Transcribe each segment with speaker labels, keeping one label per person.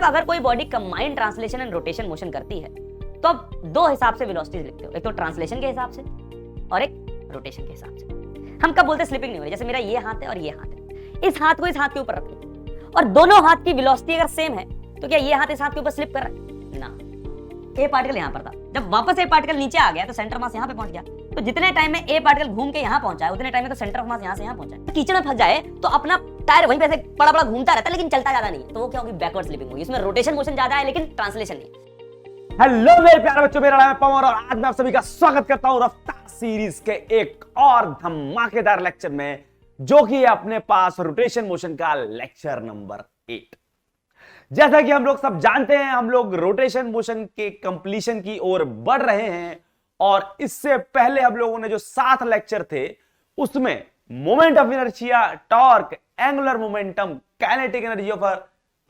Speaker 1: अगर कोई body combined translation and rotation motion करती है तो आप दो हिसाब से वेलोसिटीज लिखते हो, एक तो ट्रांसलेशन के हिसाब से और एक रोटेशन के हिसाब से। हम कब बोलते हैं स्लिपिंग नहीं हो रही, जैसे मेरा ये हाथ है और ये हाथ है, इस हाथ को इस हाथ के ऊपर रखो और दोनों हाथ की वेलोसिटी अगर सेम है तो क्या ये हाथ इस हाथ के ऊपर स्लिप कर रहा है ना। ए पार्टिकल यहां पर था, जब वापस ए पार्टिकल नीचे आ गया तो सेंटर मास यहां पे पहुंच गया, तो जितने टाइम में ए पार्टिकल घूम के यहां पहुंचा है उतने टाइम में तो सेंटर ऑफ मास यहां से यहां पहुंचा है। कीचड़ में फंस जाए तो अपना टायर वहीं पे ऐसे बड़ा बड़ा घूमता रहता है लेकिन चलता ज्यादा नहीं है, तो वो क्या होगी, बैकवर्ड स्लिपिंग होगी। इसमें रोटेशन मोशन ज्यादा है लेकिन ट्रांसलेशन नहीं।
Speaker 2: हेलो मेरे प्यारे बच्चों, मेरा नाम है पवन और आज मैं आप सभी का स्वागत करता हूं रफ्तार सीरीज के एक और धमाकेदार लेक्चर में, जो कि है अपने पास रोटेशन मोशन का लेक्चर नंबर 8। जैसा कि हम लोग सब जानते हैं, हम लोग रोटेशन मोशन के कंप्लीशन की ओर बढ़ रहे हैं और इससे पहले हम लोगों ने जो 7 लेक्चर थे उसमें moment of inertia, torque, angular momentum, kinetic energy of a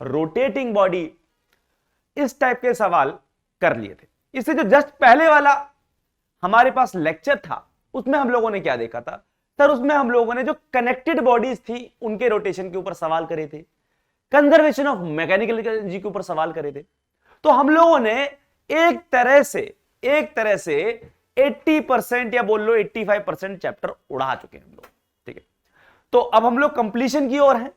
Speaker 2: rotating body, इस टाइप के सवाल कर लिए थे। इससे जो जस्ट पहले वाला हमारे पास लेक्चर था उसमें हम लोगों ने क्या देखा था सर, उसमें हम लोगों ने जो कनेक्टेड बॉडीज थी उनके रोटेशन के ऊपर सवाल करे थे, कंजर्वेशन ऑफ मैकेनिकल एनर्जी के ऊपर सवाल करे थे। तो हम लोगों ने एक तरह से 80% या बोल लो 85% चैप्टर उड़ा चुके हैं हम लोग, ठीक है। तो अब हम लोग कंप्लीशन की ओर हैं।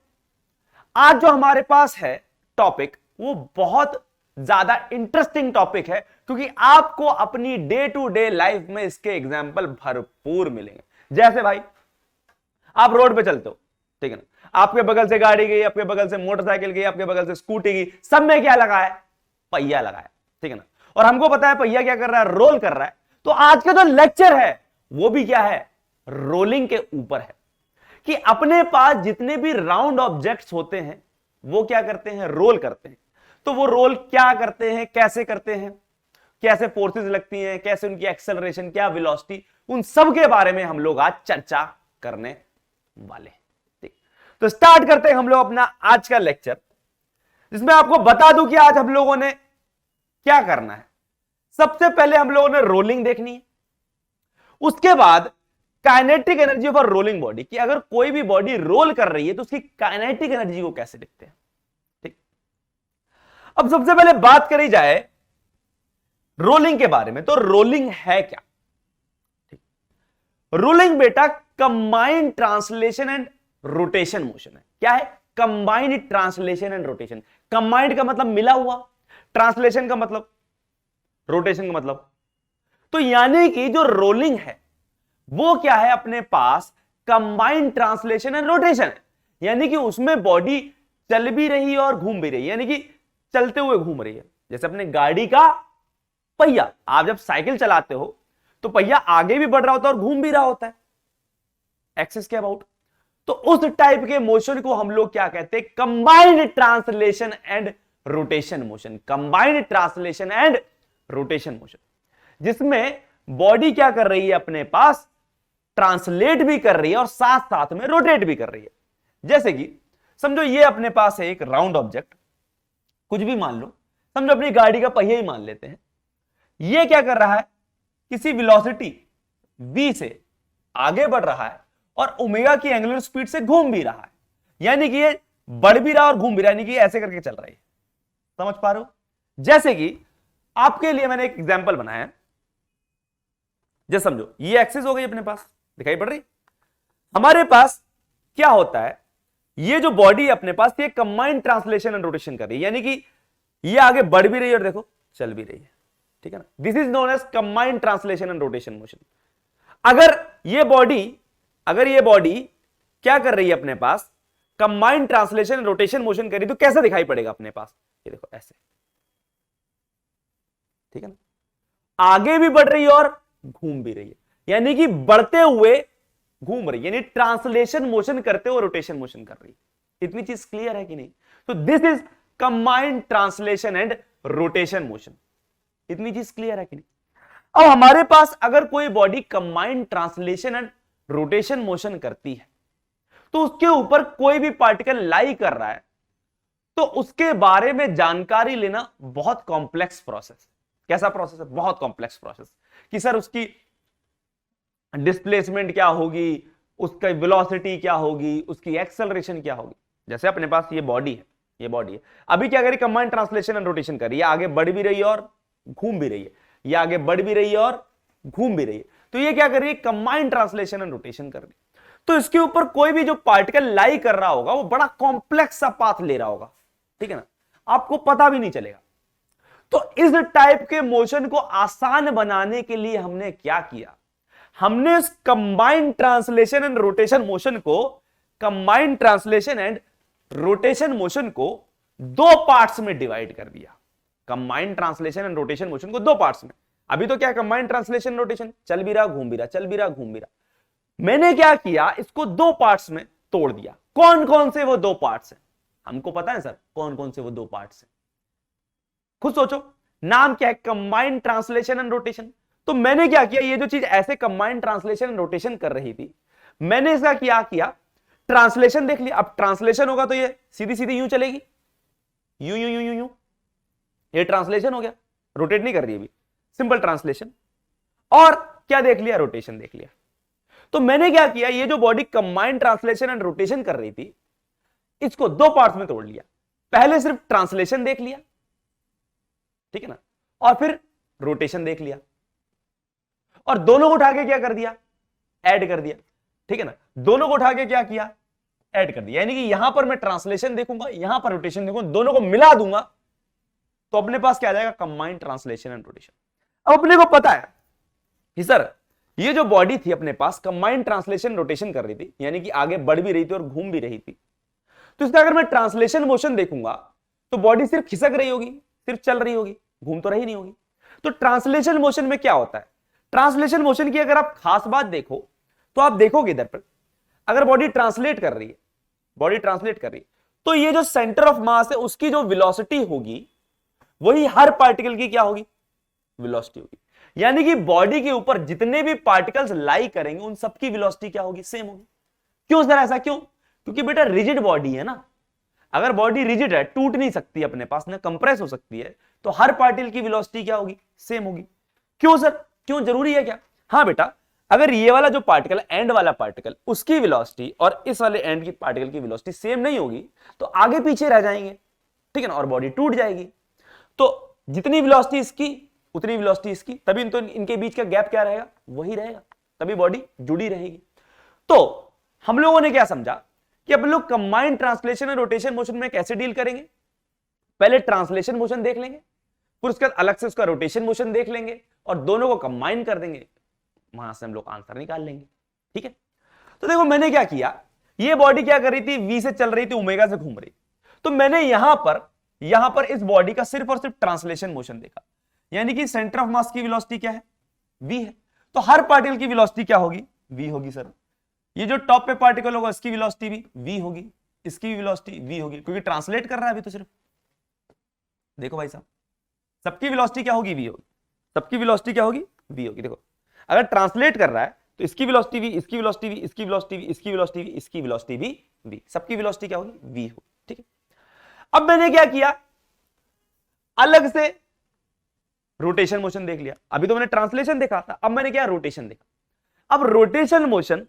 Speaker 2: आज जो हमारे पास है टॉपिक वो बहुत ज्यादा इंटरेस्टिंग टॉपिक है, क्योंकि आपको अपनी डे टू डे लाइफ में इसके एग्जाम्पल भरपूर मिलेंगे। जैसे भाई आप रोड पे चलते हो, ठीक है ना, आपके बगल से गाड़ी गई, आपके बगल से मोटरसाइकिल गई, आपके बगल से स्कूटी गई, सब में क्या लगा है, पहिया लगा है, ठीक है ना। और हमको पता है पहिया क्या कर रहा है, रोल कर रहा है। तो आज का जो लेक्चर है वो भी क्या है, रोलिंग के ऊपर है, कि अपने पास जितने भी राउंड ऑब्जेक्ट्स होते हैं वो क्या करते हैं, रोल करते हैं। तो वो रोल क्या करते हैं, कैसे करते हैं, कैसे फोर्सेस लगती हैं, कैसे उनकी एक्सेलरेशन, क्या वेलोसिटी, उन सब के बारे में हम लोग आज चर्चा करने वाले हैं। ठीक, तो स्टार्ट करते हैं हम लोग अपना आज का लेक्चर, जिसमें आपको बता दूं कि आज हम लोगों ने क्या करना है। सबसे पहले हम लोगों ने रोलिंग देखनी है, उसके बाद kinetic energy of a rolling body, कि अगर कोई भी बॉडी रोल कर रही है तो उसकी काइनेटिक एनर्जी को कैसे लिखते हैं। ठीक, अब सबसे पहले बात करी जाए रोलिंग के बारे में, तो रोलिंग है क्या। ठीक, रोलिंग बेटा combined translation and rotation motion है। क्या है, combined translation and rotation. Combined का मतलब मिला हुआ, ट्रांसलेशन का मतलब रोटेशन का मतलब, तो यानी कि जो रोलिंग है वो क्या है, अपने पास कंबाइंड ट्रांसलेशन एंड रोटेशन है। यानी कि उसमें बॉडी चल भी रही है और घूम भी रही है, यानी कि चलते हुए घूम रही है। जैसे अपने गाड़ी का पहिया, आप जब साइकिल चलाते हो तो पहिया आगे भी बढ़ रहा होता है और घूम भी रहा होता है, एक्सिस के अबाउट। तो उस टाइप के मोशन को हम लोग क्या कहते हैं, combined translation and rotation motion. Combined translation and rotation motion, जिसमें बॉडी क्या कर रही है, अपने पास ट्रांसलेट भी कर रही है और साथ साथ में रोटेट भी कर रही है। जैसे कि समझो ये अपने पास है एक राउंड ऑब्जेक्ट, कुछ भी मान लो, समझो अपनी गाड़ी का पहिया ही मान लेते हैं। ये क्या कर रहा है, किसी वेलोसिटी v से आगे बढ़ रहा है और ओमेगा की एंगुलर स्पीड से घूम भी रहा है, यानी कि ये बढ़ भी रहा और घूम भी रहा है, यानी कि ऐसे करके चल रहा है। समझ पा रहे हो। जैसे कि आपके लिए मैंने एक एग्जांपल बनाया है, जैसे समझो ये एक्सिस हो गई अपने पास, दिखाई पड़ रही। हमारे पास क्या होता है, ये जो बॉडी है अपने पास, ये कंबाइंड ट्रांसलेशन एंड रोटेशन कर रही है, यानी कि ये आगे बढ़ भी रही है और देखो चल भी रही है, ठीक है ना। This is known as combined translation and rotation motion. अगर ये बॉडी क्या कर रही है, अपने पास combined translation and rotation motion कर रही, तो कैसा दिखाई पड़ेगा अपने पास, ये देखो ऐसे, ठीक है ना। आगे भी बढ़ रही है और घूम भी रही है, यानी कि बढ़ते हुए घूम रही है, यानी ट्रांसलेशन मोशन करते हुए रोटेशन मोशन कर रही है। इतनी चीज क्लियर है कि नहीं। तो this is combined translation and rotation motion. इतनी चीज क्लियर है कि नहीं। अब हमारे पास अगर कोई body combined translation and rotation motion करती है तो उसके ऊपर कोई भी पार्टिकल लाई कर रहा है, तो उसके बारे में जानकारी लेना बहुत कॉम्प्लेक्स प्रोसेस। कैसा प्रोसेस है, बहुत कॉम्प्लेक्स प्रोसेस, कि सर उसकी डिस्प्लेसमेंट क्या होगी, उसका वेलोसिटी क्या होगी, उसकी एक्सेलरेशन क्या होगी। जैसे अपने पास ये बॉडी है, ये बॉडी है। अभी क्या करी, कंबाइंड ट्रांसलेशन एंड रोटेशन कर रही है, आगे बढ़ भी रही है और घूम भी रही है, ये आगे बढ़ भी रही है और घूम भी रही है। तो ये क्या कर रही है, कंबाइंड ट्रांसलेशन एंड रोटेशन कर रही है। तो इसके ऊपर कोई भी जो पार्टिकल लाई कर रहा होगा वो बड़ा कॉम्प्लेक्स सा पाथ ले रहा होगा, ठीक है ना, आपको पता भी नहीं चलेगा। तो इस टाइप के मोशन को आसान बनाने के लिए हमने क्या किया, हमने इस combined translation and rotation motion को, combined translation and rotation motion को दो पार्ट्स में डिवाइड कर दिया। Combined translation and rotation motion को दो पार्ट्स में। अभी तो क्या, कंबाइंड ट्रांसलेशन रोटेशन चल भी रहा घूम भी रहा, चल भी रहा घूम भी रहा। मैंने क्या किया, इसको दो पार्ट्स में तोड़ दिया। कौन कौन से वो दो पार्ट्स हैं, हमको पता है सर कौन कौन से वो दो पार्ट्स हैं, खुद सोचो। नाम क्या है, कंबाइंड ट्रांसलेशन एंड रोटेशन। तो मैंने क्या किया, ये जो चीज ऐसे कंबाइंड ट्रांसलेशन एंड रोटेशन कर रही थी, मैंने इसका क्या किया, ट्रांसलेशन देख लिया। अब ट्रांसलेशन होगा तो ये सीधी सीधी यूं चलेगी, यूं यूं यूं यूं यूं, ये ट्रांसलेशन हो गया, रोटेट नहीं कर रही अभी, सिंपल ट्रांसलेशन। और क्या देख लिया, रोटेशन देख लिया। तो मैंने क्या किया, ये जो body combined translation and rotation कर रही थी, इसको दो पार्ट्स में तोड़ लिया। पहले सिर्फ ट्रांसलेशन देख लिया, ठीक है ना, और फिर रोटेशन देख लिया, और दोनों को उठा के क्या कर दिया, ऐड कर दिया, ठीक है ना। दोनों को उठा के क्या किया, ऐड कर दिया। यानी कि यहां पर मैं ट्रांसलेशन देखूंगा, यहां पर रोटेशन देखूंगा, दोनों को मिला दूंगा तो अपने पास क्या आ जाएगा, कंबाइंड ट्रांसलेशन एंड रोटेशन। अब अपने को पता है कि सर ये जो बॉडी थी अपने पास कंबाइंड ट्रांसलेशन रोटेशन कर रही थी, यानी कि आगे बढ़ भी रही थी और घूम भी रही थी। तो इसका अगर मैं ट्रांसलेशन मोशन देखूंगा तो बॉडी सिर्फ खिसक रही होगी, सिर्फ चल रही होगी, घूम तो रही नहीं होगी। तो ट्रांसलेशन मोशन में क्या होता है, ट्रांसलेशन मोशन की अगर आप खास बात देखो तो आप देखोगे इधर पर, अगर बॉडी ट्रांसलेट कर रही है, बॉडी ट्रांसलेट कर रही है, तो ये जो सेंटर ऑफ मास है उसकी जो वेलोसिटी होगी वही हर पार्टिकल की क्या होगी, वेलोसिटी होगी। यानी कि बॉडी के ऊपर जितने भी पार्टिकल्स लाई करेंगे उन सबकी वेलोसिटी क्या होगी, सेम होगी। क्यों सर ऐसा क्यों, क्योंकि बेटा रिजिड बॉडी है ना, अगर बॉडी रिजिड है, टूट नहीं सकती अपने पास ना, कंप्रेस हो सकती है, तो हर पार्टिकल की वेलोसिटी क्या होगी, सेम होगी। क्यों सर, क्यों जरूरी है क्या, हाँ बेटा, अगर ये वाला जो पार्टिकल एंड वाला पार्टिकल उसकी वेलोसिटी और इस वाले एंड की पार्टिकल की वेलोसिटी सेम नहीं होगी तो आगे पीछे रह जाएंगे, ठीक है ना, और बॉडी टूट जाएगी। तो जितनी वेलोसिटी इसकी उतनी वेलोसिटी इसकी, तभी तो इनके बीच का गैप क्या रहेगा, वही रहेगा, तभी बॉडी जुड़ी रहेगी। तो हम लोगों ने क्या समझा कि अब लोग कंबाइंड ट्रांसलेशन और रोटेशन मोशन में कैसे डील करेंगे, पहले ट्रांसलेशन मोशन देख लेंगे, फिर उसके बाद अलग से उसका रोटेशन मोशन देख लेंगे और दोनों को कंबाइन कर देंगे, वहां से हम लोग आंसर निकाल लेंगे, ठीक है। तो देखो मैंने क्या किया, ये बॉडी क्या कर रही थी, वी से चल रही थी, ओमेगा से घूम रही, तो मैंने यहां पर इस बॉडी का सिर्फ और सिर्फ ट्रांसलेशन मोशन देखा, यानी कि सेंटर ऑफ मास की वेलोसिटी क्या है, v है, तो हर पार्टिकल की वेलोसिटी क्या होगी, v होगी सर। ये जो टॉप पे पार्टिकल होगा इसकी वेलोसिटी भी v होगी, इसकी वेलोसिटी v होगी, क्योंकि ट्रांसलेट कर रहा है अभी तो सिर्फ। देखो भाई साहब, सबकी वेलोसिटी क्या होगी, v होगी, सबकी वेलोसिटी क्या होगी, v होगी। देखो अगर ट्रांसलेट कर रहा है तो इसकी वेलोसिटी v, इसकी वेलोसिटी v, इसकी वेलोसिटी v, इसकी वेलोसिटी v, इसकी वेलोसिटी भी v, सबकी वेलोसिटी क्या होगी, v होगी, ठीक है। अब मैंने क्या किया, अलग से रोटेशन मोशन देख लिया, अभी तो मैंने ट्रांसलेशन देखा था, अब मैंने क्या, रोटेशन देखा। अब रोटेशन मोशन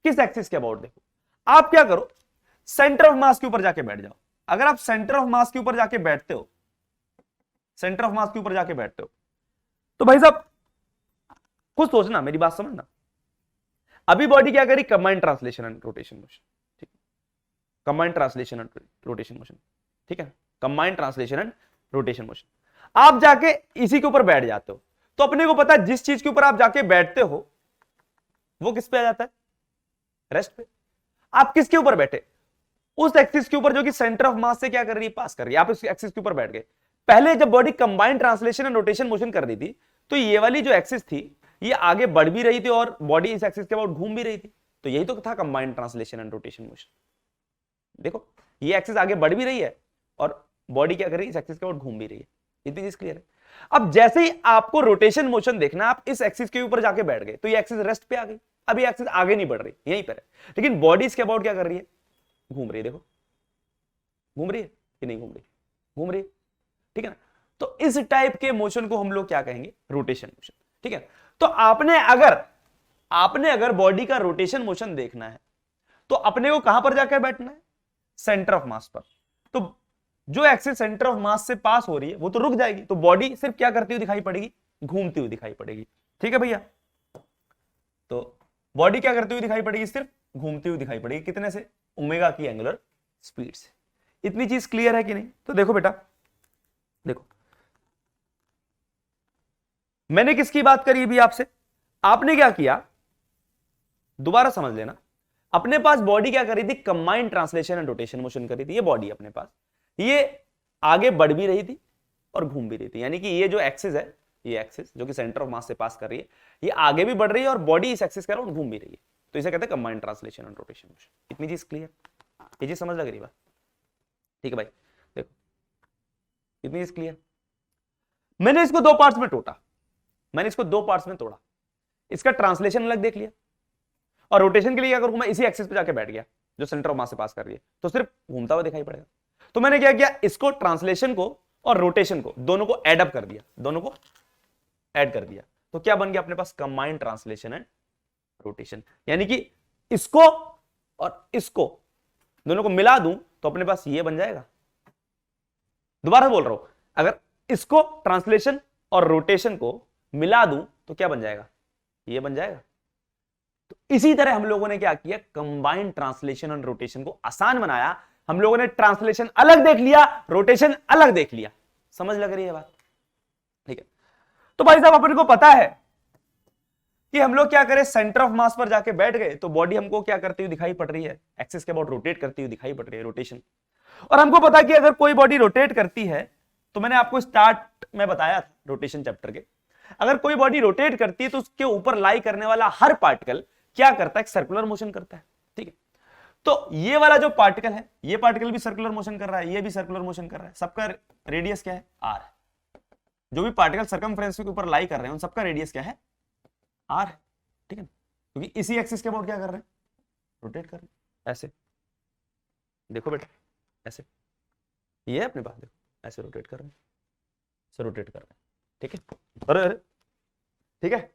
Speaker 2: किस एक्सिस के अबाउट देखो, आप क्या करो, सेंटर ऑफ मास के ऊपर जाके बैठ जाओ। अगर आप सेंटर ऑफ मास के ऊपर जाके बैठते हो, सेंटर ऑफ मास के ऊपर जाके बैठते हो, तो भाई साहब खुद सोचना, मेरी बात समझना। अभी बॉडी क्या करी, combined translation and rotation motion, ठीक है, combined translation and rotation motion, ठीक है, combined translation and rotation motion. आप जाके इसी के ऊपर बैठ जाते हो, तो अपने को पता है जिस चीज के ऊपर आप जाके बैठते हो वो किस पे आ जाता है, रेस्ट पे। आप किसके ऊपर बैठे, उस एक्सिस के ऊपर जो कि सेंटर ऑफ मास से क्या कर रही है, पास कर रही है, आप उस एक्सिस के ऊपर बैठ गए। पहले जब body combined translation and rotation motion कर रही थी तो ये वाली जो एक्सिस थी ये आगे बढ़ भी रही थी और बॉडी इस एक्सिस के अबाउट घूम भी रही थी, तो यही तो था combined translation and rotation motion. देखो ये एक्सिस आगे बढ़ भी रही है और बॉडी क्या कर रही है, इस एक्सिस के अबाउट घूम भी रही है, इतनी चीज क्लियर है। अब जैसे ही आपको रोटेशन मोशन देखना, आप इस एक्सिस के ऊपर जाके बैठ गए तो ये एक्सिस रेस्ट पे आ गई, अब ये एक्सिस आगे नहीं बढ़ रही, यहीं पर है, लेकिन बॉडी इसके अबाउट क्या कर रही है, घूम रही है। देखो घूम रही है कि नहीं घूम रही, घूम रही है, ठीक है ना। तो इस टाइप के मोशन को हम लोग क्या कहेंगे, रोटेशन मोशन, ठीक है। तो आपने अगर बॉडी का रोटेशन मोशन देखना है तो अपने को कहां पर जाकर बैठना है, सेंटर ऑफ मास पर। तो जो एक्सिस सेंटर ऑफ मास से पास हो रही है वो तो रुक जाएगी, तो बॉडी सिर्फ क्या करती हुई दिखाई पड़ेगी, घूमती हुई दिखाई पड़ेगी। ठीक है भैया, तो बॉडी क्या करती हुई दिखाई पड़ेगी, सिर्फ घूमती हुई दिखाई पड़ेगी। कितने से, ओमेगा की एंगुलर स्पीड से। इतनी चीज क्लियर है कि नहीं? तो देखो बेटा, देखो मैंने किसकी बात करी अभी आपसे, आपने क्या किया, दोबारा समझ लेना। अपने पास बॉडी क्या करी थी, combined translation and rotation motion करी थी। ये बॉडी अपने पास, ये आगे बढ़ भी रही थी और घूम भी रही थी, यानी कि ये जो एक्सिस है, ये एक्सिस जो कि सेंटर ऑफ मास से पास कर रही है, ये आगे भी बढ़ रही है और बॉडी इस एक्सिस के अराउंड घूम भी रही है। तो इसे कहते हैं combined translation and rotation motion. इतनी चीज क्लियर, ये चीज समझ लग रही है? ठीक है भाई, देखो इतनी चीज क्लियर। मैंने इसको दो पार्ट्स में टोटा, मैंने इसको दो पार्ट्स में तोड़ा। इसका ट्रांसलेशन अलग देख लिया, और रोटेशन के लिए क्या करूं मैं, इसी एक्सिस पे जाके बैठ गया जो सेंटर ऑफ मास से पास कर रही है, तो सिर्फ घूमता हुआ दिखाई पड़ेगा। तो मैंने क्या किया, इसको ट्रांसलेशन को और रोटेशन को दोनों को एड अप कर दिया, दोनों को ऐड कर दिया। तो क्या बन गया अपने पास, कंबाइंड ट्रांसलेशन एंड रोटेशन। यानी कि इसको और इसको दोनों को मिला दूं तो अपने पास ये बन जाएगा। दोबारा बोल रहा हूं, अगर इसको ट्रांसलेशन और रोटेशन को मिला दूं तो क्या बन जाएगा, ये बन जाएगा। तो इसी तरह हम लोगों ने क्या किया, कंबाइंड ट्रांसलेशन और रोटेशन को आसान बनाया। हम लोगों ने ट्रांसलेशन अलग देख लिया, रोटेशन अलग देख लिया। समझ लग रही है बात? ठीक है, तो भाई साहब अपन को पता है कि हम लोग क्या करें, सेंटर ऑफ मास पर जाके बैठ गए तो बॉडी हमको क्या करती हुई दिखाई पड़ रही है, एक्सिस के अबाउट रोटेट करती हुई दिखाई पड़ रही है, रोटेशन। और हमको पता है कि अगर कोई बॉडी रोटेट करती है, तो मैंने आपको स्टार्ट में बताया था रोटेशन चैप्टर के, अगर कोई बॉडी रोटेट करती है तो उसके ऊपर लाई करने वाला हर पार्टिकल क्या करता है, सर्कुलर मोशन करता है। ठीक है, तो ये वाला जो पार्टिकल है, ये पार्टिकल भी सर्कुलर मोशन कर रहा है, ये भी सर्कुलर मोशन कर रहा है। सबका रेडियस क्या है, आर है। जो भी पार्टिकल सर्कमफ्रेंस के ऊपर लाई कर रहे हैं उन सबका रेडियस क्या है, आर है। ठीक है, क्योंकि इसी एक्सिस के अबाउट क्या कर रहे हैं, रोटेट कर रहे हैं। ऐसे देखो बेटा, ऐसे ये है अपने पास, देखो ऐसे रोटेट कर रहे हैं, ऐसे रोटेट कर रहे हैं। ठीक है, अरे अरे ठीक है,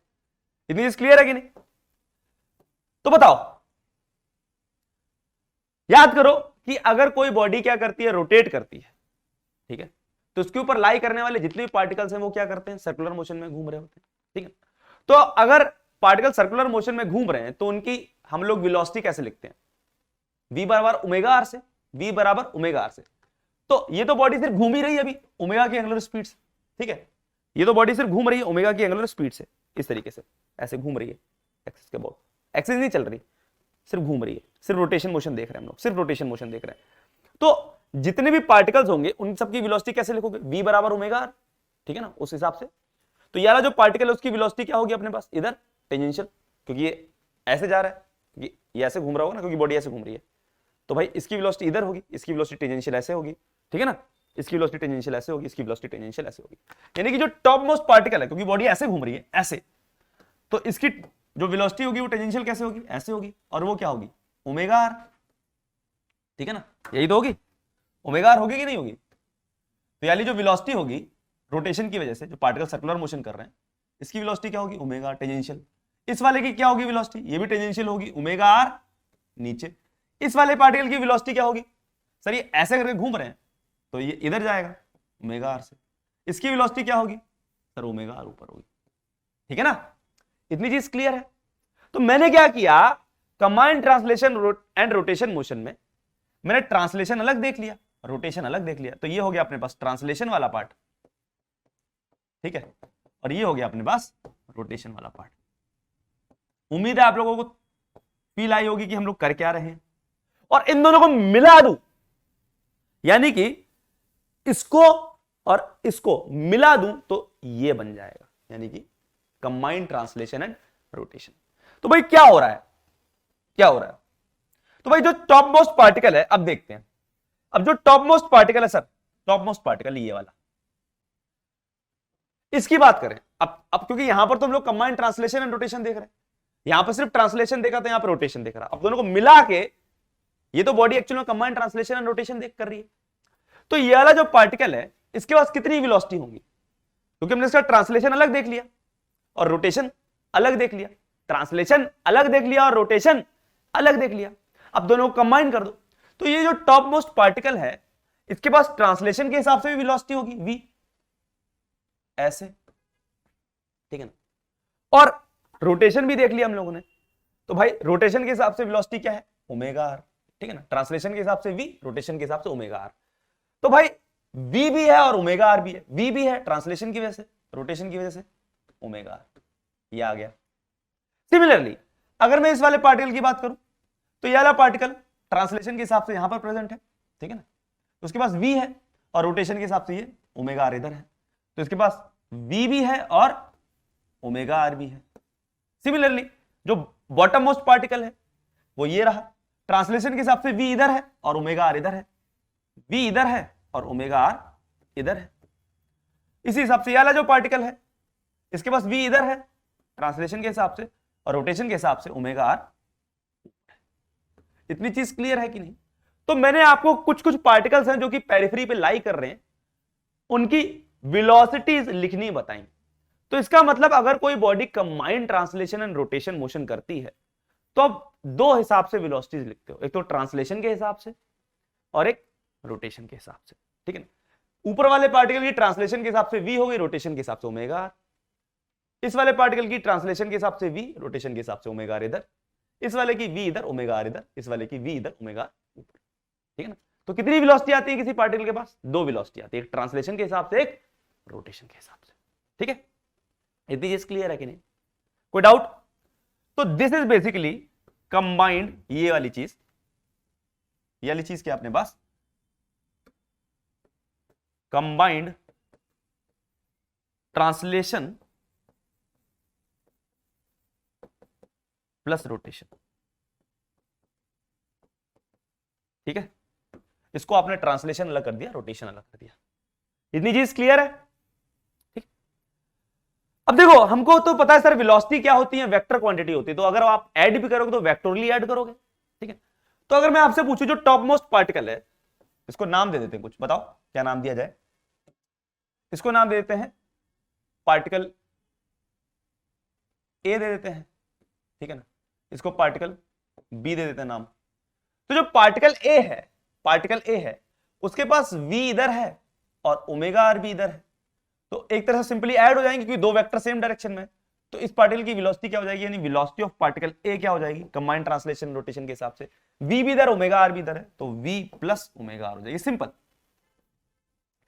Speaker 2: इतनी चीज क्लियर है कि नहीं? तो बताओ, याद करो कि अगर कोई बॉडी क्या करती है, रोटेट करती है, ठीक है, तो उसके ऊपर लाई करने वाले जितने भी पार्टिकल्स हैं वो क्या करते हैं, सर्कुलर मोशन में घूम रहे होते हैं। ठीक है, तो अगर पार्टिकल सर्कुलर मोशन में घूम रहे हैं तो उनकी हम लोग वेलोसिटी कैसे लिखते हैं, v बराबर ओमेगा आर से, v बराबर ओमेगा आर से। तो ये तो बॉडी सिर्फ घूम ही रही है अभी ओमेगा की एंगुलर स्पीड से। ठीक है, ये तो बॉडी सिर्फ घूम रही है ओमेगा की एंगुलर स्पीड से, इस तरीके से ऐसे घूम रही है एक्सिस के अबाउट, एक्सिस नहीं चल रही, सिर्फ घूम रही है, सिर्फ रोटेशन मोशन देख रहे हैं हम लोग, सिर्फ रोटेशन मोशन देख रहे हैं। तो जितने भी पार्टिकल्स होंगे उन सबकी वेलोसिटी कैसे लिखोगे, v बराबर ओमेगा आर। ठीक है ना, उस हिसाब से। तो यार जो पार्टिकल है उसकी वेलोसिटी क्या होगी अपने पास, इधर टेंजेंशियल, क्योंकि ये ऐसे जा रहा है, क्योंकि ये ऐसे घूम रहा होगा ना, क्योंकि बॉडी ऐसे घूम रही है, तो भाई इसकी वेलोसिटी इधर होगी, इसकी वेलोसिटी टेंजेंशियल ऐसे होगी। ठीक है ना, इसकी वेलोसिटी टेंजेंशियल ऐसे होगी, इसकी वेलोसिटी टेंजेंशियल ऐसे होगी। यानी कि जो टॉप मोस्ट पार्टिकल है, क्योंकि बॉडी ऐसे घूम रही है ऐसे, तो इसकी जो वेलोसिटी होगी वो टेंजेंशियल कैसे होगी, ऐसे होगी, और वो क्या होगी, ओमेगा आर। ठीक है ना, यही तो होगी, ओमेगा आर होगी कि नहीं होगी? तो यानी जो वेलोसिटी होगी रोटेशन की वजह से, जो पार्टिकल सर्कुलर मोशन कर रहे हैं, इसकी वेलोसिटी क्या होगी, ओमेगा टेंजेंशियल। इस वाले की क्या होगी वेलोसिटी, ये भी टेंजेंशियल होगी, ओमेगा आर नीचे। इस वाले पार्टिकल की वेलोसिटी क्या होगी, सर ये ऐसे करके घूम रहे हैं तो ये इधर जाएगा ओमेगा आर से, इसकी वेलोसिटी क्या होगी सर, ओमेगा आर ऊपर होगी। ठीक है ना, इतनी चीज क्लियर है? तो मैंने क्या किया, combined translation and rotation motion में मैंने ट्रांसलेशन अलग देख लिया, रोटेशन अलग देख लिया। तो ये हो गया अपने पास ट्रांसलेशन वाला पार्ट, ठीक है, और ये हो गया अपने पास रोटेशन वाला पार्ट। उम्मीद है आप लोगों को फील आई होगी कि हम लोग कर क्या रहे हैं। और इन दोनों को मिला दूं, यानी कि इसको और इसको मिला दूं तो ये बन जाएगा, यानी कि कंबाइंड ट्रांसलेशन एंड रोटेशन। तो भाई क्या हो रहा है, क्या हो रहा है? तो भाई जो टॉप मोस्ट पार्टिकल है, अब देखते हैं। अब जो टॉप मोस्ट पार्टिकल है सर, टॉप मोस्ट पार्टिकल ये वाला, इसकी बात करें। अब क्योंकि यहां पर तो हम लोग कंबाइंड ट्रांसलेशन एंड रोटेशन देख रहे हैं, यहां पर सिर्फ ट्रांसलेशन देखा था, यहां पर रोटेशन देख रहा। अब दोनों को मिला के ये तो बॉडी एक्चुअली में कंबाइंड ट्रांसलेशन एंड रोटेशन देख कर रही है। तो ये वाला जो पार्टिकल है इसके पास कितनी वेलोसिटी होगी, क्योंकि हमने इसका ट्रांसलेशन अलग देख लिया और रोटेशन अलग देख लिया, ट्रांसलेशन अलग देख लिया और रोटेशन अलग देख लिया। अब दोनों को कंबाइन कर दो, तो ये जो टॉप मोस्ट पार्टिकल है इसके पास ट्रांसलेशन के हिसाब से भी वेलोसिटी होगी v, ऐसे, ठीक है ना। और रोटेशन भी देख लिया हम लोगों ने, तो भाई रोटेशन के हिसाब से वेलोसिटी क्या है, ओमेगा आर, ठीक है ना। ट्रांसलेशन के हिसाब से v, रोटेशन के हिसाब से ओमेगा आर। तो भाई v भी है और ओमेगा आर भी है, v भी है ट्रांसलेशन की वजह से, रोटेशन की वजह से ओमेगा आर, ये आ गया। सिमिलरली अगर मैं इस वाले पार्टिकल की बात करूं तो ये वाला पार्टिकल ट्रांसलेशन के हिसाब से यहां पर प्रेजेंट है, ठीक है ना। तो उसके पास v है और रोटेशन के हिसाब से ये ओमेगा आर इधर है, तो इसके पास v भी है और ओमेगा आर भी है। सिमिलरली जो बॉटम मोस्ट पार्टिकल है वो ये रहा, ट्रांसलेशन के हिसाब से v इधर है और ओमेगा आर इधर है, v इधर है और ओमेगा आर इधर है। इसी हिसाब से ये वाला जो पार्टिकल है इसके पास v इधर है ट्रांसलेशन के हिसाब से और रोटेशन के हिसाब से ओमेगा आर। इतनी चीज क्लियर है कि नहीं? तो मैंने आपको कुछ कुछ पार्टिकल्स हैं जो कि पेरिफेरी पे लाई कर रहे हैं, उनकी वेलोसिटीज लिखनी बताई। तो इसका मतलब अगर कोई body combined translation and rotation motion करती है तो आप दो हिसाब से वेलोसिटीज लिखते हो, एक तो ट्रांसलेशन के हिसाब से और एक रोटेशन के हिसाब से, ठीक है ना। ऊपर वाले पार्टिकल की ट्रांसलेशन के हिसाब से v हो गई, रोटेशन के हिसाब से ओमेगा आर। इस वाले पार्टिकल की ट्रांसलेशन के हिसाब से v, रोटेशन के हिसाब से ओमेगा आर इधर, इस वाले की v इधर, ओमेगा आर इधर, इस वाले की v इधर, ओमेगा आर ऊपर, ठीक है ना। तो कितनी वेलोसिटी आती है किसी पार्टिकल के पास? दो वेलोसिटी आती है, एक ट्रांसलेशन के हिसाब से, एक रोटेशन के हिसाब से, ठीक है। इतनी चीज क्लियर है कि नहीं? कोई डाउट? तो दिस इज बेसिकली कंबाइंड, ये वाली चीज क्या अपने पास कंबाइंड ट्रांसलेशन प्लस रोटेशन, ठीक है। इसको आपने ट्रांसलेशन अलग कर दिया, रोटेशन अलग कर दिया। इतनी चीज क्लियर है? ठीक। अब देखो हमको तो पता है सर वेलोसिटी क्या होती है, वेक्टर क्वांटिटी होती है, तो अगर आप ऐड भी करोगे तो वेक्टोरली ऐड करोगे, ठीक है। तो अगर मैं आपसे पूछूं जो टॉप मोस्ट पार्टिकल है, इसको नाम दे देते हैं, कुछ बताओ क्या नाम दिया जाए? इसको नाम दे देते हैं पार्टिकल ए दे देते हैं, ठीक है ना। इसको पार्टिकल बी दे देते हैं नाम। तो जो पार्टिकल ए है उसके पास v इधर है और ओमेगा आर भी इधर है, तो एक तरह से सिंपली ऐड हो जाएंगे क्योंकि दो वेक्टर सेम डायरेक्शन में। तो इस पार्टिकल की वेलोसिटी क्या हो जाएगी, यानी वेलोसिटी ऑफ पार्टिकल ए क्या हो जाएगी कंबाइंड ट्रांसलेशन रोटेशन के हिसाब से, v भी इधर ओमेगा आर भी इधर है, तो v प्लस ओमेगा आर हो जाएगी, सिंपल,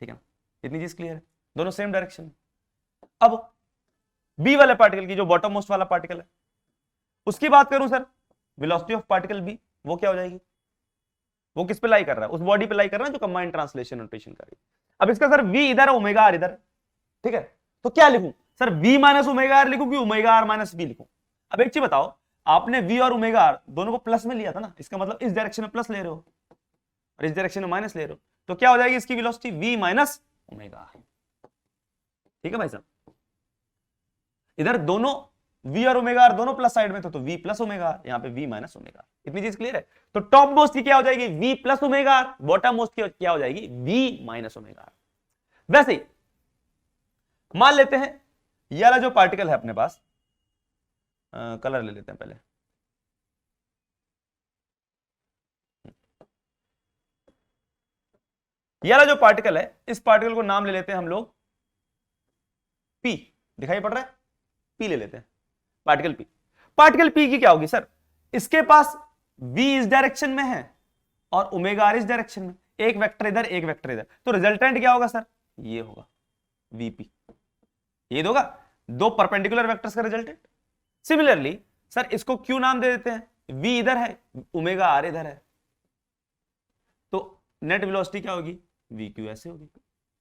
Speaker 2: ठीक है ना। इतनी चीज क्लियर है, दोनों सेम डायरेक्शन में। अब बी वाले पार्टिकल की, जो बॉटम मोस्ट वाला पार्टिकल है, उसकी बात करूं sir, velocity of particle B वो क्या हो जाएगी, वो किस पे लाई कर रहा है, उस बॉडी पे लाई कर रहा है जो कंबाइंड ट्रांसलेशन रोटेशन कर रही है। अब इसका सर v इधर है, ओमेगा आर इधर है, ठीक है। तो क्या लिखूं sir, v minus omega R लिखूं कि ओमेगा आर माइनस v लिखूं? अब एक चीज बताओ, आपने v और ओमेगा आर दोनों को प्लस में लिया था ना, इसका मतलब इस डायरेक्शन में प्लस ले रहे हो और इस डायरेक्शन में माइनस ले रहे हो, तो क्या हो जाएगी इसकी velocity v minus omega R, ठीक है भाई साहब। इधर दोनों v और ओमेगा आर दोनों प्लस साइड में थे, तो v प्लस ओमेगा आर, यहां पे v माइनस ओमेगा आर। इतनी चीज क्लियर है? तो टॉप मोस्ट की क्या हो जाएगी, v plus omega R, bottom most की क्या हो जाएगी, v माइनस ओमेगा आर। वैसे ही मान लेते हैं ये वाला जो पार्टिकल है अपने पास, कलर ले लेते हैं पहले, ये वाला जो पार्टिकल है, इस पार्टिकल को नाम ले लेते हैं हम लोग p, दिखाई पड़ रहा है, p ले लेते हैं पार्टिकल p। पार्टिकल p की क्या होगी सर, इसके पास v इस डायरेक्शन में है और ओमेगा आर इस डायरेक्शन में, एक वेक्टर इधर एक वेक्टर इधर, तो रिजल्टेंट क्या होगा सर, ये होगा vp, ये होगा दो परपेंडिकुलर वेक्टर्स का रिजल्टेंट। सिमिलरली सर इसको q नाम दे देते हैं, v इधर है ओमेगा आर इधर है, तो नेट वेलोसिटी क्या होगी, vq ऐसे होगी।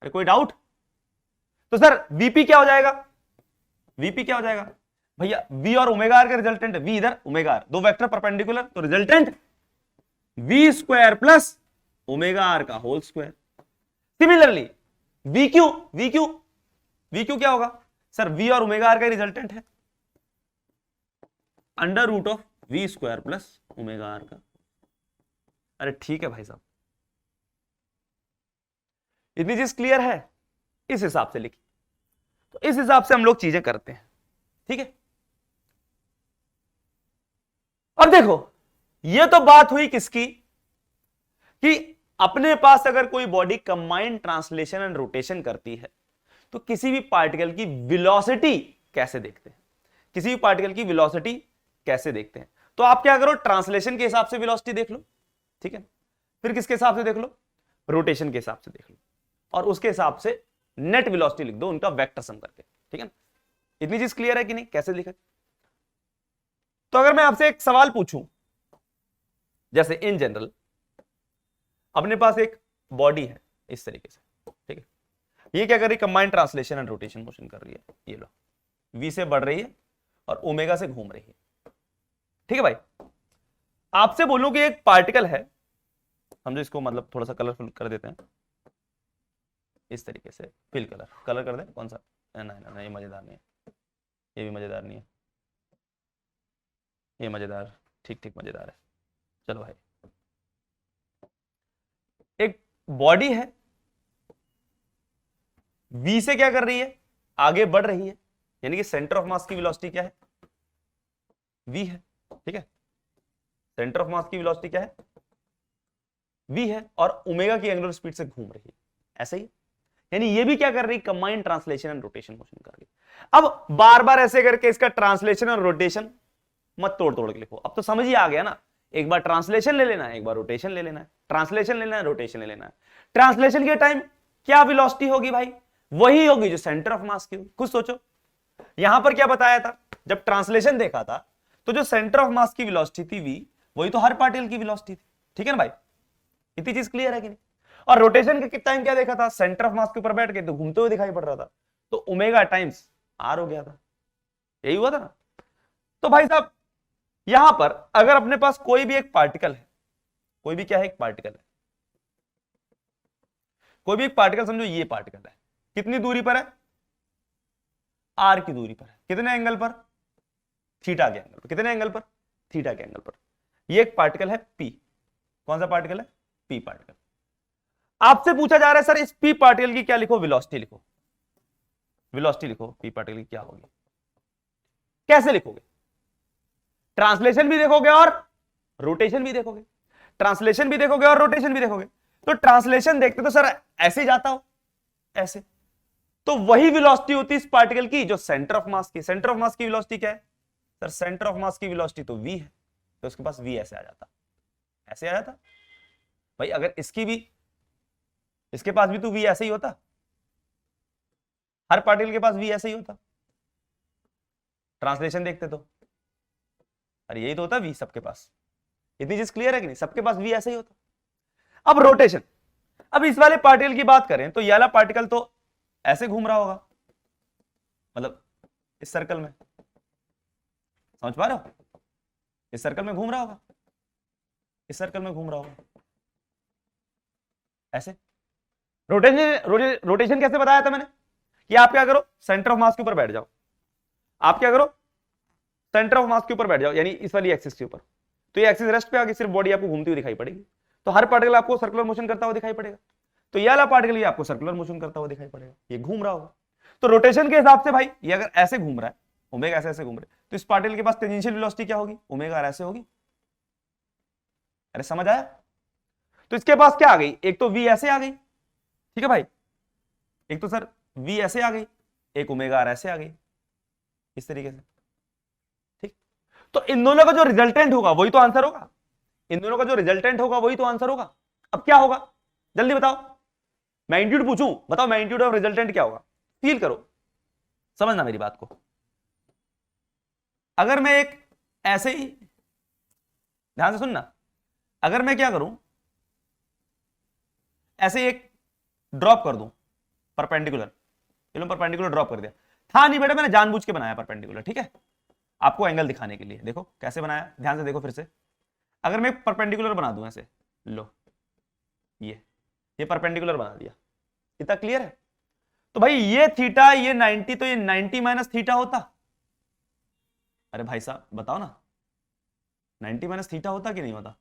Speaker 2: अरे कोई डाउट? तो सर vp क्या हो जाएगा, vp क्या हो जाएगा भैया, v और ओमेगा आर का रिजल्टेंट v इधर ओमेगा आर, दो वेक्टर परपेंडिकुलर, तो resultant v square plus omega are का होल स्क्वायर। सिमिलरली vq क्या होगा सर, v और ओमेगा आर का रिजल्टेंट है under root of v square plus omega are का। अरे ठीक है भाई साहब, इतनी चीज क्लियर है? इस हिसाब से लिखी, तो इस हिसाब से हम लोग चीजें करते हैं, ठीक है। और देखो ये तो बात हुई किसकी, कि अपने पास अगर कोई body combined translation and rotation करती है तो किसी भी पार्टिकल की वेलोसिटी कैसे देखते हैं, किसी भी पार्टिकल की वेलोसिटी कैसे देखते हैं। तो आप क्या करो, ट्रांसलेशन के हिसाब से वेलोसिटी देख लो, ठीक है, फिर किसके हिसाब से देख लो, रोटेशन के हिसाब से देख लो, और उसके हिसाब से नेट वेलोसिटी लिख दो उनका वेक्टर सम करके, ठीक है ना। इतनी चीज क्लियर है कि नहीं, कैसे लिखा। तो अगर मैं आपसे एक सवाल पूछूं, जैसे इन जनरल अपने पास एक बॉडी है इस तरीके से, ठीक है, ये क्या कर रही है, combined translation and rotation motion कर रही है, ये लो v से बढ़ रही है और ओमेगा से घूम रही है, ठीक है भाई। आपसे बोलूं कि एक पार्टिकल है, समझो इसको, मतलब थोड़ा सा कलरफुल कर देते हैं इस तरीके से, फिल कलर कर दे, कौन सा, नहीं, ये मजेदार नहीं है, ये भी मजेदार नहीं है, ये मजेदार, ठीक मजेदार है, चलो भाई। एक बॉडी है, v से क्या कर रही है, आगे बढ़ रही है, यानी कि सेंटर ऑफ मास की वेलोसिटी क्या है, v है, ठीक है, सेंटर ऑफ मास की वेलोसिटी क्या है, v है, और ओमेगा की एंगुलर स्पीड से घूम रही है, ऐसा ही, यानी ये भी क्या कर रही है, combined translation and rotation motion कर रही है। अब बार बार ऐसे करके इसका ट्रांसलेशन और रोटेशन मत तोड़ के लिखो, अब तो समझ ही आ गया ना, एक बार ट्रांसलेशन ले लेना है, एक बार रोटेशन ले लेना है, ट्रांसलेशन ले लेना है, रोटेशन ले लेना है। ट्रांसलेशन के टाइम क्या वेलोसिटी होगी भाई, वही होगी जो सेंटर ऑफ मास की होगी। खुद सोचो, यहां पर क्या बताया था, जब ट्रांसलेशन देखा था तो जो सेंटर ऑफ मास की वेलोसिटी थी v, वही तो हर पार्टिकल की वेलोसिटी थी, ठीक है ना भाई, इतनी चीज क्लियर है कि नहीं। और रोटेशन के टाइम क्या देखा था, सेंटर ऑफ मास के ऊपर बैठ के तो घूमते हुए दिखाई पड़ रहा था, तो ओमेगा टाइम्स r हो गया था, यही हुआ था ना। तो भाई साहब यहां पर अगर अपने पास कोई भी एक पार्टिकल है, कोई भी क्या है, एक पार्टिकल है, कोई भी एक पार्टिकल, समझो ये पार्टिकल है, कितनी दूरी पर है, r की दूरी पर है, कितने एंगल पर, थीटा के एंगल पर, कितने एंगल पर, थीटा के एंगल पर। ये एक पार्टिकल है p, कौन सा पार्टिकल है, p पार्टिकल। आपसे पूछा जा रहा है सर इस p पार्टिकल की क्या लिखो, वेलोसिटी लिखो, वेलोसिटी लिखो, p पार्टिकल की क्या होगी, कैसे लिखोगे, ट्रांसलेशन भी देखोगे और रोटेशन भी देखोगे, ट्रांसलेशन भी देखोगे और रोटेशन भी देखोगे। तो ट्रांसलेशन देखते तो सर ऐसे जाता हो, ऐसे, तो वही वेलोसिटी होती है इस पार्टिकल की जो सेंटर ऑफ मास की, सेंटर ऑफ मास की वेलोसिटी क्या है सर, सेंटर ऑफ मास की वेलोसिटी तो v है, तो उसके पास v ऐसे आ जाता, ऐसे आ जाता भाई। अगर इसकी भी, इसके पास भी तो v ऐसे ही होता, हर पार्टिकल के पास v ऐसे ही होता, ट्रांसलेशन देखते तो, अरे यही तो होता v सबके पास। इतनी चीज क्लियर है कि नहीं, सबके पास v ऐसे ही होता। अब रोटेशन, अब इस वाले पार्टिकल की बात करें तो ये वाला पार्टिकल तो ऐसे घूम रहा होगा, मतलब इस सर्कल में, समझ पा रहे हो, इस सर्कल में घूम रहा होगा, इस सर्कल में घूम रहा होगा ऐसे। रोटेशन कैसे बताया था मैंने, कि आप क्या करो, सेंटर ऑफ मास के ऊपर बैठ जाओ, आप क्या करो, सेंटर ऑफ मास के ऊपर बैठ जाओ, यानी इस वाली एक्सिस के ऊपर, तो ये एक्सिस रेस्ट पे आके सिर्फ बॉडी आपको घूमती हुई दिखाई पड़ेगी, तो हर पार्टिकल आपको सर्कुलर मोशन करता हुआ दिखाई पड़ेगा, तो ये वाला पार्टिकल ये आपको सर्कुलर मोशन करता हुआ दिखाई पड़ेगा, ये घूम रहा होगा। तो रोटेशन के हिसाब से भाई ये अगर ऐसे घूम रहा है, ओमेगा ऐसे ऐसे घूम रहा है, तो इस पार्टिकल के पास टेंजेंशियल वेलोसिटी क्या होगी, ओमेगा ऐसे होगी, अरे समझ आया। तो इसके पास क्या आ गई, एक तो v ऐसे आ गई, ठीक है भाई, एक तो सर v ऐसे आ गई, एक ओमेगा ऐसे आ गई, इस तरीके से, ठीक। तो इन दोनों का जो रिजल्टेंट होगा वही तो आंसर होगा, इन दोनों का जो रिजल्टेंट होगा वही तो आंसर होगा। अब क्या होगा जल्दी बताओ, मैग्नीट्यूड पूछूं, बताओ मैग्नीट्यूड ऑफ रिजल्टेंट क्या होगा, फील करो, समझना मेरी बात को। अगर मैं एक ऐसे ही, ध्यान से सुनना, अगर मैं क्या करूं, ऐसे एक ड्रॉप कर दूं परपेंडिकुलर, चलो परपेंडिकुलर ड्रॉप कर दिया, था नहीं बेटा, मैंने जानबूझ के बनाया परपेंडिकुलर, ठीक है, आपको एंगल दिखाने के लिए। देखो कैसे बनाया, ध्यान से देखो फिर से। अगर मैं परपेंडिकुलर बना दूं ऐसे, लो ये परपेंडिकुलर बना दिया, इतना क्लियर है। तो भाई ये थीटा, ये 90, तो ये 90 माइनस थीटा होता, अरे भाई साहब बताओ ना, 90 माइनस थीटा होता कि नहीं होता,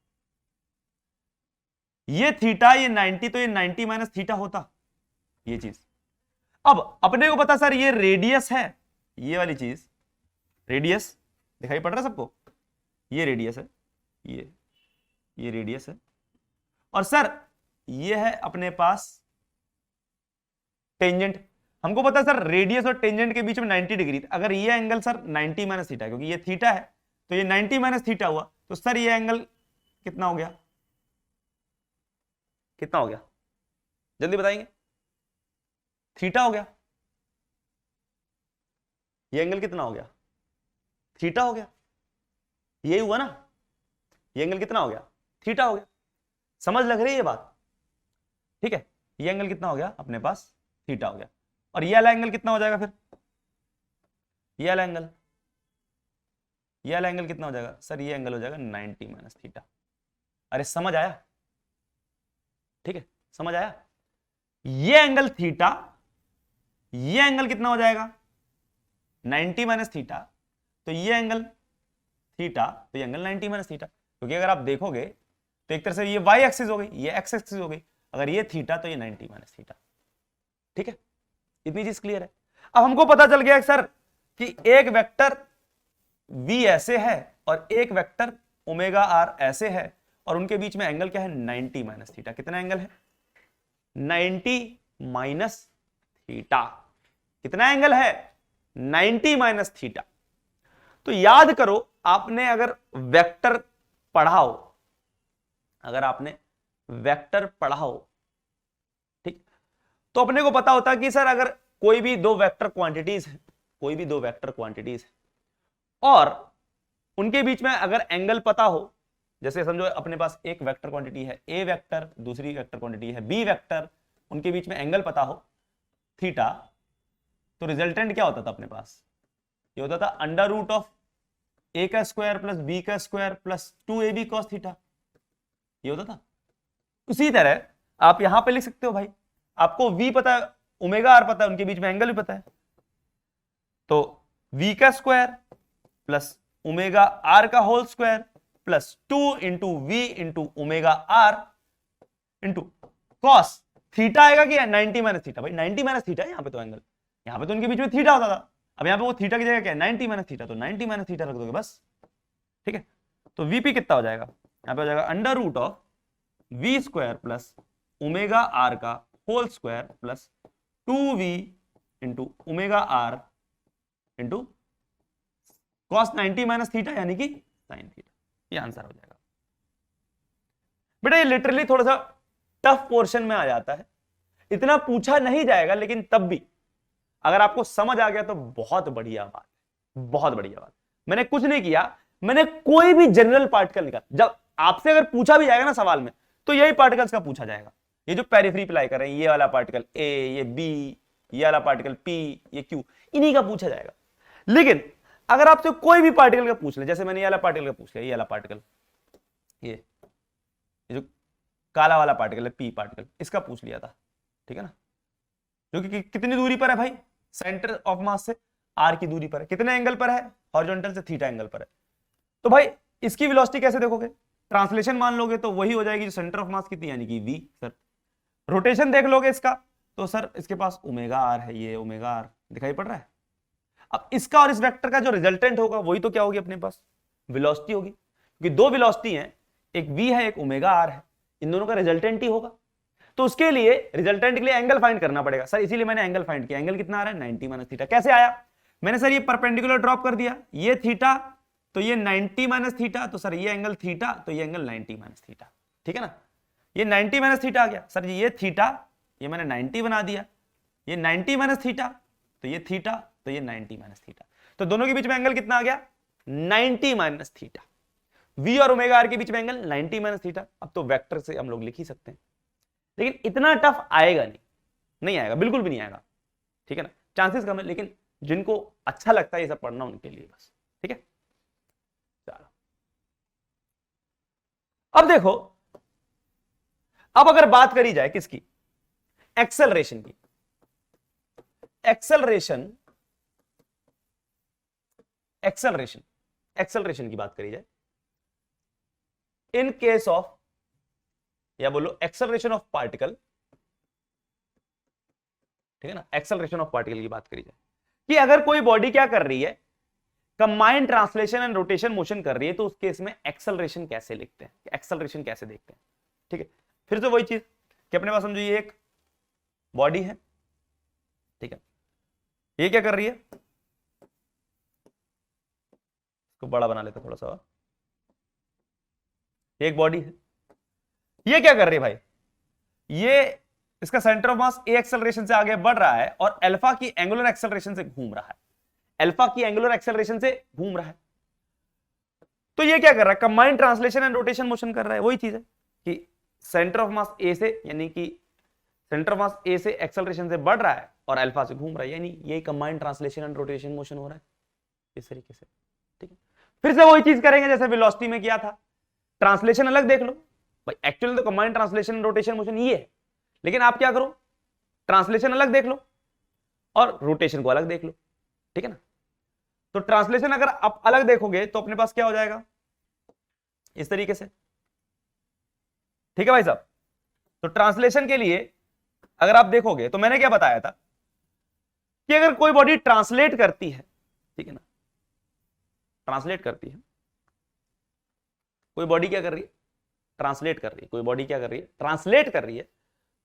Speaker 2: ये थीटा, ये 90, तो ये 90 माइनस थीटा होता, ये चीज। अब अपने को पता सर ये रेडियस है, ये वाली चीज रेडियस दिखाई पड़ रहा है सबको, ये रेडियस है, ये रेडियस है, और सर ये है अपने पास टेंजेंट। हमको पता है सर रेडियस और टेंजेंट के बीच में 90 डिग्री, अगर ये एंगल सर 90 माइनस थीटा, क्योंकि ये थीटा है तो ये 90 माइनस थीटा हुआ, तो सर ये एंगल कितना हो गया, कितना हो गया जल्दी बताएंगे? थीटा हो गया। ये एंगल कितना हो गया? थीटा हो गया। यही हुआ ना, ये एंगल कितना हो गया? थीटा हो गया। समझ लग रही है ये बात? ठीक है, ये एंगल कितना हो गया अपने पास? थीटा हो गया। और ये वाला एंगल कितना हो जाएगा फिर? ये वाला एंगल, ये वाला एंगल कितना हो जाएगा सर? ये एंगल हो जाएगा 90 माइनस थीटा। अरे समझ आया? ठीक है, समझ आया? ये एंगल थीटा, ये एंगल कितना हो जाएगा? 90 माइनस थीटा। तो ये एंगल थीटा, तो ये एंगल 90 माइनस थीटा। क्योंकि अगर आप देखोगे तो एक तरह से ये वाई एक्सिस हो गई, ये एक्स एक्सिस हो गई। अगर ये थीटा तो ये 90 माइनस थीटा। ठीक है, इतनी चीज क्लियर है। अब हमको पता चल गया सर कि एक वेक्टर v ऐसे है और एक वेक्टर ओमेगा आर ऐसे है, और उनके बीच में एंगल क्या है? 90 माइनस थीटा। कितना एंगल है? 90 माइनस थीटा। कितना एंगल है? 90 माइनस थीटा। तो याद करो, आपने अगर वेक्टर पढ़ा हो, अगर आपने वेक्टर पढ़ा हो, ठीक, तो अपने को पता होता कि सर अगर कोई भी दो वेक्टर क्वांटिटीज है, कोई भी दो वेक्टर क्वांटिटीज है और उनके बीच में अगर एंगल पता हो, जैसे समझो अपने पास एक वेक्टर क्वांटिटी है ए वेक्टर, दूसरी वेक्टर क्वांटिटी है बी वेक्टर, उनके बीच में एंगल पता हो थीटा, तो रिजल्टेंट क्या होता था अपने पास? ये होता था अंडर रूट ऑफ ए का स्क्वायर प्लस बी का square plus 2ab cos theta. ये होता था। उसी तरह आप यहां पे लिख सकते हो भाई, आपको v पता है, ओमेगा आर पता है, उनके बीच में एंगल भी पता है, तो v का स्क्वायर प्लस ओमेगा आर का whole square plus 2 into V into omega are into cos theta आएगा कि 90 माइनस थीटा? भाई 90 माइनस थीटा है यहाँ पे तो एंगल, यहाँ पे तो उनके बीच में थीटा होता था। अब यहाँ पे वो थीटा की जगह क्या है? 90 माइनस थीटा, तो 90 माइनस थीटा रख दोगे बस। ठीक है, तो वीपी कितना हो जाएगा? यहाँ पे हो जाएगा under root of v square plus omega are का whole square plus 2v into omega are into cos 90 minus theta यानी कि साइन थीटा। ये आंसर हो जाएगा। बेटा ये लिटरली थोड़ा सा टफ पोर्शन में आ जाता है, इतना पूछा नहीं जाएगा, लेकिन तब भी अगर आपको समझ आ गया तो बहुत बढ़िया बात है, बहुत बढ़िया बात। मैंने कुछ नहीं किया, मैंने कोई भी जनरल पार्टिकल निकाला। जब आपसे अगर पूछा भी जाएगा ना सवाल में, तो यही पार्टिकल्स का पूछा जाएगा। ये जो पेरिफेरी अप्लाई कर रहे हैं, ये वाला पार्टिकल ए, ये बी, ये वाला पार्टिकल पी, ये क्यू, इन्हीं का पूछा जाएगा। लेकिन अगर आपसे कोई भी पार्टिकल का पूछ ले, जैसे मैंने ये वाला पार्टिकल का पूछ लिया, ये वाला पार्टिकल, ये जो काला वाला पार्टिकल है पी पार्टिकल, इसका पूछ लिया था, ठीक है ना, जो कि कितनी दूरी पर है भाई? सेंटर ऑफ मास से आर की दूरी पर है। कितने एंगल पर है? हॉरिजॉन्टल से थीटा एंगल पर है। तो भाई इसकी वेलोसिटी कैसे देखोगे? ट्रांसलेशन मान लोगे तो वही हो जाएगी जो सेंटर ऑफ मास कितनी, यानी कि v। सर रोटेशन देख लोगे इसका, तो सर इसके पास ओमेगा आर है, ये ओमेगा आर दिखाई पड़ रहा है। अब इसका और इस वेक्टर का जो रिजल्टेंट होगा वही तो क्या होगी अपने पास? वेलोसिटी होगी, क्योंकि दो वेलोसिटी हैं, एक v है एक ओमेगा आर है, इन दोनों का रिजल्टेंट ही होगा। तो उसके लिए रिजल्टेंट के लिए एंगल फाइंड करना पड़ेगा। सर इसीलिए मैंने एंगल फाइंड किया। एंगल कितना आ रहा है? 90 माइनस थीटा। कैसे आया? मैंने सर ये परपेंडिकुलर ड्रॉप कर दिया, ये थीटा तो ये 90 माइनस थीटा, तो सर ये एंगल थीटा तो ये एंगल 90 माइनस थीटा। ठीक है ना, ये 90 माइनस थीटा आ गया। सर ये थीटा, ये मैंने 90 बना दिया, ये 90 माइनस थीटा तो ये थीटा तो ये 90 माइनस थीटा। तो दोनों के बीच में एंगल कितना आ गया? 90 माइनस थीटा। वी और ओमेगा आर के बीच में एंगल 90 माइनस थीटा। अब तो वेक्टर से हम लोग लिख ही सकते हैं, लेकिन इतना टफ आएगा नहीं, नहीं आएगा, बिल्कुल भी नहीं आएगा। ठीक है ना, चांसेस कम है, लेकिन जिनको अच्छा लगता है ये सब पढ़ना उनके लिए बस। ठीक है, चलो अब देखो, अब अगर बात करी जाए किसकी? एक्सेलरेशन की। एक्सेलरेशन एक्सेलरेशन एक्सेलरेशन की बात करी जाए इन केस ऑफ, या बोलो एक्सेलरेशन ऑफ पार्टिकल। ठीक है ना, एक्सेलरेशन ऑफ पार्टिकल की बात करी जाए कि अगर कोई बॉडी क्या कर रही है, combined translation and rotation motion कर रही है, तो उस केस में एक्सेलरेशन कैसे लिखते हैं, एक्सेलरेशन कैसे देखते हैं। ठीक है, फिर से वही चीज, कि अपने पास समझो ये एक बॉडी है, ठीक है, ये क्या कर रही है, इसको बड़ा बना लेते थोड़ा सा और। एक बॉडी है, ये क्या कर रही है भाई, ये इसका centre of mass A acceleration से आगे बढ़ रहा है और अल्फा की एंगुलर एक्सेलरेशन से घूम रहा है, अल्फा की एंगुलर एक्सेलरेशन से घूम रहा है। तो ये क्या कर रहा है, combined translation and rotation motion कर रहा है। वही चीज है कि सेंटर ऑफ मास ए से, यानी कि सेंटर ऑफ मास ए से एक्सेलरेशन से बढ़ रहा है और अल्फा से घूम रहा है, यानी ये combined translation and rotation motion हो रहा है इस तरीके से, ठीक है। फिर से वही चीज करेंगे जैसे वेलोसिटी में किया था, ट्रांसलेशन अलग देख लो भाई, एक्चुअली तो combined translation and rotation motion ये है, लेकिन आप क्या करो, ट्रांसलेशन अलग देख लो और रोटेशन को अलग देख लो, ठीक है ना। तो ट्रांसलेशन अगर आप अलग देखोगे तो अपने पास क्या हो जाएगा, इस तरीके से, ठीक है भाई साहब। तो ट्रांसलेशन के लिए अगर आप देखोगे तो मैंने क्या बताया था कि अगर कोई बॉडी ट्रांसलेट करती है, ठीक है ना, ट्रांसलेट करती है, कोई बॉडी क्या कर रही है, ट्रांसलेट कर रही है, कोई बॉडी क्या कर रही है, ट्रांसलेट कर रही है,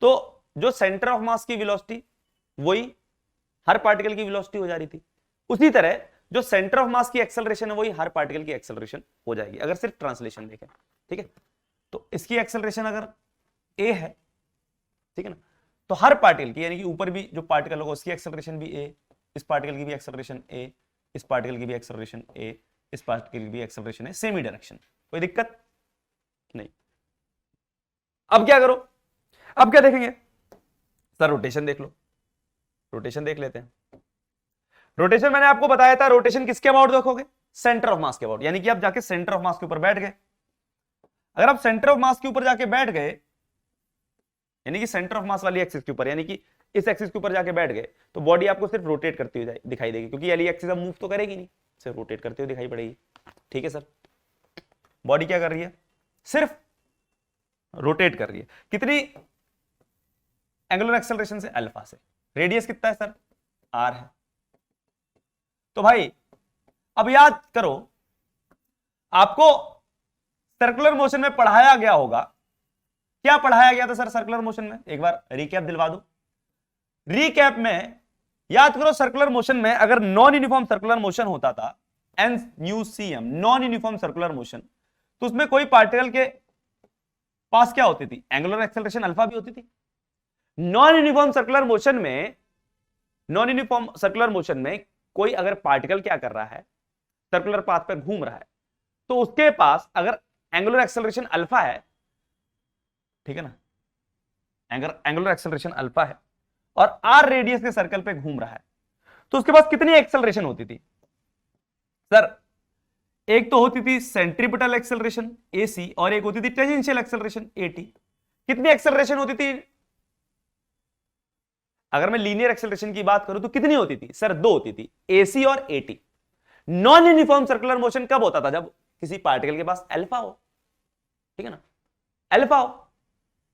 Speaker 2: तो जो सेंटर ऑफ मास की वेलोसिटी वही हर पार्टिकल की वेलोसिटी हो जा रही थी, उसी तरह जो सेंटर ऑफ मास की एक्सेलरेशन है वही हर पार्टिकल की एक्सेलरेशन हो जाएगी अगर सिर्फ ट्रांसलेशन देखें, ठीक है। तो इसकी एक्सेलरेशन अगर ए है, ठीक है ना, तो हर पार्टिकल की, यानी कि ऊपर भी जो पार्टिकल होगा उसकी एक्सेलरेशन भी ए, इस पार्टिकल की भी एक्सेलरेशन ए, इस पार्टिकल की भी एक्सेलरेशन ए, इस पार्टिकल की भी एक्सेलरेशन है, सेम ही डायरेक्शन, कोई दिक्कत नहीं। अब क्या करो, अब क्या देखेंगे सर, रोटेशन देख लो, रोटेशन देख लेते हैं। रोटेशन मैंने आपको बताया था, रोटेशन किसके अबाउट देखोगे, सेंटर ऑफ मास के अबाउट, यानी कि आप जाके सेंटर ऑफ मास के ऊपर बैठ गए। अगर आप सेंटर ऑफ मास के ऊपर जाके बैठ गए, यानी कि सेंटर ऑफ मास वाली एक्सिस के ऊपर, यानी कि इस एक्सिस के ऊपर जाके बैठ गए, तो बॉडी आपको सिर्फ रोटेट करती हुई दिखाई देगी, क्योंकि ये एक्सिस अब मूव तो करेगी नहीं, सिर्फ रोटेट करते हुए दिखाई पड़ेगी, ठीक है सर। बॉडी क्या कर रही है, सिर्फ रोटेट कर रही है, कितनी एंगुलर एक्सेलरेशन से, अल्फा से। रेडियस कितना है सर, आर है। तो भाई अब याद करो, आपको सर्कुलर मोशन में पढ़ाया गया होगा, क्या पढ़ाया गया था सर सर्कुलर मोशन में, एक बार रिकैप दिलवा दो। रिकैप में याद करो, सर्कुलर मोशन में अगर नॉन यूनिफॉर्म सर्कुलर मोशन होता था, NUCM, non uniform circular motion, तो उसमें कोई पार्टिकल के पास क्या होती थी, एंगुलर एक्सेलरेशन अल्फा भी होती थी। नॉन यूनिफॉर्म सर्कुलर मोशन में, नॉन यूनिफॉर्म सर्कुलर मोशन में कोई अगर पार्टिकल क्या कर रहा है, सर्कुलर पाथ पर घूम रहा है, तो उसके पास अगर एंगुलर एक्सेलरेशन अल्फा है, ठीक है ना, एंगुलर एक्सेलरेशन अल्फा है और आर रेडियस के सर्कल पे घूम रहा है, तो उसके पास कितनी एक्सेलरेशन होती थी सर, एक तो होती थी सेंट्रीपिटल एक्सेलरेशन AC और एक होती थी टेंजेंशियल एक्सेलरेशन AT। कितनी एक्सेलरेशन होती थी, अगर मैं लीनियर एक्सेलरेशन की बात करूं तो कितनी होती थी सर, दो होती थी, AC और AT। Non uniform circular motion कब होता था, जब किसी पार्टिकल के पास अल्फा हो, ठीक है ना, अल्फा हो,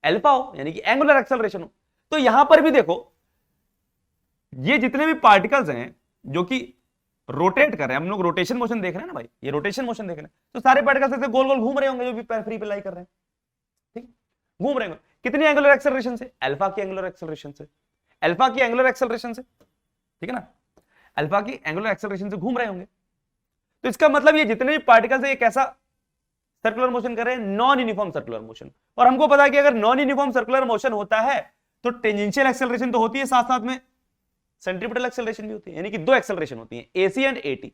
Speaker 2: अल्फा हो यानी कि एंगुलर एक्सेलरेशन हो। तो यहां पर भी देखो, ये जितने भी पार्टिकल्स हैं जो कि रोटेट कर रहे हैं, हम लोग रोटेशन मोशन देख रहे हैं ना भाई, ये रोटेशन मोशन देख रहे हैं, तो सारे पार्टिकल्स ऐसे गोल गोल घूम रहे होंगे जो भी फ्री पे लाई कर रहे हैं, ठीक, घूम रहे होंगे, कितनी एंगुलर एक्सेलरेशन से, अल्फा की एंगुलर एक्सेलरेशन से, अल्फा की एंगुलर एक्सेलरेशन से, ठीक है ना, अल्फा की एंगुलर एक्सेलरेशन से घूम रहे होंगे। तो इसका मतलब ये जितने भी पार्टिकल्स है, ये कैसा सर्कुलर मोशन कर रहे हैं, नॉन यूनिफॉर्म सर्कुलर मोशन। और हमको पता है कि अगर नॉन यूनिफॉर्म सर्कुलर मोशन होता है तो टेंजेंशियल एक्सेलरेशन तो होती है, साथ साथ में सेंट्रीपिटल एक्सेलरेशन भी होती है, यानी कि दो एक्सेलरेशन होती है, AC and AT,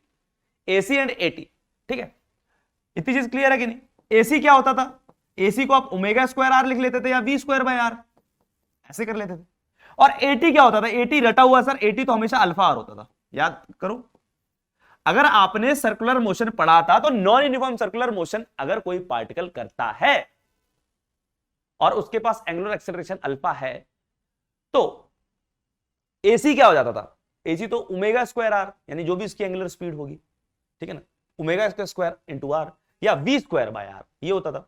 Speaker 2: AC and AT, ठीक है। इतनी चीज क्लियर है कि नहीं। AC क्या होता था, AC को आप ओमेगा स्क्वायर आर लिख लेते थे या V स्क्वायर बाय आर, ऐसे कर लेते थे। और AT क्या होता था, AT रटा हुआ सर, AT तो हमेशा अल्फा आर होता था, याद करो। अगर आपने सर्कुलर मोशन पढ़ा था तो नॉन यूनिफॉर्म सर्कुलर मोशन अगर कोई पार्टिकल करता है और उसके पास एंगुलर एक्सेलरेशन अल्फा है, तो AC क्या हो जाता था, AC तो ओमेगा स्क्वायर आर, यानी जो भी इसकी एंगुलर स्पीड होगी, ठीक है ना, ओमेगा स्क्वायर इंटू आर या V स्क्वायर बाय आर, ये होता था।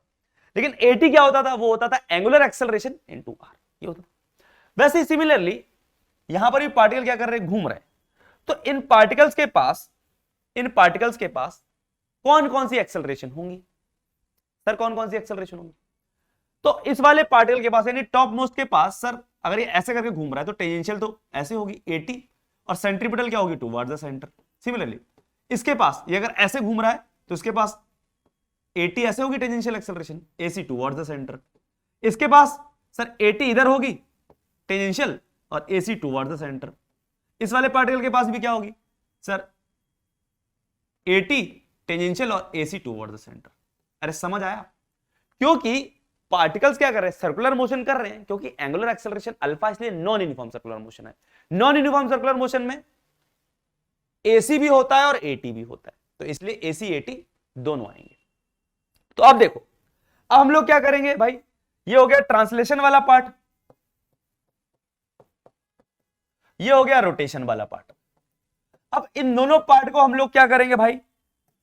Speaker 2: लेकिन AT क्या होता था, वो होता था एंगुलर एक्सेलरेशन इंटू आर, ये होता था। वैसे सिमिलरली यहां पर भी पार्टिकल क्या कर रहे हैं, घूम रहे हैं। तो इन पार्टिकल्स के पास कौन कौन सी एक्सेलरेशन होंगी सर, कौन कौन सी एक्सेलरेशन होंगी, तो इस वाले पार्टिकल के पास यानी टॉप मोस्ट के पास सर अगर ये ऐसे करके घूम रहा है तो टेंजेंशियल तो ऐसे होगी 80 और सेंट्रीपिटल क्या होगी टुवर्ड्स द सेंटर। सिमिलरली इसके पास ये अगर ऐसे घूम रहा है तो इसके पास 80 ऐसे होगी tangential acceleration AC towards the centre. इसके पास सर 80 इधर होगी टेंजेंशियल और AC टुवर्ड्स द सेंटर। इस वाले पार्टिकल के पास भी क्या होगी सर 80 टेंजेंशियल और AC टुवर्ड्स द सेंटर। अरे समझ आया? क्योंकि पार्टिकल्स क्या कर रहे हैं सर्कुलर मोशन कर रहे हैं क्योंकि एंगुलर एक्सेलरेशन अल्फा इसलिए नॉन यूनिफॉर्म सर्कुलर मोशन है। नॉन यूनिफॉर्म सर्कुलर मोशन में AC भी होता है और AT भी होता है तो इसलिए AC AT दोनों आएंगे। तो अब देखो अब हम लोग क्या करेंगे भाई, ये हो गया ट्रांसलेशन वाला पार्ट, ये हो गया रोटेशन वाला पार्ट। अब इन दोनों पार्ट को हम लोग क्या करेंगे भाई,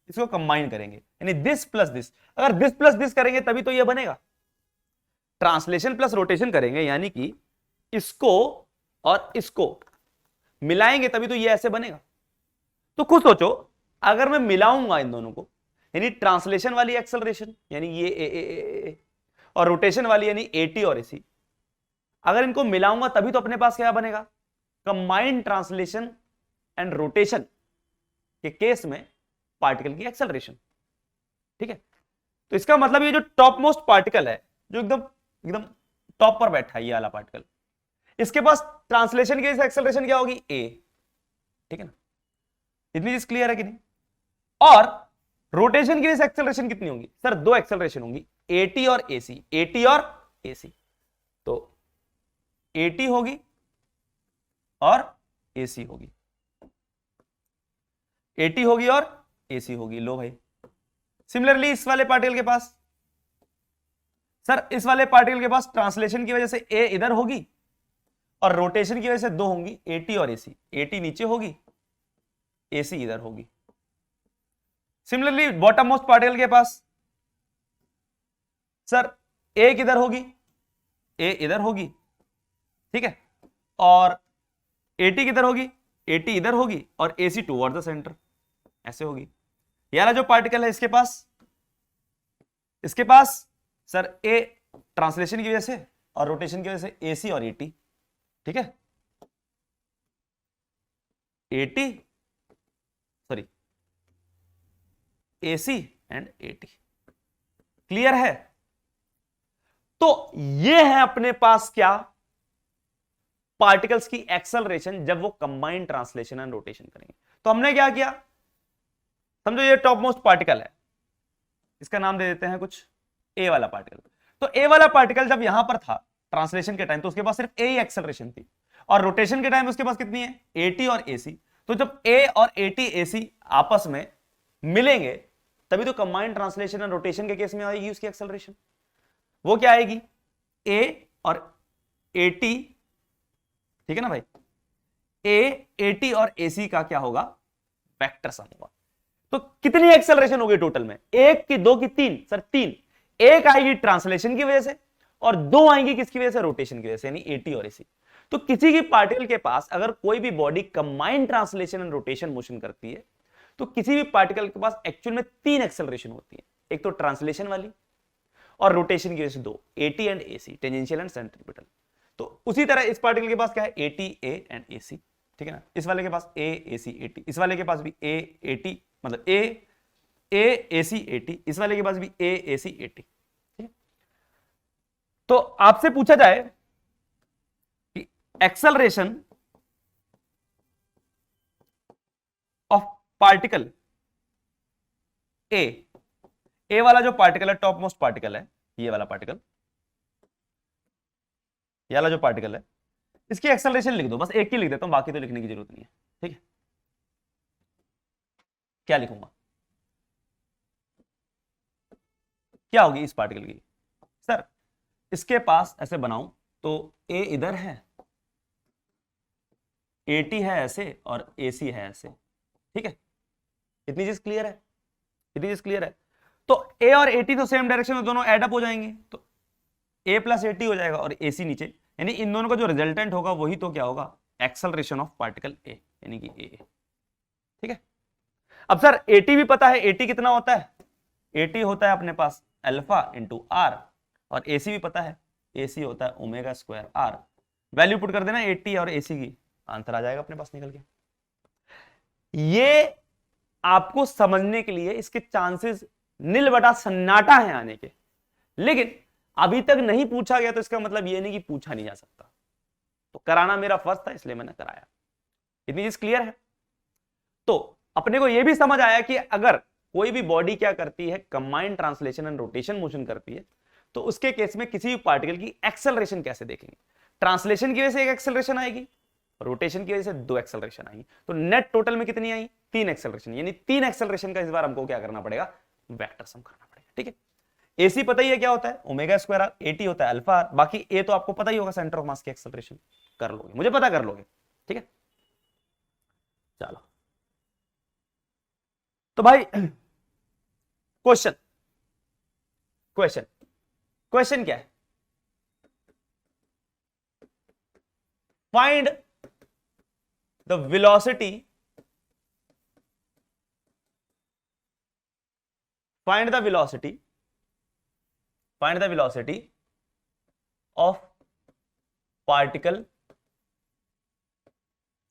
Speaker 2: इसको कंबाइन करेंगे यानी दिस प्लस दिस। अगर दिस प्लस दिस करेंगे तभी तो ये बनेगा। ट्रांसलेशन प्लस रोटेशन करेंगे यानी कि इसको और इसको मिलाएंगे तभी तो ये ऐसे बनेगा। तो खुद सोचो अगर मैं मिलाऊंगा इन दोनों को यानी ट्रांसलेशन वाली एक्सेलरेशन यानी ये ए और रोटेशन वाली यानी AT और AC, अगर इनको मिलाऊंगा तभी तो अपने पास क्या बनेगा कंबाइंड ट्रांसलेशन एंड रोटेशन के केस में पार्टिकल की एक्सेलरेशन। ठीक है, तो इसका मतलब ये जो टॉप मोस्ट पार्टिकल है जो एकदम एकदम टॉप पर बैठा है ये वाला पार्टिकल, इसके पास ट्रांसलेशन की एक्सेलरेशन क्या होगी A। ठीक है ना, इतनी चीज क्लियर है कि नहीं? और रोटेशन की एक्सेलरेशन कितनी होगी सर, दो एक्सेलरेशन होंगी AT और AC, AT और AC। तो AT होगी और AC होगी, AT होगी और AC होगी। लो भाई सिमिलरली इस वाले पार्टिकल के पास सर, इस वाले पार्टिकल के पास ट्रांसलेशन की वजह से A इधर होगी और रोटेशन की वजह से दो होंगी AT और AC। AT नीचे होगी, AC इधर होगी। सिमिलरली बॉटम मोस्ट पार्टिकल के पास सर A किधर होगी, A इधर होगी। ठीक है, और AT किधर होगी, AT इधर होगी और AC टुवर्ड्स द सेंटर ऐसे होगी। यार जो पार्टिकल है इसके पास सर A ट्रांसलेशन की वजह से और रोटेशन की वजह से AC और AT। ठीक है, AT sorry AC and AT। Clear है? तो ये है अपने पास क्या पार्टिकल्स की एक्सेलरेशन जब वो कंबाइंड ट्रांसलेशन एंड रोटेशन करेंगे। तो हमने क्या किया, समझो ये टॉप मोस्ट पार्टिकल है, इसका नाम दे देते हैं कुछ A वाला पार्टिकल। तो A वाला पार्टिकल जब यहां पर था ट्रांसलेशन के टाइम तो उसके पास सिर्फ A ही एक्सेलरेशन थी और रोटेशन के टाइम उसके पास कितनी है AT और AC। तो जब A और AT AC आपस में मिलेंगे तभी तो कंबाइंड ट्रांसलेशन एंड रोटेशन के केस में आएगी उसकी एक्सेलरेशन। वो क्या आएगी A और AT। ठीक है ना भाई, A AT और AC का क्या होगा वेक्टर सम होगा। तो कितनी एक्सेलरेशन होगी टोटल में, एक की, दो की, तीन? सर तीन। एक आएगी ट्रांसलेशन की वजह से और दो आएंगी किसकी वजह से, रोटेशन की वजह से यानी AT और AC। तो किसी की पार्टिकल के पास अगर कोई भी body combined translation and rotation motion करती है तो किसी भी पार्टिकल के पास एक्चुअल में तीन एक्सेलरेशन होती है, एक तो ट्रांसलेशन वाली और रोटेशन की वजह से दो, AT and AC, tangential and centripetal. तो उसी तरह इस पार्टिकल के पास क्या है AT A एंड AC। ठीक है ना, इस वाले के पास A AC AT, इस वाले के पास भी A AT मतलब A AC AT, इस वाले के पास भी A AC AT। ठीक है, तो आपसे पूछा जाए कि एक्सेलरेशन ऑफ पार्टिकल ए वाला जो पार्टिकल है टॉप मोस्ट पार्टिकल है, ये वाला पार्टिकल, ये वाला जो पार्टिकल है इसकी एक्सेलरेशन लिख दो, बस एक ही लिख देता हूं, बाकी तो लिखने की जरूरत नहीं है। ठीक है, क्या लिखूंगा, क्या होगी इस पार्टिकल की? सर इसके पास ऐसे बनाऊं तो A इधर है, AT है ऐसे और AC है ऐसे। ठीक है, इतनी चीज क्लियर है, इतनी चीज क्लियर है। तो A और AT तो सेम डायरेक्शन में दोनों एड अप हो जाएंगे तो A प्लस AT हो जाएगा और AC नीचे, यानी इन दोनों का जो रिजल्टेंट होगा वही तो क्या होगा एक्सेलरेशन ऑफ पार्टिकल A यानी कि A। ठीक है, अब सर AT भी पता है, AT कितना होता है, AT होता है अपने पास अल्फा इंटू R और AC भी पता है, AC होता है omega square R. Value put कर देना 80 और AC की, आंसर आ जाएगा अपने पास निकल के। ये आपको समझने के लिए इसके चांसेस नील बटा सन्नाटा है आने के, लेकिन अभी तक नहीं पूछा गया तो इसका मतलब ये नहीं कि पूछा नहीं जा सकता। तो कराना मेरा फर्ज था इसलिए मैंने कराया। इतनी चीज क्लियर है? तो अपने को यह भी समझ आया कि अगर कोई भी बॉडी क्या करती है, combined translation and rotation motion करती है, तो उसके केस में किसी भी पार्टिकल की एक्सेलरेशन कैसे देखेंगे। ट्रांसलेशन की वजह से एक एक्सेलरेशन आएगी, रोटेशन की वजह से 2 एक्सेलरेशन आएंगी, तो नेट टोटल में कितनी आई? 3 एक्सेलरेशन। यानी 3 एक्सेलरेशन का इस बार हमको क्या करना पड़ेगा? वेक्टर सम करना पड़ेगा। ठीक है, AC पता ही है क्या होता है, ओमेगा स्क्वायर आर, AT होता है अल्फा आर, बाकी A तो आपको पता ही होगा, सेंटर ऑफ मास की एक्सेलरेशन कर लोगे, मुझे पता कर लोगे। ठीक है, चलो तो भाई क्वेश्चन क्वेश्चन क्वेश्चन क्या है? Find the velocity, find the velocity of particle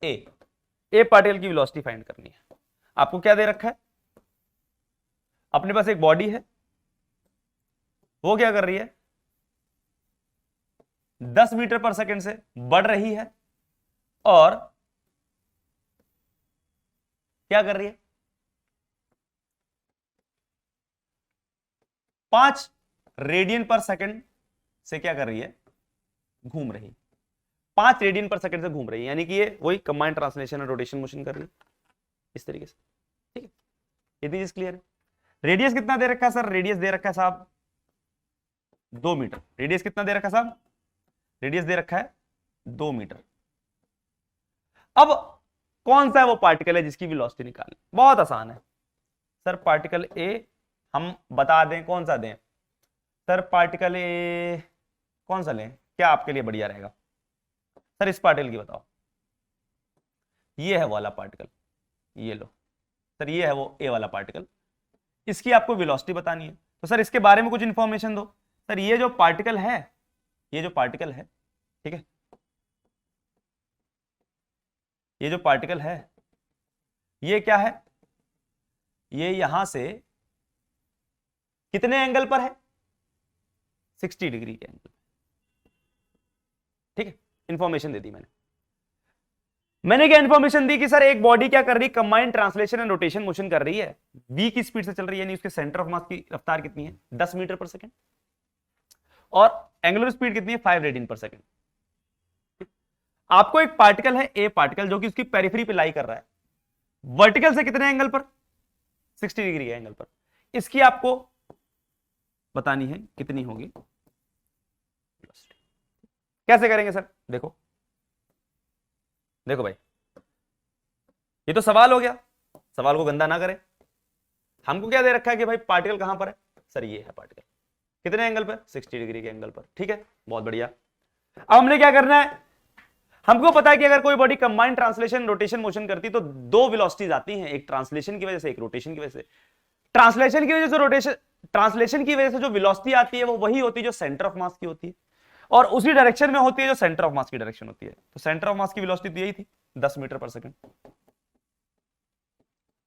Speaker 2: A particle की वेलोसिटी फाइंड करनी है। आपको क्या दे रखा है? अपने पास एक बॉडी है, वो क्या कर रही है? 10 मीटर पर सेकंड से बढ़ रही है और क्या कर रही है? 5 रेडियन पर सेकंड से क्या कर रही है? घूम रही। 5 रेडियन पर सेकंड से घूम रही है, यानी कि ये वही कंबाइंड ट्रांसलेशन और रोटेशन मोशन कर रही है इस तरीके से। ठीक है, इतनी चीज क्लियर है? रेडियस कितना दे रखा है सर? रेडियस दे रखा है साहब 2 मीटर। रेडियस कितना दे रखा है साहब? रेडियस दे रखा है 2 मीटर। अब कौन सा है वो पार्टिकल है जिसकी वेलोसिटी निकालनी? बहुत आसान है सर। पार्टिकल ए हम बता दें, कौन सा दें सर? पार्टिकल ए कौन सा लें, क्या आपके लिए बढ़िया रहेगा सर? इस पार्टिकल की बताओ। ये है वाला पार्टिकल, ये लो सर, ये है वो ए वाला पार्टिकल। इसकी आपको वेलोसिटी बतानी है, तो सर इसके बारे में कुछ इंफॉर्मेशन दो। सर ये जो पार्टिकल है, ये जो पार्टिकल है, ठीक है, ये जो पार्टिकल है, ये क्या है? ये यहां से कितने एंगल पर है? 60 डिग्री के एंगल। ठीक है, इंफॉर्मेशन दे दी मैंने क्या इंफॉर्मेशन दी कि सर एक बॉडी क्या कर रही है? Combined translation and rotation motion कर रही है, v की स्पीड से चल रही है, यानी उसके सेंटर ऑफ मास की रफ्तार कितनी है? 10 मीटर पर सेकंड, और एंगुलर स्पीड कितनी है? 5 रेडियन पर सेकंड। आपको एक पार्टिकल है ए पार्टिकल, जो कि उसकी पेरिफेरी पे लाई कर रहा है, वर्टिकल से कितने एंगल पर? 60 डिग्री के एंगल पर। इसकी आपको बतानी है कितनी होगी। कैसे करेंगे सर? देखो देखो भाई, ये तो सवाल हो गया, सवाल को गंदा ना करें। हमको क्या दे रखा है कि भाई पार्टिकल कहां पर है? सर ये है पार्टिकल, कितने एंगल पर? 60 डिग्री के एंगल पर। ठीक है, बहुत बढ़िया। अब हमने क्या करना है? हमको पता है कि अगर कोई body combined translation rotation motion करती तो 2 वेलोसिटीज आती हैं, एक ट्रांसलेशन की वजह से, एक रोटेशन की वजह से। ट्रांसलेशन की वजह से रोटेशन, ट्रांसलेशन की वजह से जो वेलोसिटी आती है वो वही होती है जो सेंटर ऑफ मास की होती है, और उसी डायरेक्शन में होती है जो सेंटर ऑफ मास की डायरेक्शन होती है। तो सेंटर ऑफ मास की वेलोसिटी तो यही थी, 10 मीटर पर सेकंड।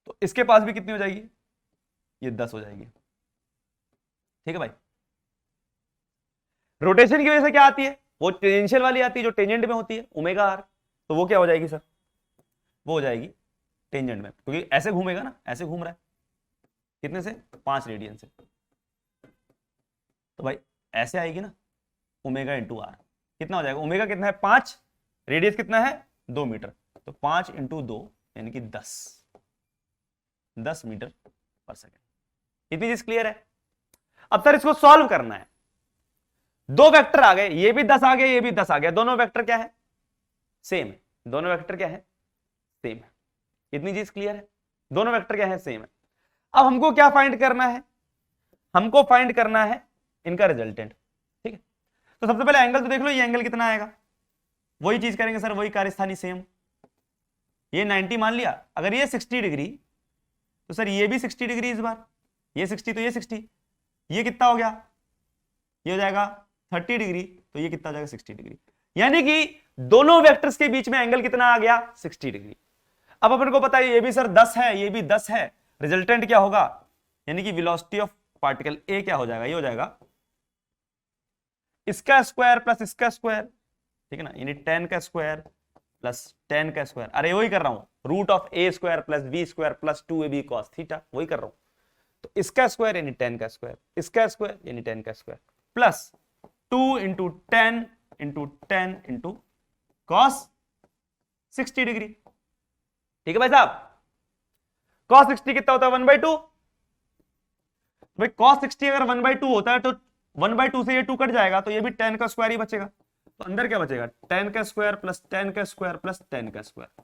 Speaker 2: तो इसके पास भी कितनी हो जाएगी? ये 10 हो जाएगी। ठीक है भाई। रोटेशन की वजह से क्या आती है? वो टेंजेंशियल वाली आती है जो टेंजेंट में होती है, ओमेगा आर। तो वो क्या हो जाएगी सर? वो हो जाएगी टेंजेंट में, क्योंकि ऐसे घूमेगा ना, ऐसे घूम रहा है, कितने से? 5 रेडियन से। तो भाई ऐसे आएगी ना, ओमेगा इंटू आर। कितना हो जाएगा? ओमेगा कितना है? 5, रेडियस कितना है? 2 मीटर। तो 5 इंटू 2 यानी कि 10 मीटर पर सेकेंड। इतनी चीज क्लियर है? अब सर इसको सॉल्व करना है। 2 वेक्टर आ गए, ये भी 10 आ गए, ये भी 10 आ गया। दोनों वेक्टर क्या है? सेम है। दोनों वेक्टर क्या है? सेम है। इतनी चीज क्लियर है? दोनों वेक्टर क्या है? सेम है। अब हमको क्या फाइंड करना है? हमको फाइंड करना है इनका रिजल्टेंट। ठीक है, तो सबसे पहले एंगल तो देख लो, ये एंगल कितना आएगा? वही चीज करेंगे सर, वही कार्यस्थानी सेम। ये 90 मान लिया। अगर ये 60 डिग्री तो सर ये भी 60 डिग्री इस बार, ये 60 तो ये 60, ये कितना हो गया? ये हो जाएगा 30 डिग्री, तो ये कितना हो जाएगा 60 डिग्री। यानी कि दोनों वेक्टर्स के बीच में एंगल कितना आ गया 60 डिग्री। अब अपन को पता है ये भी सर 10 है, ये भी 10 है, रिजल्टेंट क्या होगा, यानी कि वेलोसिटी ऑफ पार्टिकल ए क्या हो जाएगा, ये हो जाएगा इसका स्क्वायर प्लस इसका स्क्वायर, ठीक है ना, यानी 10 का स्क्वायर प्लस 10 का स्क्वायर, अरे वही कर रहा हूं, root of A square plus B square plus 2ab cos theta, वही कर रहा हूं। तो इसका स्क्वायर यानी 10 का स्क्वायर, इसका स्क्वायर यानी 10 का square plus 2 into 10 into 10 into cos 60 degree. ठीक है भाई साहब, cos 60 कितना होता है 1/2। भाई cos 60 अगर 1/2 होता है तो 1/2 से ये 2 कट जाएगा, तो ये भी 10 का स्क्वायर ही बचेगा। तो अंदर क्या बचेगा 10 का स्क्वायर प्लस 10 का स्क्वायर प्लस 10 का स्क्वायर,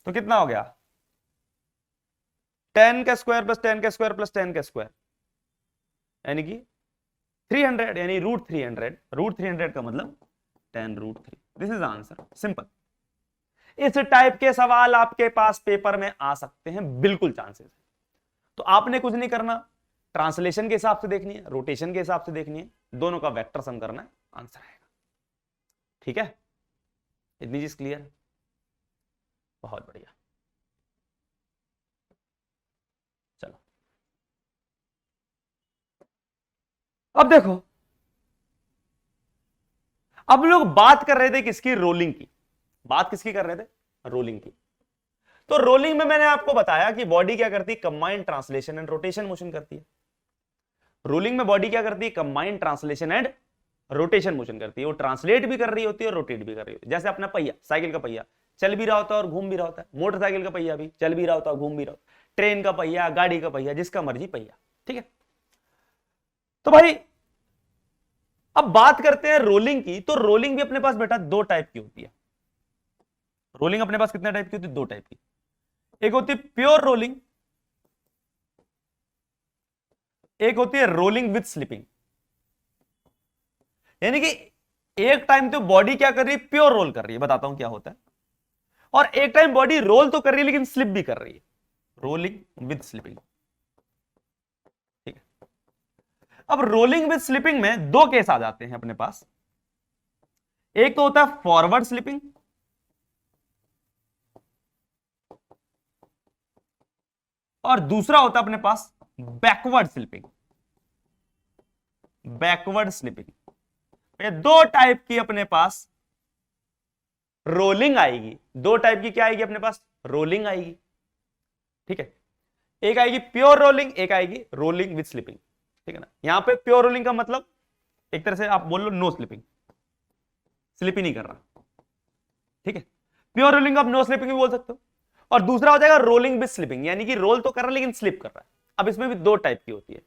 Speaker 2: तो कितना हो गया 10 का स्क्वायर प्लस 10 का स्क्वायर प्लस 10 का स्क्वायर, यानी कि 300, यानी रूट 300 का मतलब 10√3। This is answer, simple. इस टाइप के सवाल आपके पास पेपर में आ सकते हैं, बिल्कुल चांसेस है। तो आपने कुछ नहीं करना, ट्रांसलेशन के हिसाब से देखनी है, रोटेशन के हिसाब से देखनी है, दोनों का वेक्टर सम करना है, आंसर आएगा। ठीक है, इतनी चीज क्लियर है, बहुत बढ़िया। चलो अब देखो, अब लोग बात कर रहे थे किसकी, रोलिंग की। बात किसकी कर रहे थे, रोलिंग की। तो रोलिंग में मैंने आपको बताया कि बॉडी क्या करती है, combined translation and rotation motion करती है। रोलिंग में बॉडी क्या करती है, combined translation and rotation motion करती है। वो ट्रांसलेट भी कर रही होती है और रोटेट भी कर रही होती है। जैसे अपना पहिया, साइकिल का पहिया चल भी रहा होता है और घूम भी रहा होता है, मोटरसाइकिल का पहिया भी चल भी रहा होता है और घूम भी रहा होता है, ट्रेन का पहिया, गाड़ी का पहिया, जिसका मर्जी पहिया। ठीक है, तो भाई अब बात करते हैं रोलिंग की। तो रोलिंग भी अपने पास बेटा दो टाइप की होती है। रोलिंग अपने पास कितने टाइप की होती है, दो टाइप की। एक होती है प्योर रोलिंग, एक होती है रोलिंग विद स्लिपिंग। यानी कि एक टाइम तो बॉडी क्या कर रही है, प्योर रोल कर रही है, बताता हूं क्या होता है, और एक टाइम बॉडी रोल तो कर रही है लेकिन स्लिप भी कर रही है, रोलिंग विद स्लिपिंग। ठीक है, अब रोलिंग विद स्लिपिंग में दो केस आ जाते हैं अपने पास। एक तो होता है फॉरवर्ड स्लिपिंग, और दूसरा होता है अपने पास बैकवर्ड स्लिपिंग। बैकवर्ड स्लिपिंग, ये दो टाइप की अपने पास रोलिंग आएगी। दो टाइप की क्या आएगी अपने पास, रोलिंग आएगी। ठीक है, एक आएगी प्योर रोलिंग, एक आएगी रोलिंग विद स्लिपिंग। ठीक है ना, यहां पे प्योर रोलिंग का मतलब एक तरह से आप बोल लो नो स्लिपिंग, स्लिप ही नहीं कर रहा। ठीक है, प्योर रोलिंग आप नो स्लिपिंग भी बोल सकते हो। और दूसरा हो जाएगा रोलिंग विद स्लिपिंग, यानी कि रोल तो कर रहा है लेकिन स्लिप कर रहा है। अब इसमें भी दो टाइप की होती है,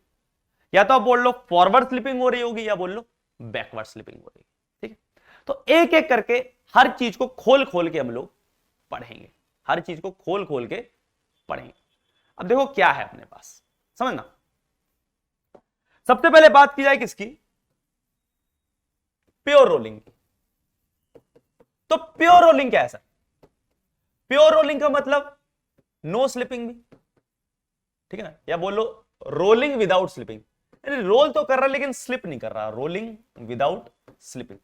Speaker 2: या तो आप बोल लो फॉरवर्ड स्लिपिंग हो रही होगी, या बोल लो बैकवर्ड स्लिपिंग हो रही है। ठीक है, तो एक एक करके हर चीज को खोल खोल के हम लोग पढ़ेंगे, हर चीज को खोल खोल के पढ़ेंगे। अब देखो क्या है अपने पास, समझना। सबसे पहले बात की जाए किसकी, प्योर रोलिंग की। तो प्योर रोलिंग क्या है सर, प्योर रोलिंग का मतलब नो स्लिपिंग भी, ठीक है ना, या बोलो रोलिंग विदाउट स्लिपिंग, यानी रोल तो कर रहा है लेकिन स्लिप नहीं कर रहा, रोलिंग विदाउट स्लिपिंग।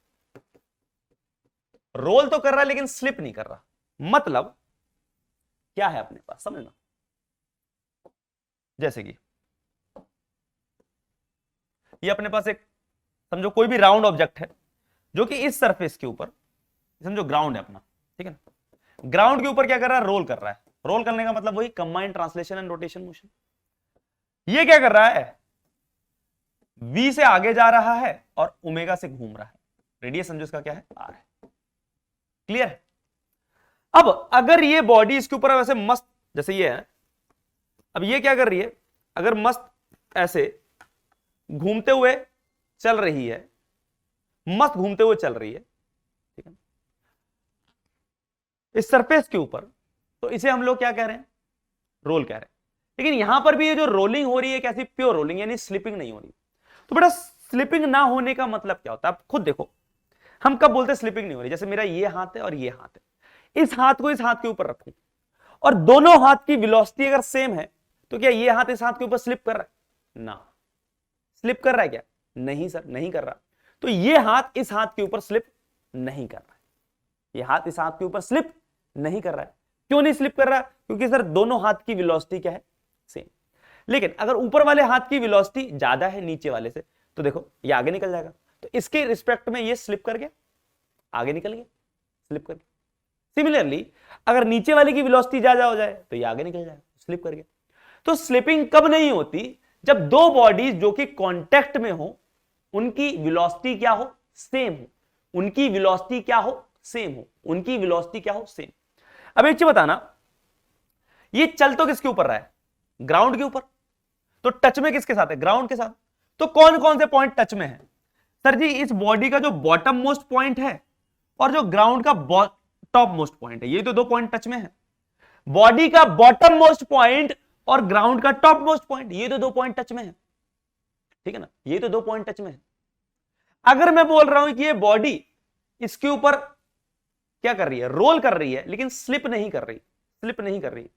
Speaker 2: रोल तो कर रहा है लेकिन स्लिप नहीं कर रहा, मतलब क्या है अपने पास, समझना। जैसे कि ये अपने पास एक, समझो कोई भी राउंड ऑब्जेक्ट है जो कि इस सरफेस के ऊपर, समझो ग्राउंड है अपना, ठीक है ना, ग्राउंड के ऊपर क्या कर रहा है, रोल कर रहा है। रोल करने का मतलब वही combined translation and rotation motion. ये क्या कर रहा है, v से आगे जा रहा है और ओमेगा से घूम रहा है, रेडियस समझो इसका क्या है, r है। क्लियर है। अब अगर ये बॉडी इसके ऊपर वैसे मस्त जैसे ये है, अब ये क्या कर रही है, अगर मस्त ऐसे घूमते हुए चल रही है, मस्त घूमते हुए चल रही है, ठीक है, इस सरफेस के ऊपर, तो इसे हम लोग क्या कह रहे हैं, रोल कह रहे हैं। लेकिन यहां पर भी ये जो रोलिंग हो रही है कैसी, प्योर रोलिंग, यानी स्लिपिंग नहीं हो रही। तो बेटा स्लिपिंग ना होने का मतलब क्या होता है, आप खुद देखो। हम कब बोलते हैं स्लिपिंग नहीं हो रही, जैसे मेरा ये हाथ है और ये हाथ है, इस हाथ को इस हाथ के ऊपर रखूं और दोनों हाथ की वेलोसिटी अगर सेम है, तो क्या ये हाथ इस हाथ के ऊपर स्लिप कर रहा है ना, स्लिप कर रहा है क्या, नहीं सर, नहीं कर रहा। तो ये हाथ इस हाथ के ऊपर स्लिप नहीं कर रहा है, ये हाथ इस हाथ के ऊपर स्लिप नहीं कर रहा है। क्यों नहीं स्लिप कर रहा? क्योंकि सर दोनों हाथ की वेलोसिटी क्या है? सेम। लेकिन अगर ऊपर वाले हाथ की वेलोसिटी ज्यादा है नीचे वाले से, तो देखो ये आगे निकल जाएगा, तो इसके रिस्पेक्ट में ये स्लिप कर गया, आगे निकल गया, स्लिप कर गया। सिमिलरली अगर नीचे वाले की वेलोसिटी ज्यादा हो जाए तो ये आगे निकल जाएगा, स्लिप कर गया। तो स्लिपिंग कब नहीं होती? जब दो बॉडीज जो कि कांटेक्ट में हो उनकी वेलोसिटी क्या हो? सेम हो। उनकी वेलोसिटी क्या हो? सेम हो। उनकी वेलोसिटी क्या हो? सेम। अब एक चीज बताना, ये चल तो किसके ऊपर रहा है? ग्राउंड के ऊपर। तो टच में किसके साथ है? ग्राउंड के साथ। तो कौन कौन से पॉइंट टच में है? सर जी इस बॉडी का जो बॉटम मोस्ट पॉइंट है और जो ग्राउंड का टॉप मोस्ट पॉइंट है, ये तो दो पॉइंट टच में है। बॉडी का बॉटम मोस्ट पॉइंट और ग्राउंड का टॉप मोस्ट पॉइंट, ये तो दो पॉइंट टच में है, ठीक है ना, ये तो दो पॉइंट टच में है। अगर मैं बोल रहा हूं कि ये बॉडी इसके ऊपर क्या कर रही है? रोल कर रही है, लेकिन स्लिप नहीं कर रही, स्लिप नहीं कर रही,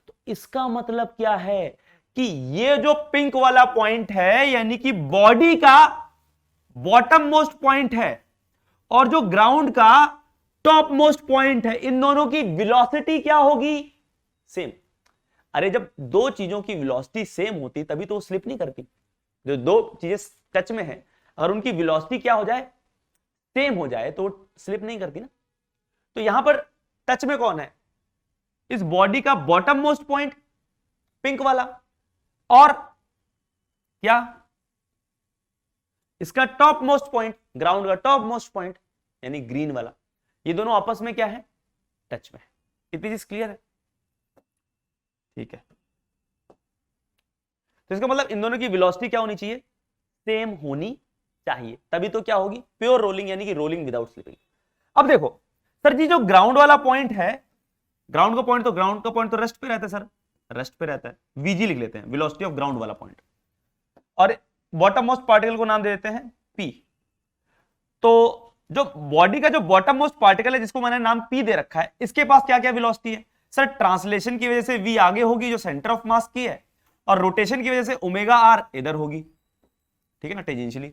Speaker 2: तो इसका मतलब क्या है कि ये जो पिंक वाला पॉइंट है यानी कि बॉडी का बॉटम मोस्ट पॉइंट है और जो ग्राउंड का टॉप मोस्ट पॉइंट है, इन दोनों की वेलोसिटी क्या होगी? सेम। अरे जब दो चीजों की वेलोसिटी सेम होती तभी तो स्लिप नहीं करती। जो दो चीजें टच में है अगर उनकी वेलोसिटी क्या हो जाए? सेम हो जाए तो स्लिप नहीं करती ना। तो यहां पर टच में कौन है? इस बॉडी का बॉटम मोस्ट पॉइंट पिंक वाला और क्या इसका टॉप मोस्ट पॉइंट, ग्राउंड का टॉप मोस्ट पॉइंट यानी ग्रीन वाला। ये दोनों आपस में क्या है? टच में है। इतनी चीज क्लियर है? ठीक है। तो इसका मतलब इन दोनों की वेलोसिटी क्या होनी चाहिए? सेम होनी चाहिए, तभी तो क्या होगी? प्योर रोलिंग यानी कि रोलिंग विदाउट स्लिपिंग। अब देखो सर जी जो ग्राउंड वाला पॉइंट है, ग्राउंड का पॉइंट तो रेस्ट पे रहता है सर, रेस्ट पे रहता है, वीजी लिख लेते हैं, वेलोसिटी ऑफ ग्राउंड वाला पॉइंट, और बॉटम मोस्ट पार्टिकल को नाम दे देते हैं पी। तो जो बॉडी का जो बॉटम मोस्ट पार्टिकल है जिसको मैंने नाम पी दे रखा है, इसके पास क्या क्या वेलोसिटी है? सर ट्रांसलेशन की वजह से वी आगे होगी जो सेंटर ऑफ मास की है, और रोटेशन की वजह से ओमेगा आर इधर होगी, ठीक है ना, टेंजेंशियली।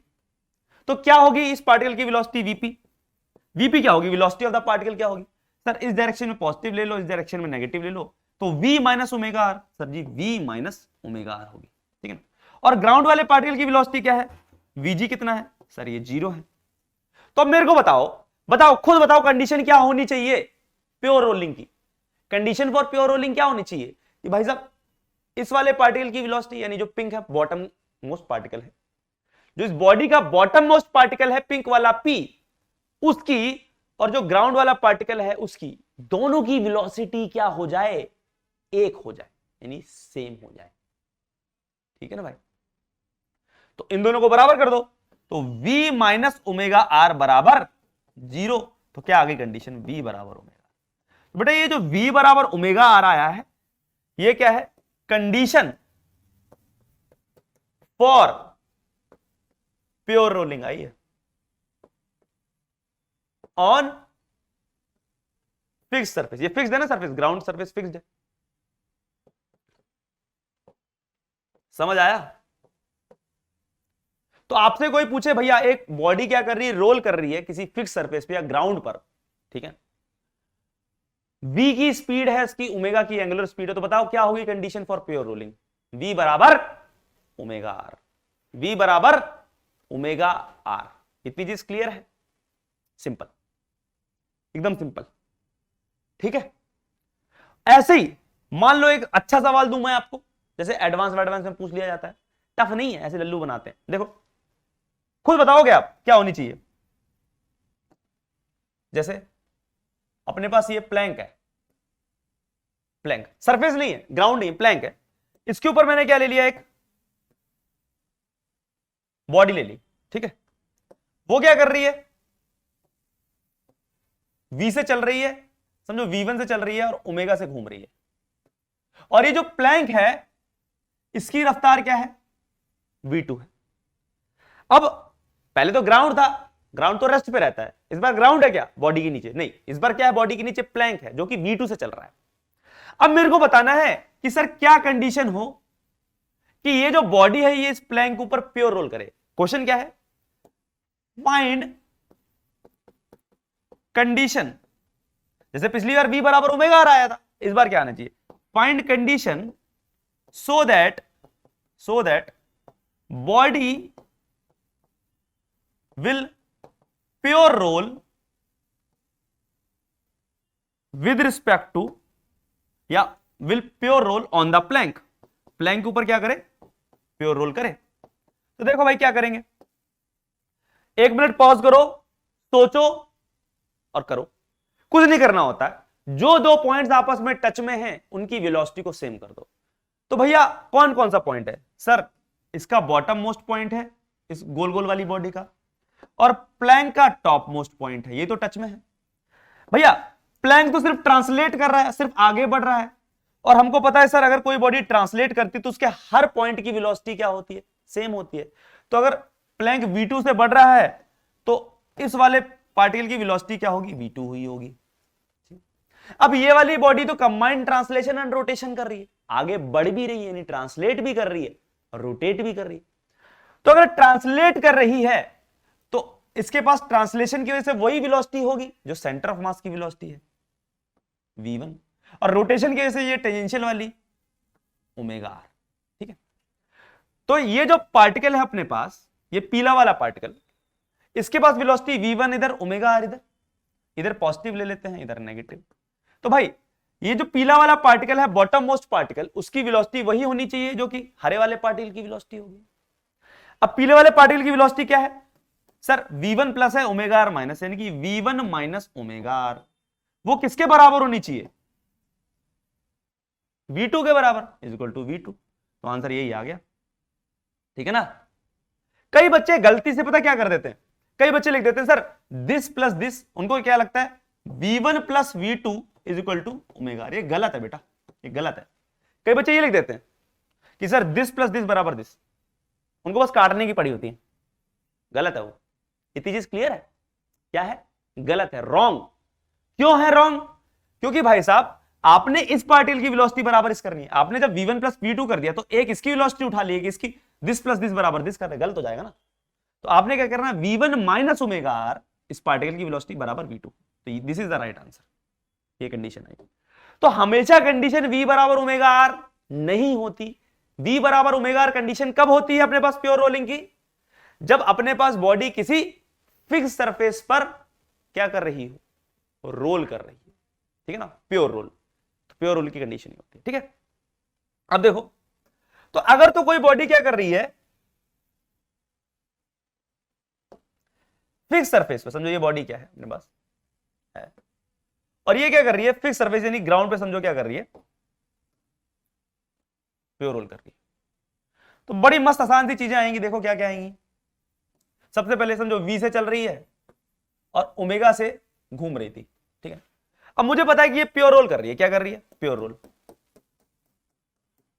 Speaker 2: तो क्या होगी इस पार्टिकल की वेलोसिटी? वीपी। वीपी क्या होगी? वेलोसिटी ऑफ द पार्टिकल क्या होगी? सर इस डायरेक्शन में पॉजिटिव ले लो, इस डायरेक्शन में नेगेटिव ले लो, तो V minus omega R. Sir जी वी माइनस ओमेगा आर होगी, ठीक है ना। और ग्राउंड वाले पार्टिकल की वेलोसिटी क्या है? वीजी कितना है? सर ये 0 है। तो अब मेरे को बताओ खुद बताओ कंडीशन क्या होनी चाहिए प्योर रोलिंग की? कंडीशन फॉर प्योर रोलिंग क्या होनी चाहिए कि भाई साहब इस वाले पार्टिकल की वेलोसिटी यानी जो पिंक है बॉटम मोस्ट पार्टिकल है, जो इस बॉडी का बॉटम मोस्ट पार्टिकल है पिंक वाला पी, उसकी और जो ग्राउंड वाला पार्टिकल है उसकी, दोनों की वेलोसिटी क्या हो जाए? एक हो जाए, यानी सेम हो जाए, ठीक है ना भाई। तो इन दोनों को बराबर कर दो, तो v माइनस ओमेगा आर बराबर 0। तो क्या आ गई कंडीशन? v बराबर ओमेगा। तो बेटा ये जो v बराबर ओमेगा आर आया है, ये क्या है? कंडीशन फॉर प्योर रोलिंग आई है ऑन फिक्स सरफेस। ये फिक्स्ड है ना सरफेस, ग्राउंड सरफेस फिक्स्ड है। समझ आया? तो आपसे कोई पूछे भैया एक बॉडी क्या कर रही है? रोल कर रही है किसी फिक्स सरफेस पे या ग्राउंड पर, ठीक है, v की स्पीड है इसकी, ओमेगा की एंगुलर स्पीड है, तो बताओ क्या होगी condition for pure rolling? v बराबर ओमेगा आर, v बराबर ओमेगा आर। इतनी चीज क्लियर है? सिंपल, एकदम सिंपल, ठीक है। ऐसे ही मान लो एक अच्छा सवाल दूं मैं आपको, जैसे एडवांस में पूछ लिया जाता है, टफ नहीं है, ऐसे लल्लू बनाते हैं। देखो खुद बताओगे आप क्या होनी चाहिए? जैसे अपने पास ये प्लैंक है, प्लैंक सरफेस नहीं है, ग्राउंड नहीं, प्लैंक है, इसके ऊपर मैंने क्या ले लिया? एक बॉडी ले ली, ठीक है। वो क्या कर रही है? v से चल रही है, समझो v1 से चल रही है और ओमेगा से घूम रही है, और ये जो प्लैंक है इसकी रफ्तार क्या है? v2 है। अब पहले तो ग्राउंड था, ग्राउंड तो रेस्ट पे रहता है, इस बार ग्राउंड है क्या? बॉडी के नीचे नहीं, इस बार क्या है? बॉडी के नीचे प्लैंक है जो कि v2 से चल रहा है। अब मेरे को बताना है कि सर क्या कंडीशन हो कि ये जो बॉडी है ये इस प्लैंक के ऊपर प्योर रोल करे। क्वेश्चन क्या है? फाइंड कंडीशन, जैसे पिछली बार v बराबर ओमेगा आर आया था, इस बार क्या आना चाहिए, find condition so that body will pure roll with respect to या will pure roll on the plank, plank के ऊपर क्या करे, प्योर रोल करे। तो देखो भाई क्या करेंगे, 1 मिनट पॉज करो, सोचो और करो, कुछ नहीं करना होता है, जो दो पॉइंट्स आपस में टच में हैं उनकी वेलोसिटी को सेम कर दो। तो भैया कौन कौन सा पॉइंट है सर, इसका बॉटम मोस्ट पॉइंट है इस गोल गोल वाली बॉडी का, और प्लैंक का टॉप मोस्ट पॉइंट है, ये तो टच में है। भैया प्लैंक तो सिर्फ ट्रांसलेट कर रहा है, सिर्फ आगे बढ़ रहा है, और हमको पता है सर अगर कोई बॉडी ट्रांसलेट करती तो उसके हर पॉइंट की वेलोसिटी क्या होती है, सेम होती है। तो अगर प्लैंक v2 से बढ़ रहा है तो इस वाले पार्टिकल की वेलोसिटी क्या होगी, v2 हुई होगी। अब ये वाली बॉडी तो कंबाइंड ट्रांसलेशन एंड रोटेशन कर रही है, आगे बढ़ भी रही है, यानी ट्रांसलेट भी कर रही है और रोटेट भी कर रही है। तो अगर ट्रांसलेट कर रही है तो इसके पास ट्रांसलेशन की वजह से वही वेलोसिटी होगी जो सेंटर ऑफ मास की वेलोसिटी है v1, और रोटेशन की वजह से ये टेंजेंशियल वाली ओमेगा आर। ठीक है, तो ये जो पार्टिकल है अपने पास, ये पीला वाला पार्टिकल, इसके पास वेलोसिटी v1 इधर, ओमेगा आर इधर, इधर पॉजिटिव ले लेते हैं, इधर नेगेटिव। तो भाई ये जो पीला वाला पार्टिकल है, बॉटम मोस्ट पार्टिकल, उसकी वेलोसिटी वही होनी चाहिए जो कि हरे वाले पार्टिकल की वेलोसिटी होगी। अब पीले वाले पार्टिकल की वेलोसिटी क्या है सर, v1 प्लस है ओमेगा आर माइनस, यानी कि v1 माइनस ओमेगा आर, वो किसके बराबर होनी चाहिए, v2 के बराबर, इज इक्वल टू v2। तो आंसर यही आ गया। ठीक है ना। कई बच्चे गलती से पता क्या कर देते हैं, कई बच्चे लिख देते हैं सर दिस प्लस दिस, उनको क्या लगता है v1 plus v2 is equal to omega R. ये गलत है बेटा, ये गलत है। कई बच्चे ये लिख देते हैं कि सर दिस प्लस दिस बराबर दिस, उनको बस काटने की पड़ी होती है, गलत है वो। इतनी चीज क्लियर है, क्या है, गलत है, रॉन्ग। क्यों है रॉन्ग, क्योंकि भाई साहब आपने इस पार्टिकल की वेलोसिटी बराबर इस करनी है, आपने जब v1 प्लस v2 कर दिया तो एक इसकी वेलोसिटी उठा ली, इसकी दिस प्लस दिस बराबर दिस कर रहे, गलत हो जाएगा ना। तो आपने क्या करना है, v1 माइनस ओमेगा आर, इस पार्टिकल की वेलोसिटी बराबर v2। तो this is the right answer, ये कंडीशन आई। तो हमेशा कंडीशन v बराबर ओमेगा आर नहीं होती। v बराबर ओमेगा आर कंडीशन कब होती है अपने पास प्योर रोलिंग की, जब अपने पास बॉडी किसी फिक्स सरफेस पर क्या कर रही हो, रोल कर रही है। ठीक है ना, प्योर रोल, तो प्योर रोल की कंडीशन ही होती है। ठीक है, अब देखो, तो अगर तो कोई बॉडी क्या कर रही है फिक्स सरफेस पे, समझो ये बॉडी क्या है अपने पास है, और ये क्या कर रही है फिक्स सरफेस यानी ग्राउंड पे, समझो क्या कर रही है, प्योर रोल कर रही है। तो बड़ी मस्त आसान सी चीजें आएंगी, देखो क्या क्या आएंगी। सबसे पहले समझो v से चल रही है और ओमेगा से घूम रही थी। ठीक है, अब मुझे पता है कि ये प्योर रोल कर रही है, क्या कर रही है, प्योर रोल,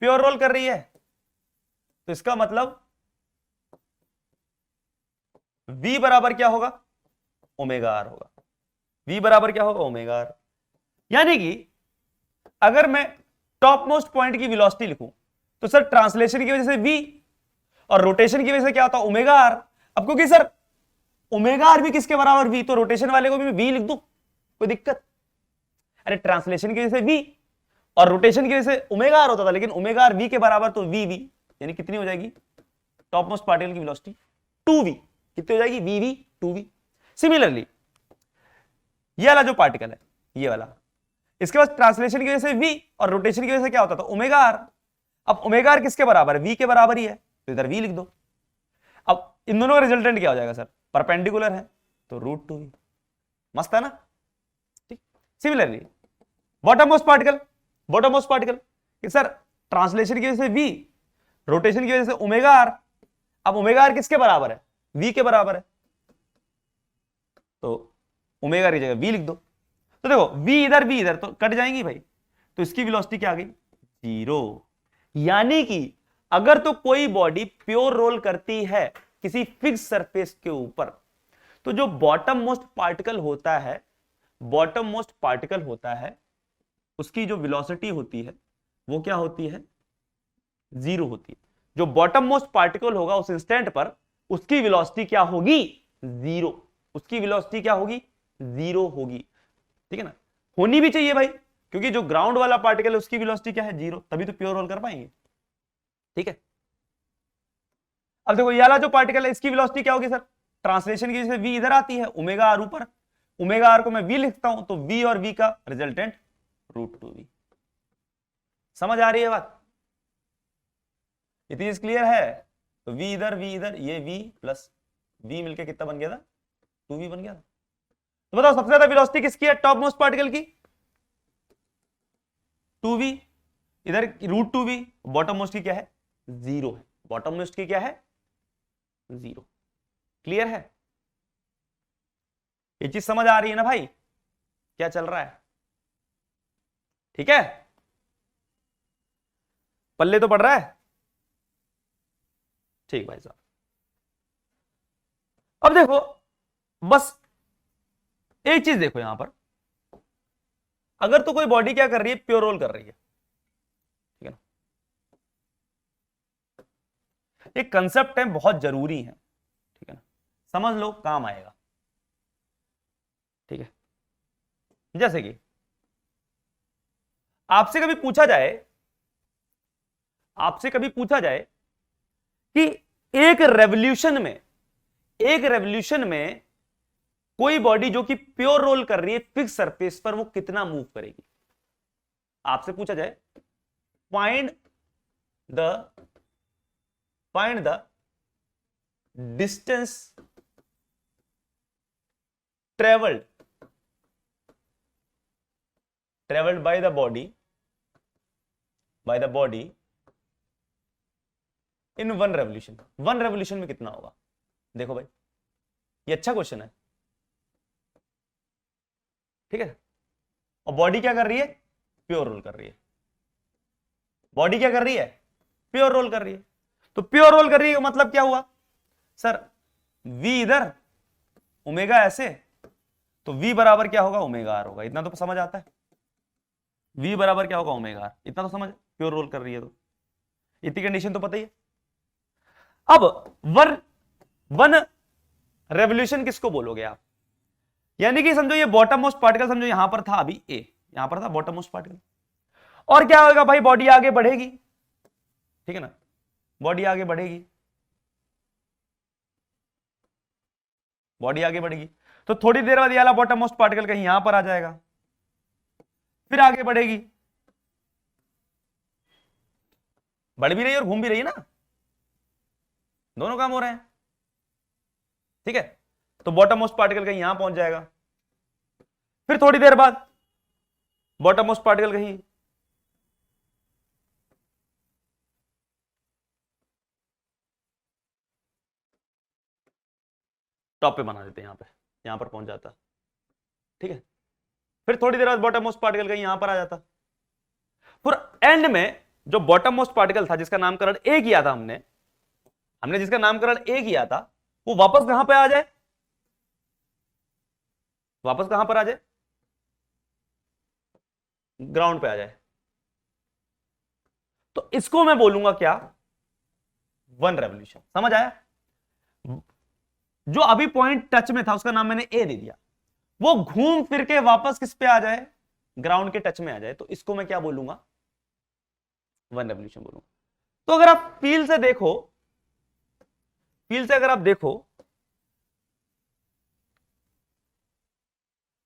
Speaker 2: प्योर रोल कर रही है। तो इसका मतलब v बराबर क्या होगा, ओमेगा आर होगा। v बराबर क्या होगा, ओमेगा आर। यानी कि अगर मैं टॉप मोस्ट पॉइंट की वेलोसिटी लिखूं तो सर ट्रांसलेशन की वजह से v और रोटेशन की वजह से क्या होता है, ओमेगा आर। अब क्योंकि सर ओमेगा आर भी किसके बराबर v, तो रोटेशन वाले को भी मैं v लिख दूं, कोई दिक्कत। अरे ट्रांसलेशन की वजह से v और रोटेशन की वजह से ओमेगा आर होता था, लेकिन ओमेगा आर v के बराबर, तो v यानी कितनी हो जाएगी, टॉप मोस्ट पार्टिकल की वेलोसिटी 2v, कितनी हो जाएगी, v 2v। सिमिलरली ये वाला जो पार्टिकल है, ये वाला, इसके पास ट्रांसलेशन की वजह से v और रोटेशन की वजह से क्या होता था, ओमेगा आर। अब ओमेगा आर किसके बराबर है, v के बराबर ही है, तो इधर v लिख दो। अब इन दोनों का रिजल्टेंट क्या हो जाएगा सर, परपेंडिकुलर है तो √2v। मस्त है ना। ठीक, similarly bottom most particle, bottom most particle कि सर ट्रांसलेशन की वजह से v, रोटेशन की वजह से ओमेगा आर। अब ओमेगा आर किसके बराबर है, v के बराबर है, तो ओमेगा की जगह v लिख दो। तो देखो v इधर तो कट जाएंगी भाई, तो इसकी वेलोसिटी क्या आ गई, 0। यानी कि अगर तो कोई बॉडी प्योर रोल करती है किसी फिक्स सरफेस के ऊपर, तो जो बॉटम मोस्ट पार्टिकल होता है, बॉटम मोस्ट पार्टिकल होता है, उसकी जो वेलोसिटी होती है वो क्या होती है, 0 होती है। जो बॉटम मोस्ट पार्टिकल होगा उस इंस्टेंट पर, उसकी वेलोसिटी क्या होगी, जीरो, उसकी वेलोसिटी क्या होगी, जीरो होगी, ठीक है ना, होनी भी चाहिए भाई, क्योंकि जो ग्राउंड वाला पार्टिकल है उसकी वेलोसिटी क्या है, जीरो, तभी तो प्योर रोल कर पाएंगे, ठीक है। अब देखो ये वाला जो पार्टिकल है इसकी वेलोसिटी क्या होगी सर, ट्रांसलेशन की वजह से v इधर आती है, ओमेगा आर ऊपर, ओमेगा आर को मैं v लिखता हूं, तो v और v का रिजल्टेंट √2v। समझ आ रही है बात, इतनी क्लियर है। तो v इधर, ये v प्लस v मिलके कितना बन गया था, 2v बन गया था। तो बताओ सबसे ज्यादा वेलोसिटी किसकी है, टॉप मोस्ट पार्टिकल की, 2v, इधर √2v, बॉटम मोस्ट की क्या है, जीरो है, बॉटम मोस्ट की क्या है, जीरो। क्लियर है, ये चीज समझ आ रही है ना भाई, क्या चल रहा है, ठीक है, पल्ले तो पड़ रहा है, ठीक भाई साहब। अब देखो बस एक चीज देखो यहां पर, अगर तो कोई बॉडी क्या कर रही है, प्योर रोल कर रही है, ठीक है ना, ये कंसेप्ट है, बहुत जरूरी है, ठीक है ना, समझ लो काम आएगा, ठीक है। जैसे कि आपसे कभी पूछा जाए कि एक रेवोल्यूशन में कोई बॉडी जो कि प्योर रोल कर रही है फिक्स सरफेस पर, वो कितना मूव करेगी। आपसे पूछा जाए find the distance travelled by the body in one revolution में कितना होगा। देखो भाई ये अच्छा क्वेश्चन है, ठीक है, और बॉडी क्या कर रही है, प्योर रोल कर रही है, बॉडी क्या कर रही है, प्योर रोल कर रही है। तो प्योर रोल कर रही है मतलब क्या हुआ सर, v इधर, ओमेगा ऐसे, तो v बराबर क्या होगा, ओमेगा आर होगा, इतना तो समझ आता है, v बराबर क्या होगा, ओमेगा आर, इतना तो समझ, प्योर रोल कर रही है तो इतनी कंडीशन तो पता ही है। अब वन रेवोल्यूशन किसको बोलोगे आप, यानी कि समझो ये बॉटम मोस्ट पार्टिकल, समझो यहां पर था अभी ए, यहां पर था बॉटम मोस्ट पार्टिकल, और क्या होगा भाई, बॉडी आगे बढ़ेगी, ठीक है ना, बॉडी आगे बढ़ेगी, तो थोड़ी देर बाद ये वाला बॉटम मोस्ट पार्टिकल कहीं यहां पर आ जाएगा, फिर आगे बढ़ेगी, बढ़ भी रही है और घूम भी रही है ना, दोनों काम हो रहे हैं, ठीक है। तो बॉटम मोस्ट पार्टिकल कहीं यहां पहुंच जाएगा, फिर थोड़ी देर बाद बॉटम मोस्ट पार्टिकल कहीं, टॉप पे बना देते हैं, यहां पर पहुंच जाता, ठीक है। फिर थोड़ी देर बाद बॉटम मोस्ट पार्टिकल कहीं यहां पर आ जाता, फिर एंड में जो बॉटम मोस्ट पार्टिकल था जिसका नामकरण ए किया था हमने जिसका नामकरण ए किया था, वो वापस कहां पे आ जाए, वापस कहां पर आ जाए, ग्राउंड पे आ जाए, तो इसको मैं बोलूंगा क्या, वन रेवोल्यूशन। समझ आया, जो अभी पॉइंट टच में था उसका नाम मैंने ए दे दिया, वो घूम फिर के वापस किस पे आ जाए, ग्राउंड के टच में आ जाए, तो इसको मैं क्या बोलूंगा, वन रेवोल्यूशन बोलूंगा। तो अगर आप फील से अगर आप देखो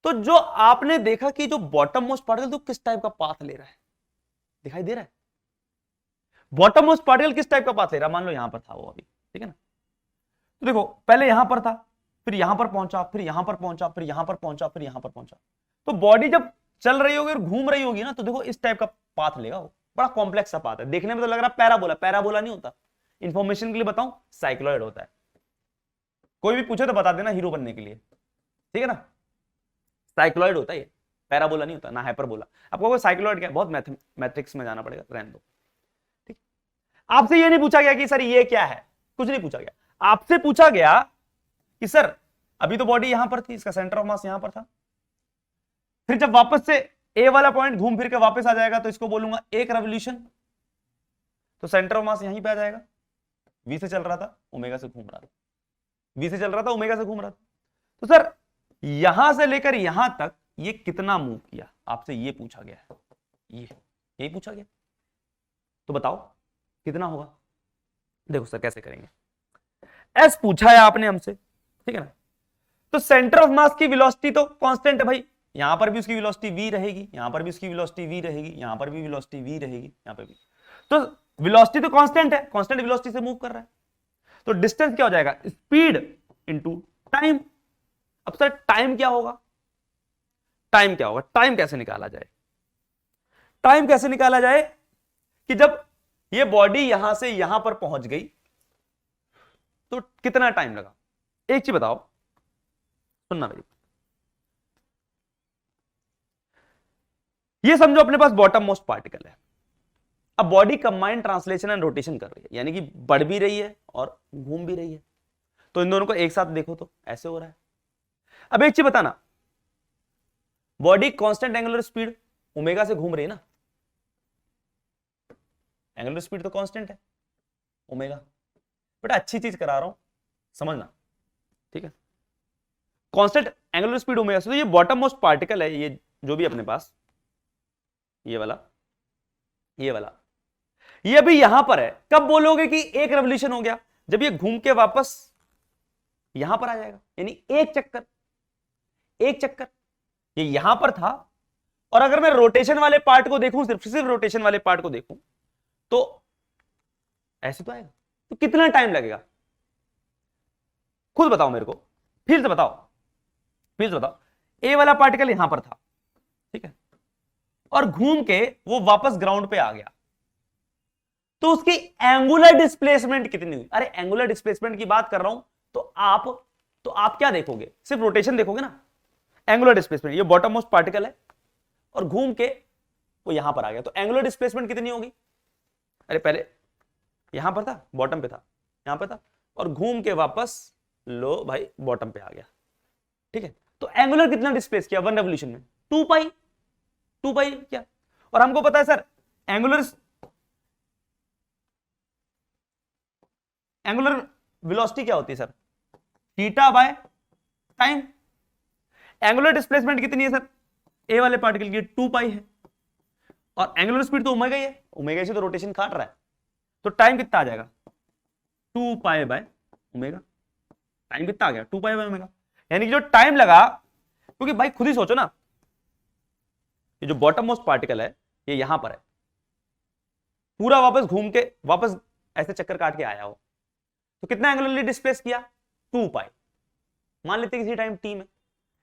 Speaker 2: तो जो आपने देखा कि जो बॉटम मोस्ट पार्टिकल तो किस टाइप का पाथ ले रहा है, दिखाई दे रहा है, बॉटम मोस्ट पार्टिकल किस टाइप का पाथ ले रहा है, मान लो यहां पर था वो अभी, ठीक है ना, तो देखो पहले यहां पर था, फिर यहां पर पहुंचा, फिर यहां पर पहुंचा, फिर यहां पर पहुंचा, फिर यहां पर पहुंचा, तो बॉडी जब चल रही होगी और घूम रही होगी ना, तो देखो इस टाइप का पाथ लेगा वो, बड़ा कॉम्प्लेक्स सा पाथ है, देखने में तो लग रहा है पैराबोला नहीं होता, इंफॉर्मेशन के लिए बताऊं, साइक्लॉइड होता है, कोई भी पूछे तो बता देना हीरो बनने के लिए, ठीक है ना, साइक्लॉइड होता है ये, पैराबोला नहीं होता, ना हाइपरबोला। आपको कोई साइक्लॉइड क्या, बहुत मैथमेटिक्स में जाना पड़ेगा, रहने दो, ठीक। आपसे ये नहीं पूछा गया कि सर ये क्या है, कुछ नहीं पूछा गया, आपसे पूछा गया कि सर अभी तो बॉडी यहां पर थी, इसका सेंटर ऑफ मास यहां पर था, फिर जब वापस से ए वाला पॉइंट घूम फिर के वापस आ जाएगा तो इसको बोलूंगा एक रेवोल्यूशन, तो सेंटर ऑफ मास यहीं पे आ जाएगा, वी से चल रहा था, ओमेगा से घूम रहा था, v से चल रहा था, ओमेगा से घूम रहा था। तो सर यहां से लेकर यहां तक ये कितना मूव किया, आपसे ये पूछा गया है, यही पूछा गया, तो बताओ कितना होगा। देखो सर कैसे करेंगे, एस पूछा है आपने हमसे, ठीक है ना, तो सेंटर ऑफ मास की वेलोसिटी तो कांस्टेंट है भाई, यहां पर भी उसकी वेलोसिटी v रहेगी, यहां पर भी उसकी वेलोसिटी v रहेगी, यहां पर भी वेलोसिटी v रहेगी, यहां पर भी, तो वेलोसिटी तो कांस्टेंट है, कांस्टेंट वेलोसिटी से मूव कर रहा है, तो डिस्टेंस क्या हो जाएगा, स्पीड इंटू टाइम। अब सर टाइम क्या होगा, टाइम क्या होगा, टाइम कैसे निकाला जाए, टाइम कैसे निकाला जाए कि जब ये बॉडी यहां से यहां पर पहुंच गई तो कितना टाइम लगा। एक चीज बताओ, सुनना मेरी, ये समझो अपने पास बॉटम मोस्ट पार्टिकल है, अब body combined translation and rotation कर रही है, यानी कि बढ़ भी रही है और घूम भी रही है, तो इन दोनों को एक साथ देखो तो ऐसे हो रहा है। अब एक चीज बताना, body constant angular speed omega से घूम रही है ना, एंगुलर स्पीड तो कांस्टेंट है ओमेगा, बेटा अच्छी चीज करा रहा हूं समझना, ठीक है, कांस्टेंट एंगुलर स्पीड ओमेगा से, तो ये बॉटम मोस्ट पार्टिकल है, ये जो भी अपने पास ये वाला ये अभी यहां पर है, कब बोलोगे कि एक रेवोल्यूशन हो गया, जब ये घूम के वापस यहां पर आ जाएगा, यानी एक चक्कर ये यहां पर था, और अगर मैं रोटेशन वाले पार्ट को देखूं, सिर्फ रोटेशन वाले पार्ट को देखूं तो ऐसे तो आएगा, तो कितना टाइम लगेगा खुद बताओ मेरे को, फिर से बताओ, ए वाला पार्टिकल यहां पर था, ठीक है, और घूम के वो वापस ग्राउंड पे आ गया, तो उसकी एंगुलर डिस्प्लेसमेंट कितनी हुई। अरे एंगुलर डिस्प्लेसमेंट की बात कर रहा हूं, तो आप क्या देखोगे, सिर्फ रोटेशन देखोगे ना, एंगुलर डिस्प्लेसमेंट, ये बॉटम मोस्ट पार्टिकल है और घूम के वो यहां पर आ गया, तो एंगुलर डिस्प्लेसमेंट कितनी होगी, अरे पहले यहां पर था, बॉटम पे था, यहां पे था, और घूम के वापस लो भाई बॉटम पे आ गया, ठीक है, तो एंगुलर कितना डिस्प्लेस किया वन रेवोल्यूशन में, 2 पाई क्या, और हमको पता है सर एंगुलर वेलोसिटी क्या होती है sir, theta by time, angular displacement कितनी है सर, ए वाले पार्टिकल की 2 पाई है, और एंगुलर स्पीड तो ओमेगा ही है, ओमेगा से तो रोटेशन काट रहा है, तो टाइम कितना आ जाएगा 2 पाई बाय ओमेगा, टाइम कितना आ गया 2 पाई बाय ओमेगा, यानी कि जो टाइम लगा, क्योंकि भाई खुद ही सोचो ना, ये जो बॉटम मोस्ट पार्टिकल है ये यहां पर है, पूरा वापस घूम के वापस ऐसे चक्कर काट के आया हो, तो कितना एंगुलरली डिस्प्लेस किया 2 पाई, मान लेते किसी टाइम टी में,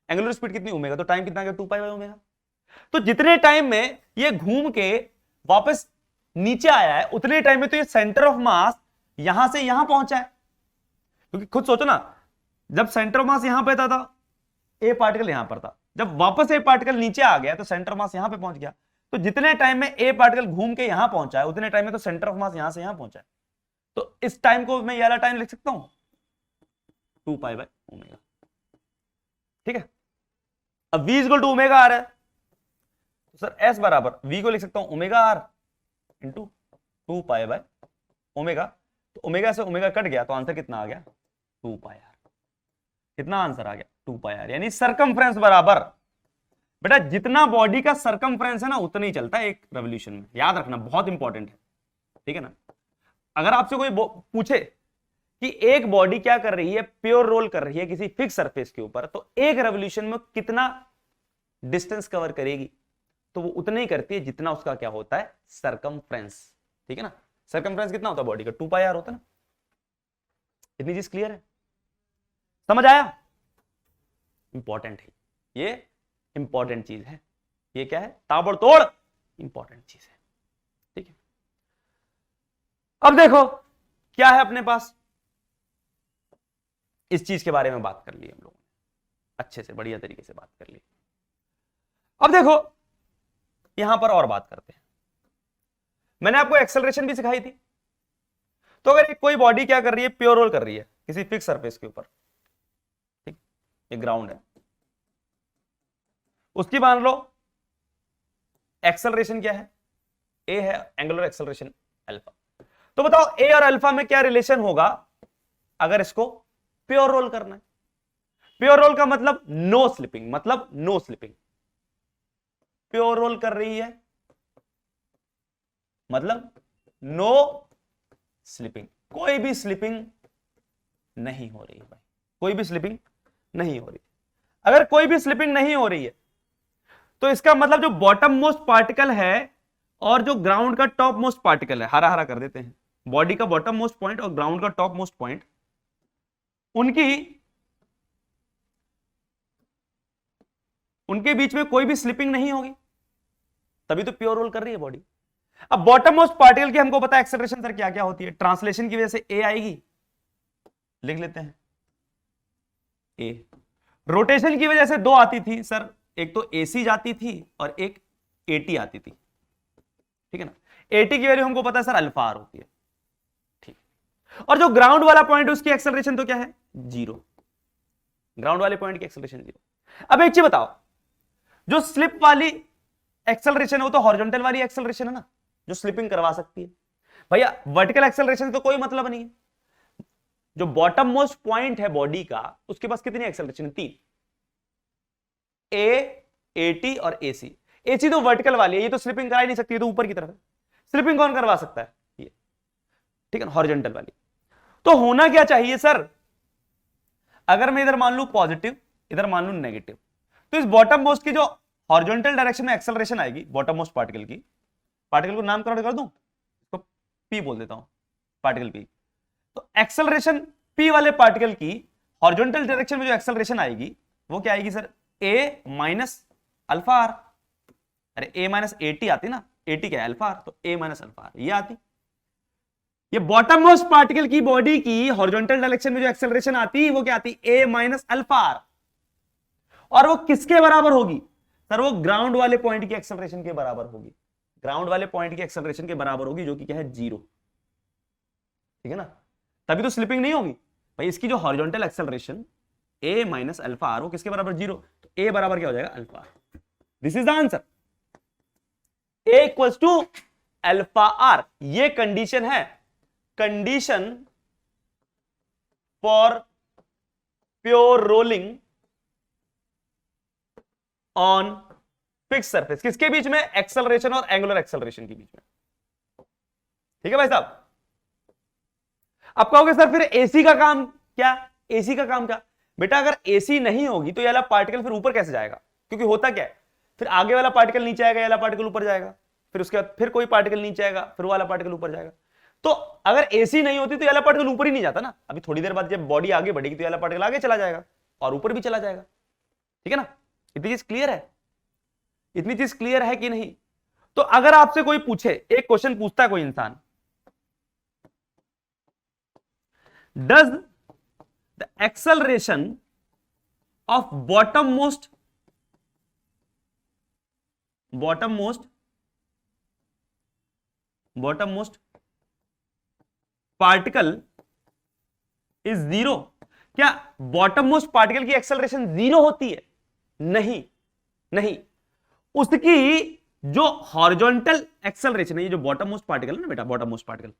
Speaker 2: एंगुलर स्पीड कितनी ओमेगा, तो टाइम कितना आ गया 2 पाई बाय ओमेगा, तो जितने टाइम में ये घूम के वापस नीचे आया है उतने टाइम में तो ये सेंटर ऑफ मास यहां से यहां पहुंचा है, क्योंकि खुद सोचो ना, जब सेंटर ऑफ मास यहां पे था ए पार्टिकल यहां पर था, जब वापस ए पार्टिकल नीचे आ गया तो सेंटर ऑफ मास यहां पे पहुंच गया, तो जितने टाइम में ए पार्टिकल घूम के यहां पहुंचा है उतने टाइम में तो सेंटर ऑफ मास यहां से यहां पहुंचा है, तो इस टाइम को मैं ये वाला टाइम लिख सकता हूं 2 पाई बाय ओमेगा, ठीक है। अब v equal to omega R है, तो सर s बराबर v को लिख सकता हूं omega are into 2 pi by omega, तो ओमेगा से ओमेगा कट गया तो आंसर कितना आ गया 2 पाई आर, कितना आंसर आ गया 2 पाई आर, यानी सरकमफ्रेंस बराबर, बेटा जितना बॉडी का सरकमफ्रेंस है ना उतना ही चलता है एक रेवोल्यूशन में, याद रखना बहुत इंपॉर्टेंट है, ठीक है ना। अगर आपसे कोई पूछे कि एक बॉडी क्या कर रही है, प्योर रोल कर रही है किसी फिक्स सरफेस के ऊपर, तो एक रेवोल्यूशन में कितना डिस्टेंस कवर करेगी, तो वो उतना ही करती है जितना उसका क्या होता है सरकमफ्रेंस, ठीक है ना। सरकमफ्रेंस कितना होता है बॉडी का 2 पाई आर होता है ना, इतनी चीज क्लियर है, समझ आया, इंपॉर्टेंट है ये, इंपॉर्टेंट चीज है ये, क्या है ताबड़तोड़ इंपॉर्टेंट चीज है, ठीक है। अब देखो क्या है अपने पास, इस चीज के बारे में बात कर ली हम लोगों ने, अच्छे से बढ़िया तरीके से बात कर ली। अब देखो यहां पर और बात करते हैं, मैंने आपको एक्सेलरेशन भी सिखाई थी, तो अगर कोई बॉडी क्या कर रही है, प्योर रोल कर रही है किसी फिक्स सरफेस के ऊपर, ठीक, ये ग्राउंड है, उसकी मान लो एक्सेलरेशन क्या है, ए है एंगुलर एक्सेलरेशन अल्फा, तो बताओ ए और अल्फा में क्या रिलेशन होगा अगर इसको प्योर रोल करना है। प्योर रोल का मतलब नो स्लिपिंग, मतलब नो स्लिपिंग। प्योर रोल कर रही है मतलब नो स्लिपिंग, कोई भी स्लिपिंग नहीं हो रही है भाई, कोई भी स्लिपिंग नहीं हो रही। अगर कोई भी स्लिपिंग नहीं हो रही है तो इसका मतलब जो बॉटम मोस्ट पार्टिकल है और जो ग्राउंड का टॉप मोस्ट पार्टिकल है, हरा हरा कर देते हैं, बॉडी का बॉटम मोस्ट पॉइंट और ग्राउंड का टॉप मोस्ट पॉइंट, उनके बीच में कोई भी स्लिपिंग नहीं होगी, तभी तो प्योर रोल कर रही है बॉडी। अब बॉटम मोस्ट पार्टिकल की हमको पता है एक्सेलरेशन सर क्या क्या होती है, ट्रांसलेशन की वजह से ए आएगी, लिख लेते हैं ए। रोटेशन की वजह से दो आती थी सर, एक तो एसी जाती थी और एक एटी आती थी, ठीक है ना। एटी की वैल्यू हमको पता है सर अल्फा आर होती है, ठीक। और जो ग्राउंड वाला पॉइंट है उसकी एक्सेलरेशन तो क्या है, जीरो। ग्राउंड वाले पॉइंट की एक्सेलरेशन जीरो। अब एक चीज बताओ, जो स्लिप वाली एक्सेलरेशन है वो तो हॉरिजॉन्टल वाली एक्सेलरेशन है ना, जो स्लिपिंग करवा सकती है। भैया वर्टिकल एक्सेलरेशन से तो कोई मतलब नहीं है। जो बॉटम मोस्ट पॉइंट है बॉडी का, उसके पास कितनी एक्सेलरेशन है, 3, ए, एटी और एसी। एसी तो वर्टिकल वाली है, ये तो स्लिपिंग करा ही नहीं सकती है, तो ऊपर की तरफ है। स्लिपिंग कौन करवा सकता है, ये, ठीक है ना, हॉरिजॉन्टल वाली। तो होना क्या चाहिए सर, अगर मैं इधर मान लू पॉजिटिव, इधर मान लू नेगेटिव, तो इस बॉटम मोस्ट की जो हॉरिजॉन्टल डायरेक्शन में एक्सेलरेशन आएगी बॉटम मोस्ट पार्टिकल की, पार्टिकल को नामकरण कर दूं, इसको पी बोल देता हूं, पार्टिकल पी। तो एक्सेलरेशन पी वाले पार्टिकल की हॉरिजॉन्टल डायरेक्शन में जो एक्सेलरेशन आएगी वो क्या आएगी sir, A minus alpha R. अरे ए माइनस एटी आती ना, एटी क्या है अल्फा आर, तो ए माइनस अल्फा आर ये आती। ये बॉटम मोस्ट पार्टिकल की बॉडी की हॉरिजॉन्टल डायरेक्शन में जो एक्सेलरेशन आती वो क्या आती, ए माइनस अल्फा आर। और वो किसके बराबर होगी सर, वो ग्राउंड वाले पॉइंट की एक्सेलरेशन के बराबर होगी। ग्राउंड वाले पॉइंट की एक्सेलरेशन के बराबर होगी, जो कि क्या है, जीरो, ठीक है ना। तभी तो स्लिपिंग नहीं होगी भाई। इसकी जो horizontal acceleration A minus alpha R, वो किसके बराबर, जीरो। तो ए बराबर क्या हो जाएगा, alpha R. This is the answer, A equals to alpha R. ये कंडीशन है, condition for pure rolling on fix surface. किसके बीच में, एक्सेलरेशन और एंगुलर एक्सेलरेशन के बीच में, ठीक है भाई साहब। आप कहोगे सर फिर एसी का काम क्या, एसी का काम क्या, बेटा अगर एसी नहीं होगी तो ये वाला पार्टिकल फिर ऊपर कैसे जाएगा, क्योंकि होता क्या है, फिर आगे वाला पार्टिकल नीचे आएगा, ये वाला पार्टिकल ऊपर जाएगा, फिर उसके बाद फिर कोई पार्टिकल नीचे आएगा, फिर वाला पार्टिकल ऊपर जाएगा। तो अगर एसी नहीं होती तो ये वाला पार्टिकल ऊपर ही नहीं जाता ना। अभी थोड़ी देर बाद जब बॉडी आगे बढ़ेगी तो ये वाला पार्टिकल आगे चला जाएगा और ऊपर भी चला जाएगा, ठीक है ना। इतनी चीज क्लियर है, इतनी चीज क्लियर है कि नहीं। तो अगर आपसे कोई पूछे, एक क्वेश्चन पूछता है कोई इंसान, does the acceleration of bottom most particle is zero. क्या बॉटम मोस्ट पार्टिकल की एक्सेलरेशन जीरो होती है, नहीं नहीं। उसकी जो हॉरिजॉन्टल एक्सेलरेशन है, ये जो बॉटम मोस्ट पार्टिकल है ना बेटा, बॉटम मोस्ट पार्टिकल,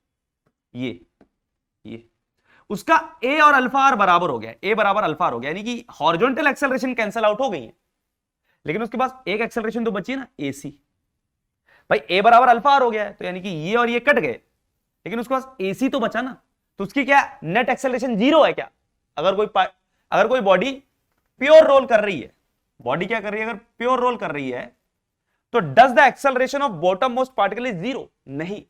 Speaker 2: ये उसका ए और अल्फा आर बराबर हो गया, ए बराबर अल्फा आर हो गया, यानी कि हॉरिजॉन्टल एक्सेलरेशन कैंसिल आउट हो गई है, लेकिन उसके पास एक एक्सेलरेशन तो बची है ना, एसी। भाई ए बराबर अल्फा आर हो गया है, तो यानी कि ये और ये कट गए, लेकिन उसके पास एसी तो बचा ना। तो उसकी क्या नेट एक्सेलरेशन जीरो है क्या, अगर कोई बॉडी प्योर रोल कर रही है, बॉडी क्या कर रही है, अगर प्योर रोल कर रही है, तो does the acceleration of bottom most particle is zero, नहीं।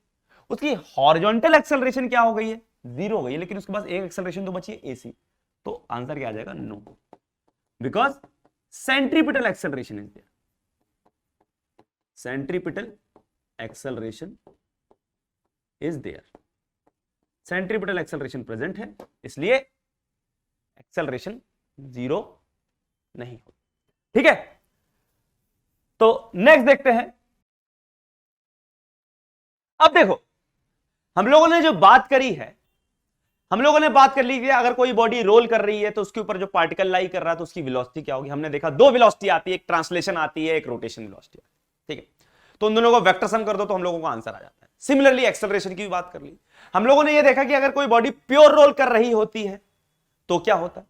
Speaker 2: उसकी हॉरिजॉन्टल एक्सेलरेशन क्या हो गई है, जीरो हो गई है, लेकिन उसके पास एक एक्सेलरेशन तो बची है, एसी। तो आंसर क्या आ जाएगा, no, because centripetal acceleration is there, centripetal acceleration is there, centripetal acceleration present है, इसलिए एक्सेलरेशन जीरो नहीं हो, ठीक है। तो नेक्स्ट देखते हैं। अब देखो, हम लोगों ने जो बात करी है, हम लोगों ने बात कर ली कि अगर कोई बॉडी रोल कर रही है तो उसके ऊपर जो पार्टिकल लाई कर रहा है तो उसकी वेलोसिटी क्या होगी। हमने देखा दो वेलोसिटी आती है, एक ट्रांसलेशन आती है, एक रोटेशन वेलोसिटी आती है, ठीक है। तो उन दोनों को वेक्टर सम कर दो तो हम लोगों को आंसर आ जाता है। सिमिलरली एक्सेलरेशन की भी बात कर ली। हम लोगों ने ये देखा कि अगर कोई बॉडी प्योर रोल कर रही होती है तो क्या होता है।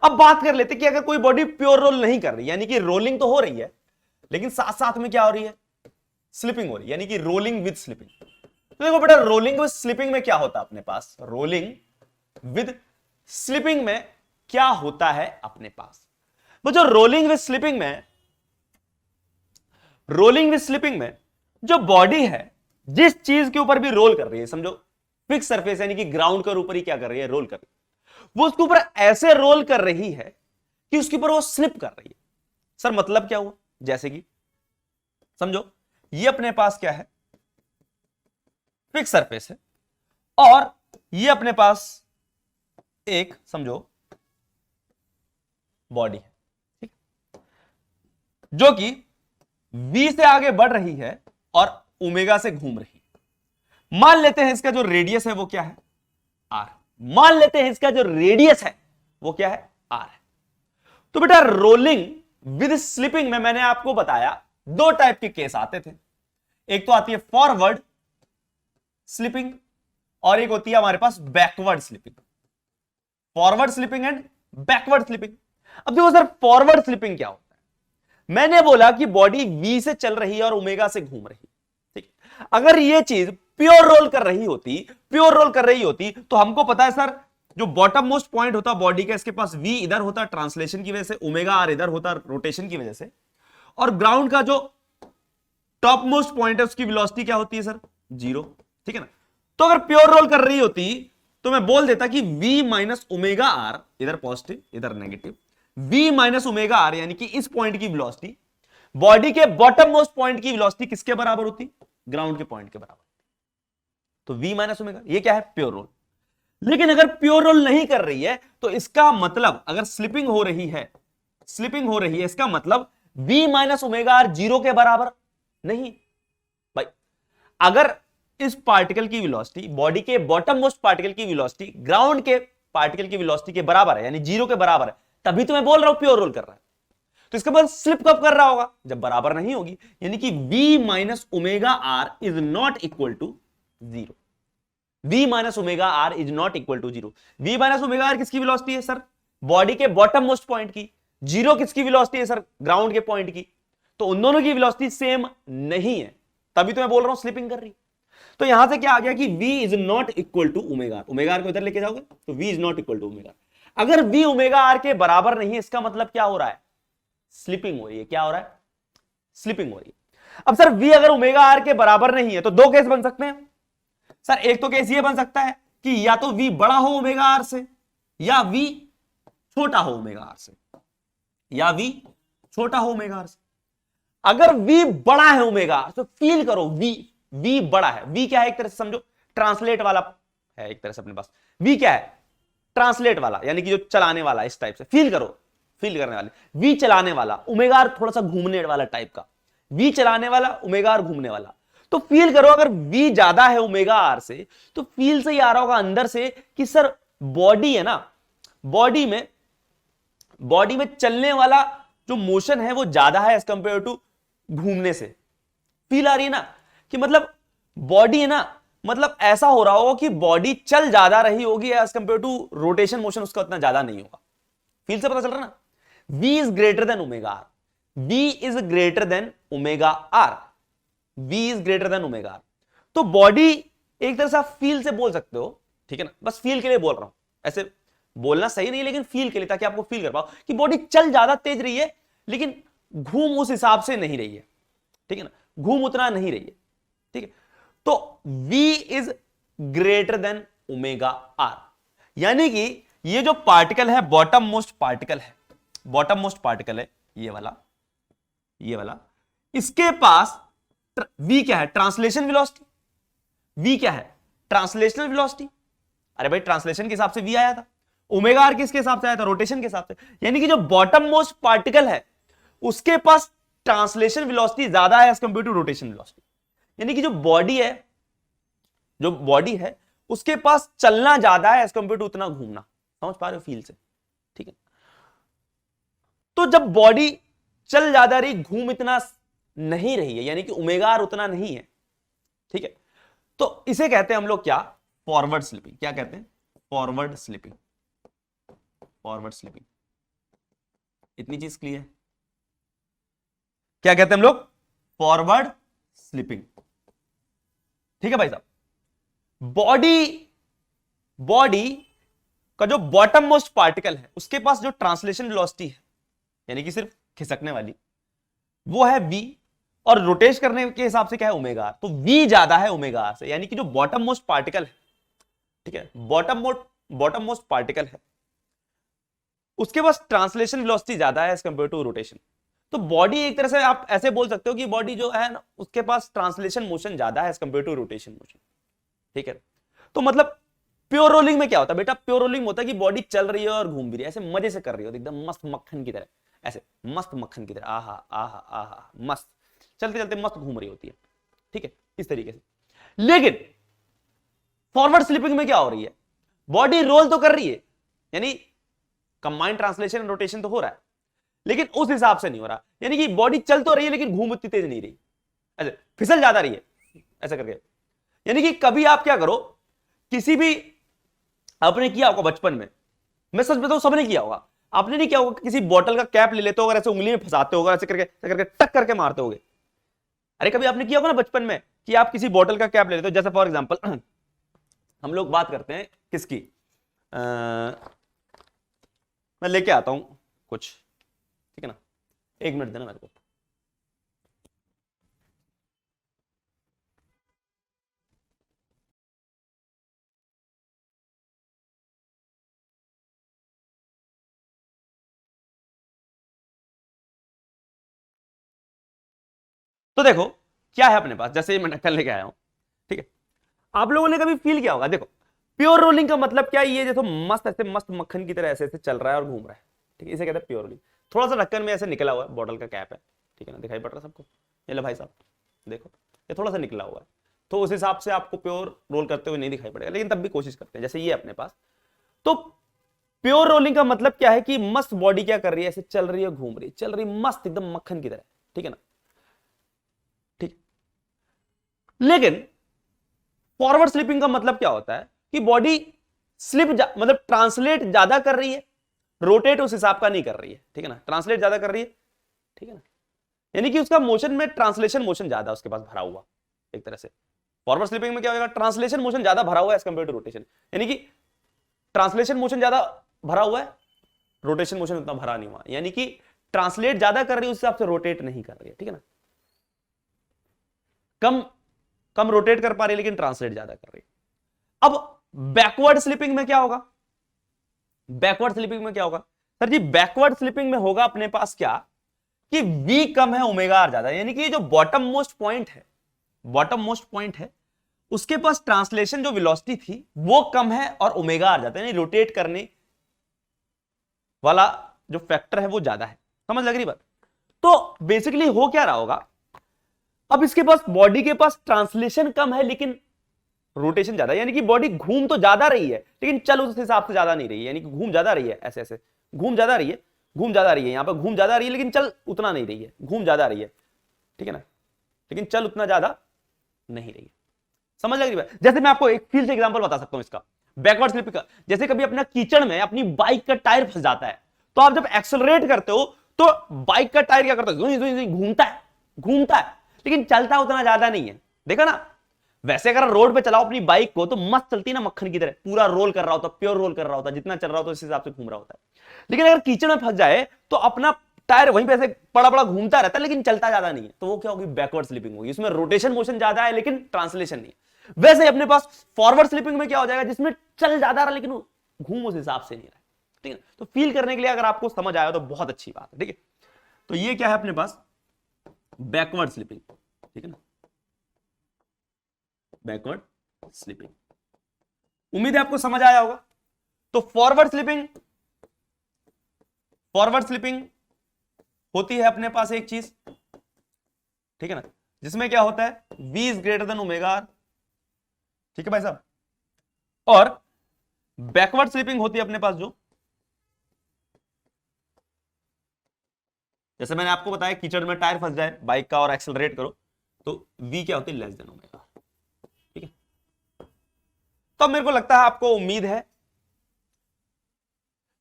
Speaker 2: अब बात कर लेते कि अगर कोई बॉडी प्योर रोल नहीं कर रही, यानी कि रोलिंग तो हो रही है लेकिन साथ साथ में क्या हो रही है, स्लिपिंग हो रही है, यानी कि रोलिंग विद स्लिपिंग। तो देखो बेटा, रोलिंग विद स्लिपिंग में क्या होता है अपने पास, रोलिंग विद स्लिपिंग में क्या होता है अपने पास, वो जो रोलिंग विद स्लिपिंग में, रोलिंग विद स्लिपिंग में जो बॉडी है जिस चीज के ऊपर भी रोल कर रही है, समझो फिक्स सरफेस यानी कि ग्राउंड के ऊपर ही क्या कर रही है, रोल कर रही है, वो उसके ऊपर ऐसे रोल कर रही है कि उसके ऊपर वो स्लिप कर रही है। सर मतलब क्या हुआ, जैसे कि समझो ये अपने पास क्या है, फिक्स सरफेस है और ये अपने पास एक समझो बॉडी है, ठीक, जो कि v से आगे बढ़ रही है और ओमेगा से घूम रही है। मान लेते हैं इसका जो रेडियस है वो क्या है, r। मान लेते हैं इसका जो रेडियस है वो क्या है, r है। तो बेटा रोलिंग विद स्लिपिंग में मैंने आपको बताया दो टाइप के केस आते थे, एक तो आती है फॉरवर्ड स्लिपिंग और एक होती है हमारे पास backward slipping, forward slipping and backward slipping. अब देखो सर फॉरवर्ड स्लिपिंग क्या होता है, मैंने बोला कि बॉडी v से चल रही है और ओमेगा से घूम रही है, ठीक। अगर ये चीज प्योर रोल कर रही होती, प्योर रोल कर रही होती तो हमको पता है सर जो बॉटम मोस्ट पॉइंट होता बॉडी का, इसके पास v इधर होता ट्रांसलेशन की वजह से, ओमेगा r इधर होता रोटेशन की वजह से, और ग्राउंड का जो टॉप मोस्ट पॉइंट है उसकी वेलोसिटी क्या होती है सर, 0, ठीक है ना। तो अगर प्योर रोल कर रही होती तो मैं बोल देता कि v माइनस ओमेगा आर, इधर पॉजिटिव इधर negative, v minus omega R यानी कि इस पॉइंट की वेलोसिटी बॉडी के बॉटम मोस्ट पॉइंट की वेलोसिटी किसके बराबर होती, ग्राउंड के पॉइंट के बराबर। तो v माइनस ओमेगा, ये क्या है, प्योर रोल। लेकिन अगर प्योर रोल नहीं कर रही है तो इसका मतलब, अगर स्लिपिंग हो रही है, स्लिपिंग हो रही है, इसका मतलब v माइनस ओमेगा आर 0 के बराबर नहीं भाई। अगर इस पार्टिकल की वेलोसिटी, बॉडी के बॉटम मोस्ट पार्टिकल की वेलोसिटी ग्राउंड के पार्टिकल की वेलोसिटी के बराबर है, यानी 0 के बराबर है, तभी तो मैं बोल रहा हूं प्योर रोल कर रहा है। तो इसका मतलब स्लिप कब कर रहा होगा, जब बराबर नहीं होगी, यानी कि v minus omega R is not equal to 0। v minus omega R is not equal to 0। v minus omega R किसकी वेलोसिटी है सर, बॉडी के बॉटम मोस्ट पॉइंट की। 0 किसकी वेलोसिटी है सर, ग्राउंड के पॉइंट की। तो उन दोनों की वेलोसिटी सेम नहीं है, तभी तो मैं बोल रहा हूं स्लिपिंग कर रही। तो यहां से क्या आ गया कि v is not equal to omega R, omega R को इधर लेके जाओगे तो v is not equal to omega. अगर v ओमेगा आर के बराबर नहीं है, इसका मतलब क्या हो रहा है, स्लिपिंग हो रही है। क्या हो रहा है, स्लिपिंग हो रही है। अब सर v अगर ओमेगा आर के बराबर नहीं है तो दो केस बन सकते हैं सर। एक तो केस ये बन सकता है कि या तो v बड़ा हो ओमेगा आर से, या v छोटा हो ओमेगा आर से, या v छोटा हो ओमेगा आर से। अगर v बड़ा है ओमेगा आर तो फील करो v बड़ा है। v क्या है, एक तरह से समझो ट्रांसलेट वाला है, एक तरह से अपने पास v क्या है, ट्रांसलेट वाला, यानी कि जो चलाने वाला, इस टाइप से फील करो, फील करने वाले। v चलाने वाला, ओमेगा आर थोड़ा सा घूमने वाला टाइप का, v चलाने वाला, ओमेगा आर घूमने वाला। तो फील करो अगर v ज्यादा है ओमेगा आर से तो फील से ही आ रहा होगा अंदर से कि सर बॉडी है ना, बॉडी में चलने वाला जो मोशन है वो ज्यादा है एज कंपेयर टू घूमने से। फील आ रही है ना कि मतलब बॉडी है ना, मतलब ऐसा हो रहा होगा कि बॉडी चल ज्यादा रही होगी as compare to rotation motion उसका उतना ज्यादा नहीं होगा। फील से पता चल रहा ना। v is greater than omega R, v is greater than omega R, v is greater than omega R. तो बॉडी एक तरह से आप फील से बोल सकते हो, ठीक है ना, बस फील के लिए बोल रहा हूं, ऐसे बोलना सही नहीं लेकिन फील के लिए, ताकि आपको फील कर पाओ कि बॉडी चल ज्यादा तेज रही है लेकिन घूम उस हिसाब से नहीं रही है, ठीक है ना, घूम उतना नहीं रही है, ठीक है। तो v is greater than omega R, यानी कि ये जो पार्टिकल है बॉटम मोस्ट पार्टिकल है, बॉटम मोस्ट पार्टिकल है ये वाला, ये वाला, इसके पास v क्या है, ट्रांसलेशन वेलोसिटी। v क्या है, ट्रांसलेशनल वेलोसिटी। अरे भाई ट्रांसलेशन के हिसाब से v आया था, ओमेगा आर किसके हिसाब से आया था, रोटेशन के हिसाब से। यानी कि जो बॉटम मोस्ट पार्टिकल है उसके पास ट्रांसलेशन वेलोसिटी ज्यादा है as compare to rotation velocity. यानी कि जो बॉडी है उसके पास चलना ज्यादा है एज कंपेयर टू उतना घूमना। समझ पा रहे हो फील से, ठीक है। तो जब बॉडी चल ज्यादा रही, घूम इतना नहीं रही है, यानी कि ओमेगा आर उतना नहीं है, ठीक है, तो इसे कहते हैं हम लोग क्या, फॉरवर्ड स्लिपिंग। क्या कहते हैं, फॉरवर्ड स्लिपिंग। Forward slipping. इतनी चीज क्लियर है? क्या कहते हैं हम लोग? Forward slipping. ठीक है भाई साहब। बॉडी का जो बॉटम मोस्ट पार्टिकल है उसके पास जो ट्रांसलेशन वेलोसिटी है, यानी कि सिर्फ खिसकने वाली, वो है v, और रोटेट करने के हिसाब से क्या है? ओमेगा। तो v ज्यादा है ओमेगा से, यानी कि जो बॉटम मोस्ट पार्टिकल है, ठीक है, बॉटम मोस्ट पार्टिकल है, उसके पास ट्रांसलेशन वेलोसिटी ज्यादा है एज कंपेयर टू रोटेशन। तो बॉडी एक तरह से आप ऐसे बोल सकते हो कि बॉडी जो है ना, उसके पास ट्रांसलेशन मोशन ज्यादा है as compare to rotation motion. ठीक है, तो मतलब प्योर रोलिंग में क्या होता है बेटा? प्योर रोलिंग होता है कि बॉडी चल रही है और घूम भी रही है, ऐसे मजे से कर रही है, एकदम मस्त मक्खन की तरह, ऐसे मस्त मक्खन की तरह, आहा आहा आहा, मस्त चलते चलते मस्त घूम रही होती है। ठीक है, इस तरीके से। लेकिन फॉरवर्ड स्लिपिंग में क्या हो रही है? बॉडी रोल तो कर रही है, यानी कंबाइंड ट्रांसलेशन रोटेशन तो हो रहा है, लेकिन उस हिसाब से नहीं हो रहा, यानी कि बॉडी चल तो रही है लेकिन घूम उतनी तेज नहीं रही, ऐसे फिसल ज्यादा रही है, ऐसा करके। यानी कि कभी आप क्या करो, किसी भी आपने किया होगा बचपन में, मैं सच बताऊं सबने किया होगा, आपने नहीं किया होगा, किसी बोतल का कैप ले लेते हो, ऐसे उंगली में फंसाते होगा, ऐसे करके टक करके मारते होगे। अरे कभी आपने किया होगा ना बचपन में कि आप किसी बोतल का कैप ले लेते हो, जैसे फॉर एग्जांपल हम लोग बात करते हैं किसकी, मैं लेके आता हूं कुछ, ठीक है ना, 1 मिनट देना मेरे को। तो देखो क्या है अपने पास, जैसे मैं ढक्कन लेके आया हूं, ठीक है, आप लोगों ने कभी फील किया होगा, देखो प्योर रोलिंग का मतलब क्या है? ये देखो मस्त ऐसे मस्त मक्खन की तरह ऐसे ऐसे चल रहा है और घूम रहा है, ठीक है, इसे कहते हैं प्योर रोलिंग। थोड़ा सा ढक्कन में ऐसे निकला हुआ है, बॉटल का कैप है, ठीक है ना, दिखाई पड़ रहा है सबको? ये लो भाई साहब देखो, ये थोड़ा सा निकला हुआ है, तो उस हिसाब से आपको प्योर रोल करते हुए नहीं दिखाई पड़ेगा, लेकिन तब भी कोशिश करते हैं, जैसे ये अपने पास। तो प्योर रोलिंग का मतलब क्या है कि मस्त बॉडी क्या कर रही है, ऐसे चल रही है, घूम रही है, चल रही मस्त एकदम मक्खन की तरह, ठीक है ना, ठीक। लेकिन फॉरवर्ड स्लिपिंग का मतलब क्या होता है कि बॉडी स्लिप मतलब ट्रांसलेट ज्यादा कर रही है, रोटेट उस हिसाब का नहीं कर रही है, ठीक है ना, ट्रांसलेट ज्यादा कर रही है, ठीक है ना, यानी कि उसका मोशन में ट्रांसलेशन मोशन ज्यादा उसके पास भरा हुआ एक तरह से। फॉरवर्ड स्लिपिंग में क्या होगा? ट्रांसलेशन मोशन ज्यादा भरा हुआ है एज कंपेयर टू रोटेशन, यानी कि ट्रांसलेशन मोशन ज्यादा भरा हुआ है, रोटेशन मोशन उतना भरा नहीं हुआ, यानी कि ट्रांसलेट ज्यादा कर रही है उस हिसाब से रोटेट नहीं कर रही है, ठीक है ना, कम कम रोटेट कर पा रही है लेकिन ट्रांसलेट ज्यादा कर रही है। अब बैकवर्ड स्लिपिंग में क्या होगा? बैकवर्ड स्लिपिंग में क्या होगा सर जी? बैकवर्ड स्लिपिंग में होगा अपने पास क्या कि v कम है ओमेगा आर ज्यादा, यानी कि जो बॉटम मोस्ट पॉइंट है, बॉटम मोस्ट पॉइंट है, उसके पास ट्रांसलेशन जो वेलोसिटी थी वो कम है और ओमेगा आर ज्यादा, यानी रोटेट करने वाला जो फैक्टर है वो ज्यादा है। समझ लग रही बात? तो बेसिकली हो क्या रहा होगा, अब इसके पास बॉडी के पास ट्रांसलेशन कम है लेकिन रोटेशन ज्यादा, यानी कि बॉडी घूम तो ज्यादा रही है लेकिन चल उस हिसाब से ज्यादा नहीं रही है, यानी कि घूम ज्यादा रही है, ऐसे ऐसे घूम ज्यादा रही है, घूम ज्यादा रही है, यहां पर घूम ज्यादा रही है लेकिन चल उतना नहीं रही है, घूम ज्यादा रही है, ठीक है ना, लेकिन चल उतना ज्यादा नहीं रही है। समझ लग रही है? जैसे मैं आपको एक फील्ड से एग्जांपल बता सकता हूं इसका, बैकवर्ड स्लिप का। जैसे कभी अपना कीचड़ में अपनी बाइक का टायर फंस जाता है, तो आप जब एक्सेलरेट करते हो तो बाइक का टायर क्या करता है? घूमता है, घूमता है, लेकिन चलता उतना ज्यादा नहीं है। देखा ना? वैसे अगर रोड पे चलाओ अपनी बाइक को तो मस्त चलती है ना, मक्खन की तरह, पूरा रोल कर रहा होता, प्योर रोल कर रहा होता, जितना चल रहा होता उस हिसाब से घूम रहा होता है। लेकिन अगर कीचड़ में फंस जाए तो अपना टायर वहीं पे ऐसे बड़ा बड़ा घूमता रहता है लेकिन चलता ज्यादा नहीं है, तो वो क्या होगी? बैकवर्ड स्लिपिंग होगी। इसमें रोटेशन मोशन ज्यादा है लेकिन ट्रांसलेशन नहीं है। वैसे ही अपने पास फॉरवर्ड स्लिपिंग में क्या हो जाएगा, जिसमें चल ज्यादा रहा लेकिन घूम उस हिसाब से नहीं रहा, ठीक है। तो फील करने के लिए अगर आपको समझ आया तो बहुत अच्छी बात है, ठीक है। तो ये क्या है अपने पास? बैकवर्ड स्लिपिंग, ठीक है ना, बैकवर्ड स्लिपिंग। उम्मीद है आपको समझ आया होगा। तो फॉरवर्ड स्लिपिंग, फॉरवर्ड स्लिपिंग होती है अपने पास एक चीज, ठीक है ना, जिसमें क्या होता है? v is greater than omega R, ठीक है भाई साहब। और बैकवर्ड स्लिपिंग होती है अपने पास जो, जैसे मैंने आपको बताया कीचड़ में टायर फंस जाए बाइक का और एक्सेलरेट करो तो v क्या होती है? लेस देन ओमेगा, ठीक है। तो मेरे को लगता है आपको उम्मीद है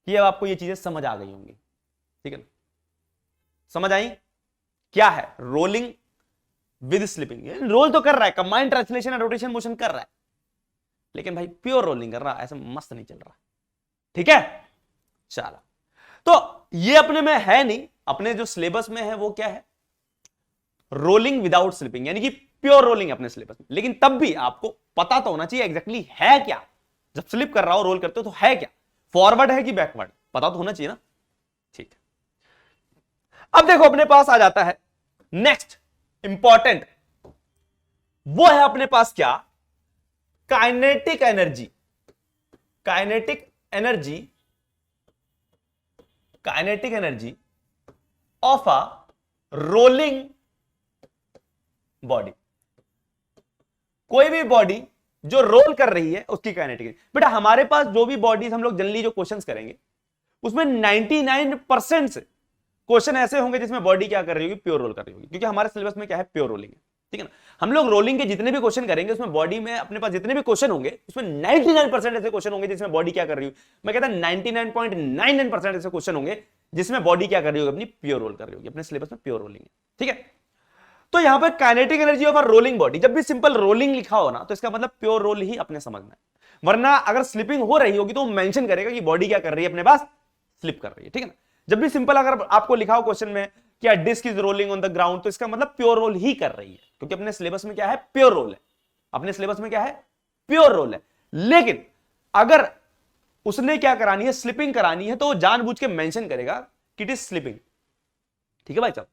Speaker 2: कि अब आपको ये चीजें समझ आ गई होंगी, ठीक है ना? समझ आई क्या है रोलिंग विद स्लिपिंग? रोल तो कर रहा है, combined translation and rotation motion कर रहा है, लेकिन भाई प्योर रोलिंग कर रहा है, ऐसे मस्त नहीं चल रहा, ठीक है? चलो, तो ये अपने में है नहीं, अपने जो सिलेबस में है वो क्या है? रोलिंग विदाउट स्लिपिंग, यानी कि प्योर रोलिंग अपने सिलेबस में। लेकिन तब भी आपको पता तो होना चाहिए एग्जैक्टली है क्या, जब स्लिप कर रहा हो रोल करते हो तो है क्या, फॉरवर्ड है कि बैकवर्ड, पता तो होना चाहिए ना, ठीक है? अब देखो अपने पास आ जाता है नेक्स्ट इंपॉर्टेंट, वो है अपने पास क्या? Kinetic energy. Kinetic energy, kinetic energy of a rolling body. कोई भी बॉडी जो रोल कर रही है उसकी काइनेटिक एनर्जी। बेटा हमारे पास जो भी बॉडीज हम लोग जनरली जो क्वेश्चंस करेंगे उसमें 99% से क्वेश्चन ऐसे होंगे जिसमें बॉडी क्या कर रही होगी? प्योर रोल कर रही होगी, क्योंकि हमारे सिलेबस में क्या है? प्योर रोलिंग है, ठीक है ना? हम लोग रोलिंग के जितने भी क्वेश्चन करेंगे उसमें बॉडी में अपने पास जितने भी क्वेश्चन होंगे उसमें 99% ऐसे क्वेश्चन होंगे जिसमें बॉडी क्या कर रही होगी? मैं कहता 99.99% ऐसे क्वेश्चन होंगे जिसमें बॉडी क्या कर रही होगी? अपनी प्योर रोल कर रही होगी, अपने सिलेबस में प्योर रोलिंग है, ठीक है? तो यहां पर kinetic energy of a rolling body, जब भी सिंपल रोलिंग लिखा हो ना तो इसका मतलब प्योर रोल ही अपने समझना है, वरना अगर स्लिपिंग हो रही होगी तो मेंशन करेगा कि बॉडी क्या कर रही है? अपने पास स्लिप कर रही है, ठीक है ना? जब भी सिंपल अगर आपको लिखा हो क्वेश्चन में कि disc is rolling on the ground, तो इसका मतलब प्योर रोल ही कर रही है, क्योंकि अपने सिलेबस में क्या है? प्योर रोल है, अपने सिलेबस में क्या है? प्योर रोल है। लेकिन अगर उसने क्या करानी है? स्लिपिंग करानी है, तो वो जानबूझ के मेंशन करेगा कि इट इज स्लिपिंग, ठीक है भाई साहब?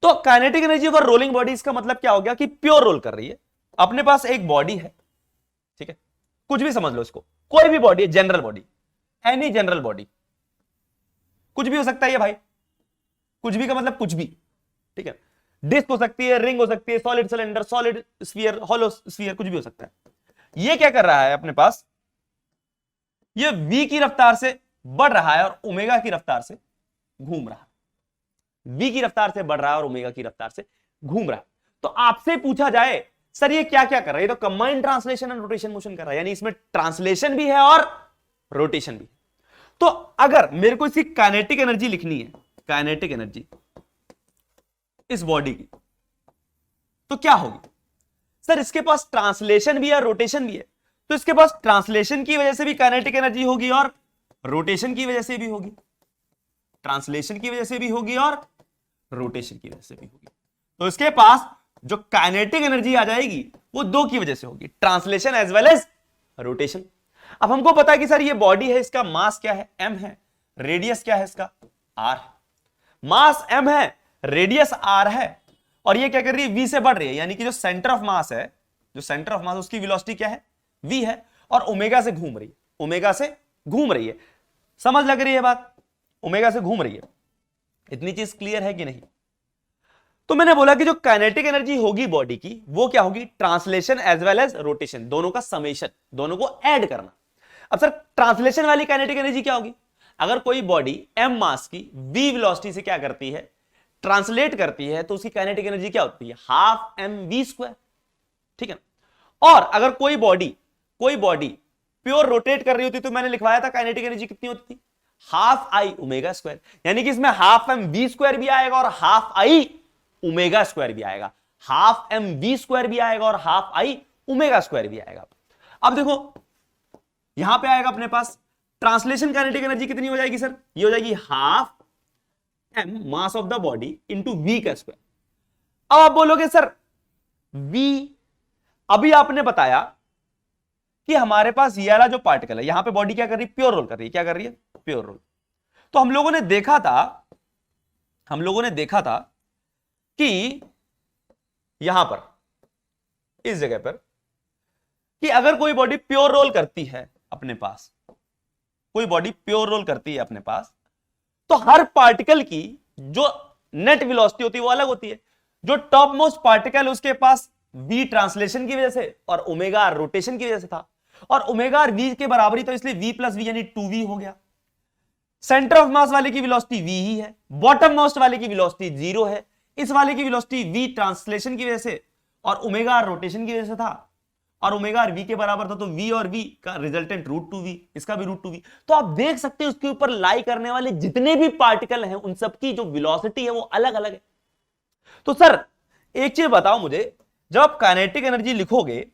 Speaker 2: तो kinetic energy of rolling body, इसका मतलब क्या हो गया कि प्योर रोल कर रही है। अपने पास एक बॉडी है, ठीक है, कुछ भी समझ लो इसको, कोई भी बॉडी है, general body, any general body, कुछ भी हो सकता है ये भाई, कुछ भी का मतलब कुछ भी, ठीक है? डिस्क हो सकती है, रिंग हो सकती है, solid cylinder, solid sphere, hollow sphere, कुछ भी हो सकता है। ये क्या कर रहा है? अपने पास ये v की रफ्तार से बढ़ रहा है और ओमेगा की रफ्तार से घूम रहा है, v की रफ्तार से बढ़ रहा है और ओमेगा की रफ्तार से घूम रहा है। तो आपसे पूछा जाए सर ये क्या क्या कर रहा है? ये तो combined translation and rotation motion कर रहा है, यानी इसमें ट्रांसलेशन भी है और रोटेशन भी। तो अगर मेरे को इसकी काइनेटिक एनर्जी लिखनी है, काइनेटिक एनर्जी इस बॉडी की, तो क्या होगी? सर इसके पास ट्रांसलेशन भी है, रोटेशन भी है, तो इसके पास ट्रांसलेशन की वजह से भी काइनेटिक एनर्जी होगी और रोटेशन की वजह से भी होगी, ट्रांसलेशन की वजह से भी होगी और रोटेशन की वजह से भी होगी। तो इसके पास जो काइनेटिक एनर्जी आ जाएगी वो दो की वजह से होगी, translation as well as rotation. अब हमको पता है कि सर ये बॉडी है, इसका मास क्या है? m है, रेडियस क्या है इसका? r। मास m है, रेडियस r है, और ये क्या कर रही है? v से बढ़ रही है, यानी कि जो सेंटर ऑफ मास है, जो सेंटर ऑफ मास उसकी वेलोसिटी क्या है? v है, और ओमेगा से घूम रही है, ओमेगा से घूम रही है। समझ लग रही है बात? ओमेगा से घूम रही है। इतनी चीज क्लियर है कि नहीं? तो मैंने बोला कि जो काइनेटिक एनर्जी होगी बॉडी की वो क्या होगी? Translation as well as rotation, दोनों का समेशन, दोनों को ऐड करना। अब सर ट्रांसलेशन वाली काइनेटिक एनर्जी क्या होगी? अगर कोई बॉडी m मास की v वेलोसिटी से क्या करती है? ट्रांसलेट करती है, तो उसकी काइनेटिक एनर्जी क्या होती है? हाफ mv², ठीक है? और अगर कोई बॉडी प्योर रोटेट कर रही होती तो मैंने लिखवाया था काइनेटिक एनर्जी कितनी होती थी? हाफ आई ओमेगा स्क्वायर, यानी कि इसमें हाफ mv² भी आएगा और हाफ आई ओमेगा स्क्वायर भी आएगा, हाफ mv² भी आएगा और हाफ आई ओमेगा स्क्वायर भी आएगा। अब देखो यहां पे आएगा अपने पास ट्रांसलेशन काइनेटिक एनर्जी कितनी हो जाएगी सर? ये हो जाएगी half m mass of the body into v का स्क्वायर। अब आप बोलोगे सर v, अभी आपने बताया कि हमारे पास ये वाला जो पार्टिकल है, यहां पे बॉडी क्या कर रही है? प्योर रोल कर रही है। क्या कर रही है? Pure roll. तो हम लोगों ने देखा था कि यहां पर इस जगह पर कि अगर कोई बॉडी प्योर रोल करती है अपने पास, कोई बॉडी प्योर रोल करती है अपने पास, तो हर पार्टिकल की जो नेट वेलोसिटी होती है वो अलग होती है। जो टॉप मोस्ट पार्टिकल उसके पास v ट्रांसलेशन की वजह से और ओमेगा रोटेशन की वजह से था, और ओमेगा v के बराबरी, तो इसलिए v प्लस v यानी 2v हो गया। सेंटर ऑफ मास वाले की वेलोसिटी v ही है, बॉटम मोस्ट वाले की वेलोसिटी 0 है, इस वाले की वेलोसिटी v ट्रांसलेशन की वजह से और ओमेगा रोटेशन की वजह से था, और ओमेगा और वी के बराबर था, तो वी और वी का रिजल्टेंट √2v, इसका भी √2v। तो आप देख सकते हैं उसके ऊपर लाई करने वाले जितने भी पार्टिकल हैं उन सबकी जो वेलोसिटी है वो अलग अलग है। तो सर एक चीज बताओ मुझे, जब आप काइनेटिक एनर्जी लिखोगे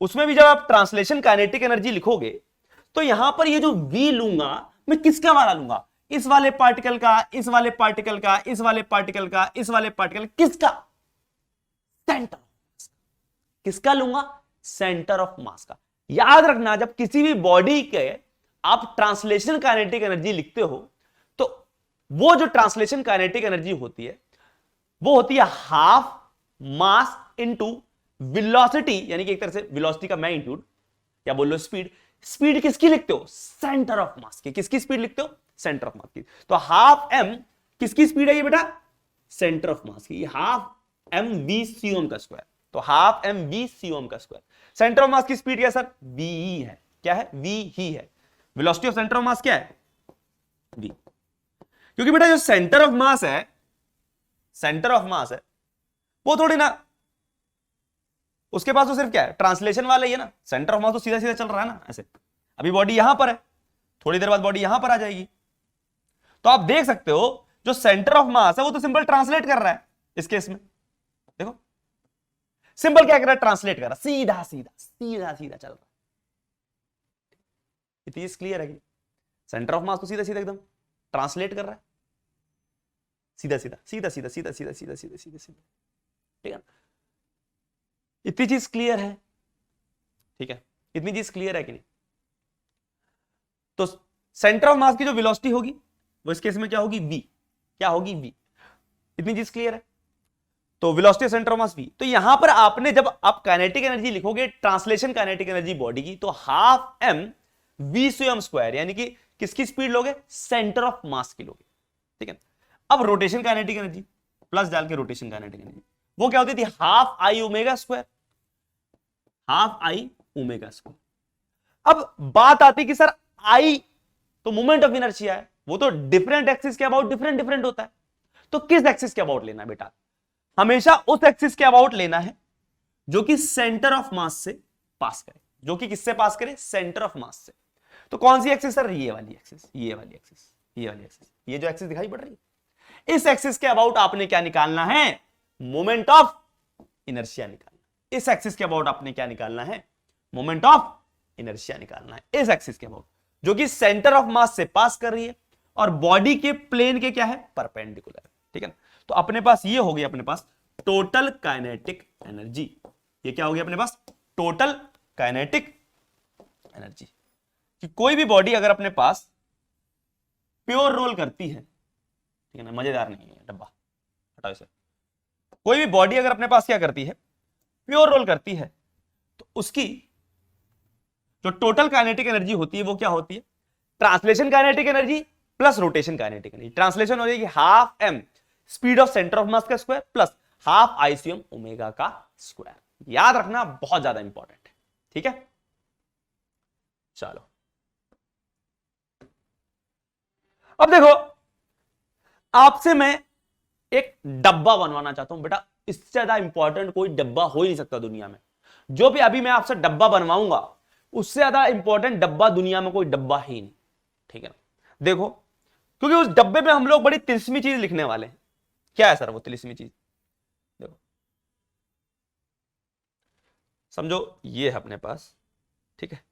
Speaker 2: उसमें भी जब आप ट्रांसलेशन काइनेटिक एनर्जी लिखोगे तो यहां पर ये जो v लूंगा मैं किसका वाला लूंगा, इस वाले पार्टिकल का, इस वाले पार्टिकल का, इस वाले पार्टिकल का, इस वाले पार्टिकल, किसका? सेंटर। किसका लूंगा? सेंटर ऑफ मास का। याद रखना जब किसी भी बॉडी के आप ट्रांसलेशन काइनेटिक एनर्जी लिखते हो तो वो जो ट्रांसलेशन काइनेटिक एनर्जी होती है वो होती है हाफ मास इनटू वेलोसिटी, यानी कि एक तरह से वेलोसिटी का मैग्नीट्यूड या बोल लो स्पीड। स्पीड किसकी लिखते हो? सेंटर ऑफ मास की। किसकी स्पीड लिखते हो? सेंटर ऑफ मास की। तो हाफ एम किसकी स्पीड है ये बेटा? सेंटर ऑफ मास की। हाफ एम वी सी ओम का स्क्वायर, तो हाफ एम वी सी ओम का स्क्वायर। सेंटर ऑफ मास की स्पीड क्या सर? वी ही है। क्या है? वी ही है। वेलोसिटी ऑफ सेंटर ऑफ मास क्या है? वी। क्योंकि बेटा जो सेंटर ऑफ मास है, सेंटर ऑफ मास है वो थोड़ी ना, उसके पास तो सिर्फ क्या है? ट्रांसलेशन वाला ही है ना। सेंटर ऑफ मास तो सीधा सीधा चल रहा है ना ऐसे। अभी बॉडी यहां पर है, थोड़ी देर बाद बॉडी यहां पर आ जाएगी। तो आप देख सकते हो जो सेंटर ऑफ मास है वो तो सिंपल ट्रांसलेट कर रहा है। इस केस में देखो सिंपल क्या कर रहा है? ट्रांसलेट कर रहा है, सीधा सीधा सीधा सीधा चल रहा है। ये चीज क्लियर है कि सेंटर ऑफ मास को सीधा सीधा एकदम ट्रांसलेट कर रहा है, सीधा सीधा सीधा सीधा सीधा सीधा सीधा सीधा सीधा सीधा। ठीक है, इतनी चीज क्लियर है? ठीक है, इतनी चीज क्लियर है कि नहीं? तो सेंटर ऑफ मास की जो वेलोसिटी होगी वो इस केस में क्या होगी? v। क्या होगी? v। इतनी चीज क्लियर है? तो velocity centre of mass v। तो यहां पर आपने जब आप काइनेटिक एनर्जी लिखोगे, ट्रांसलेशन काइनेटिक एनर्जी बॉडी की, तो हाफ m v से m स्क्वायर, यानी कि किसकी स्पीड लोगे? सेंटर ऑफ मास की लोगे। ठीक है, अब रोटेशन काइनेटिक एनर्जी प्लस डाल के रोटेशन काइनेटिक एनर्जी वो क्या होती थी? Half I omega square, half I omega square. अब बात आती है कि सर आई तो मोमेंट ऑफ इनर्शिया है, वो तो डिफरेंट एक्सिस के अबाउट डिफरेंट डिफरेंट होता है। तो किस एक्सिस के अबाउट लेना है बेटा? हमेशा उस एक्सिस के अबाउट लेना है जो कि सेंटर ऑफ मास से पास करे। जो कि किससे पास करे? सेंटर ऑफ मास से। तो कौन सी एक्सिस सर? ये वाली एक्सिस, ये वाली एक्सिस, ये वाली एक्सिस। ये जो एक्सिस दिखाई पड़ रही है, इस एक्सिस के अबाउट आपने क्या निकालना है? मोमेंट ऑफ इनर्शिया निकालना। इस एक्सिस के अबाउट आपने क्या निकालना है? मोमेंट ऑफ इनर्शिया निकालना है इस एक्सिस के अबाउट, जो कि सेंटर ऑफ मास से पास कर रही है और बॉडी के प्लेन के क्या है? परपेंडिकुलर। ठीक है, तो अपने पास ये हो गई, अपने पास टोटल काइनेटिक एनर्जी। ये क्या हो गया अपने पास? Total kinetic energy. कि कोई भी बॉडी अगर अपने पास प्योर रोल करती है, ठीक है ना, मजेदार नहीं है डब्बा, हटाओ इसे। कोई भी बॉडी अगर अपने पास क्या करती है? प्योर रोल करती है, तो उसकी जो टोटल काइनेटिक एनर्जी होती है वो क्या होती है? Translation kinetic energy plus rotation kinetic energy. Translation हो जाएगी half m speed of centre of mass का square plus half ICM omega का स्क्वायर। याद रखना, बहुत ज्यादा इंपॉर्टेंट है। ठीक है, चलो अब देखो, आपसे मैं एक डब्बा बनवाना चाहता हूं बेटा। इससे ज्यादा इंपॉर्टेंट कोई डब्बा हो ही नहीं सकता दुनिया में। जो भी अभी मैं आपसे डब्बा बनवाऊंगा उससे ज्यादा इंपॉर्टेंट डब्बा दुनिया में कोई डब्बा ही नहीं। ठीक है ना, देखो, क्योंकि उस डब्बे में हम लोग बड़ी तिलस्मी चीज लिखने वाले हैं। क्या है सर वो तिलस्मी चीज? देखो, समझो ये है अपने पास, ठीक है,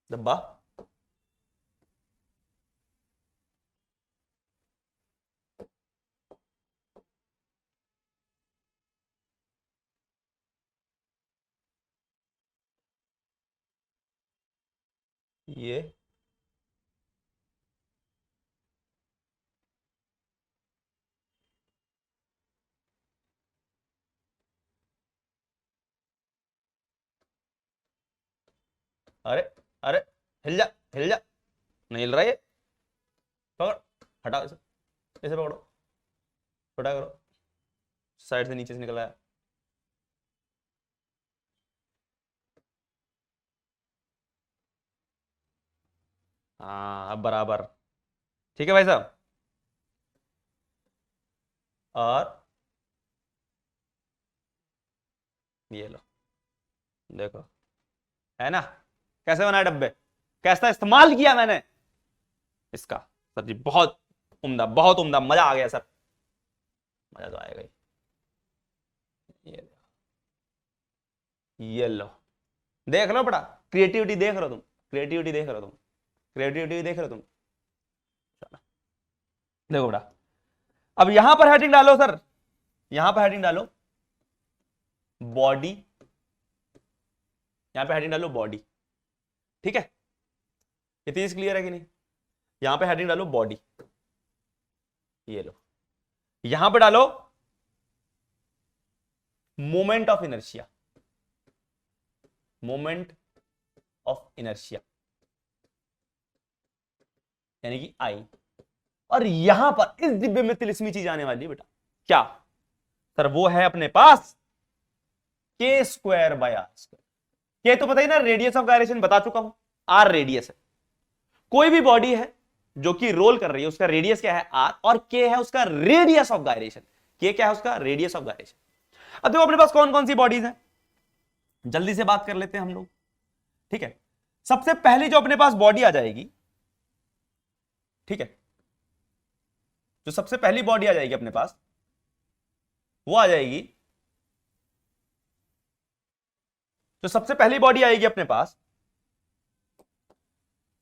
Speaker 2: डब्बा। ये अरे अरे, हिल जा हिल जा, नहीं हिल रहा ये। पकड़, हटाओ इसे, इसे पकड़ो, छोटा करो, साइड से नीचे से निकल आया। हाँ अब बराबर। ठीक है भाई साहब, और ये लो, देखो, है ना कैसे बनाए डब्बे, कैसा इस्तेमाल किया मैंने इसका। सर जी बहुत उम्दा, बहुत उम्दा, मजा आ गया सर, मजा तो आएगा ही। ये लो, देख लो बड़ा, क्रिएटिविटी देख रहे हो तुम, क्रिएटिविटी देख रहे हो तुम, क्रिएटिविटी देख रहे हो तुम। देखो बड़ा, अब यहां पर हेडिंग डालो सर, यहां पर हेडिंग डालो बॉडी, यहां पे हेडिंग डालो बॉडी, ठीक है, ये चीज क्लियर है कि नहीं। यहां पे हेडिंग डालो बॉडी, ये लो, यहां पे डालो moment of inertia, moment of inertia यानी कि आई, और यहां पर इस डिब्बे में तिलिस्मी चीज आने वाली है बेटा, क्या सर, वो है अपने पास के स्क्वायर बाय आर स्क्वायर। के तो पता ही ना, रेडियस ऑफ गायरेशन बता चुका हूं, आर रेडियस है, कोई भी बॉडी है जो कि रोल कर रही है उसका रेडियस क्या है आर, और के है उसका रेडियस ऑफ गायरेशन, के क्या है उसका रेडियस ऑफ गायरेशन। अब देखो अपने पास कौन कौन सी बॉडीज हैं, जल्दी से बात कर लेते हैं हम लोग, ठीक है। सबसे पहली जो अपने पास बॉडी आ जाएगी, ठीक है, जो सबसे पहली बॉडी आ जाएगी अपने पास, वो आ जाएगी, जो सबसे पहली बॉडी आएगी अपने पास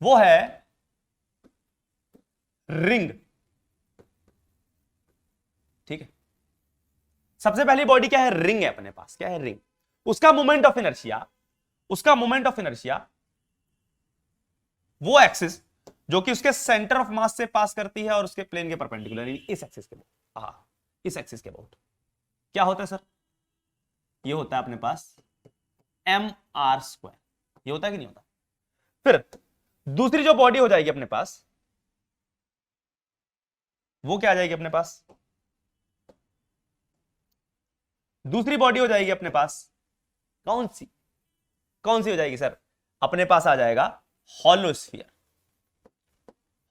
Speaker 2: वो है रिंग, ठीक है। सबसे पहली बॉडी क्या है, रिंग है अपने पास, क्या है रिंग। उसका मोमेंट ऑफ इनर्शिया, उसका मोमेंट ऑफ इनर्शिया वो एक्सिस जो कि उसके सेंटर ऑफ मास से पास करती है और उसके प्लेन के परपेंडिकुलर, इस एक्सिस के अबाउट, हाँ इस एक्सिस के अबाउट क्या होता है सर, ये होता है अपने पास एम आर स्क्वायर, ये होता है कि नहीं होता। फिर दूसरी जो बॉडी हो जाएगी अपने पास, वो क्या आ जाएगी अपने पास, दूसरी बॉडी हो जाएगी अपने पास, कौन सी, कौन सी हो जाएगी सर, अपने पास आ जाएगा हॉलोस्फीयर,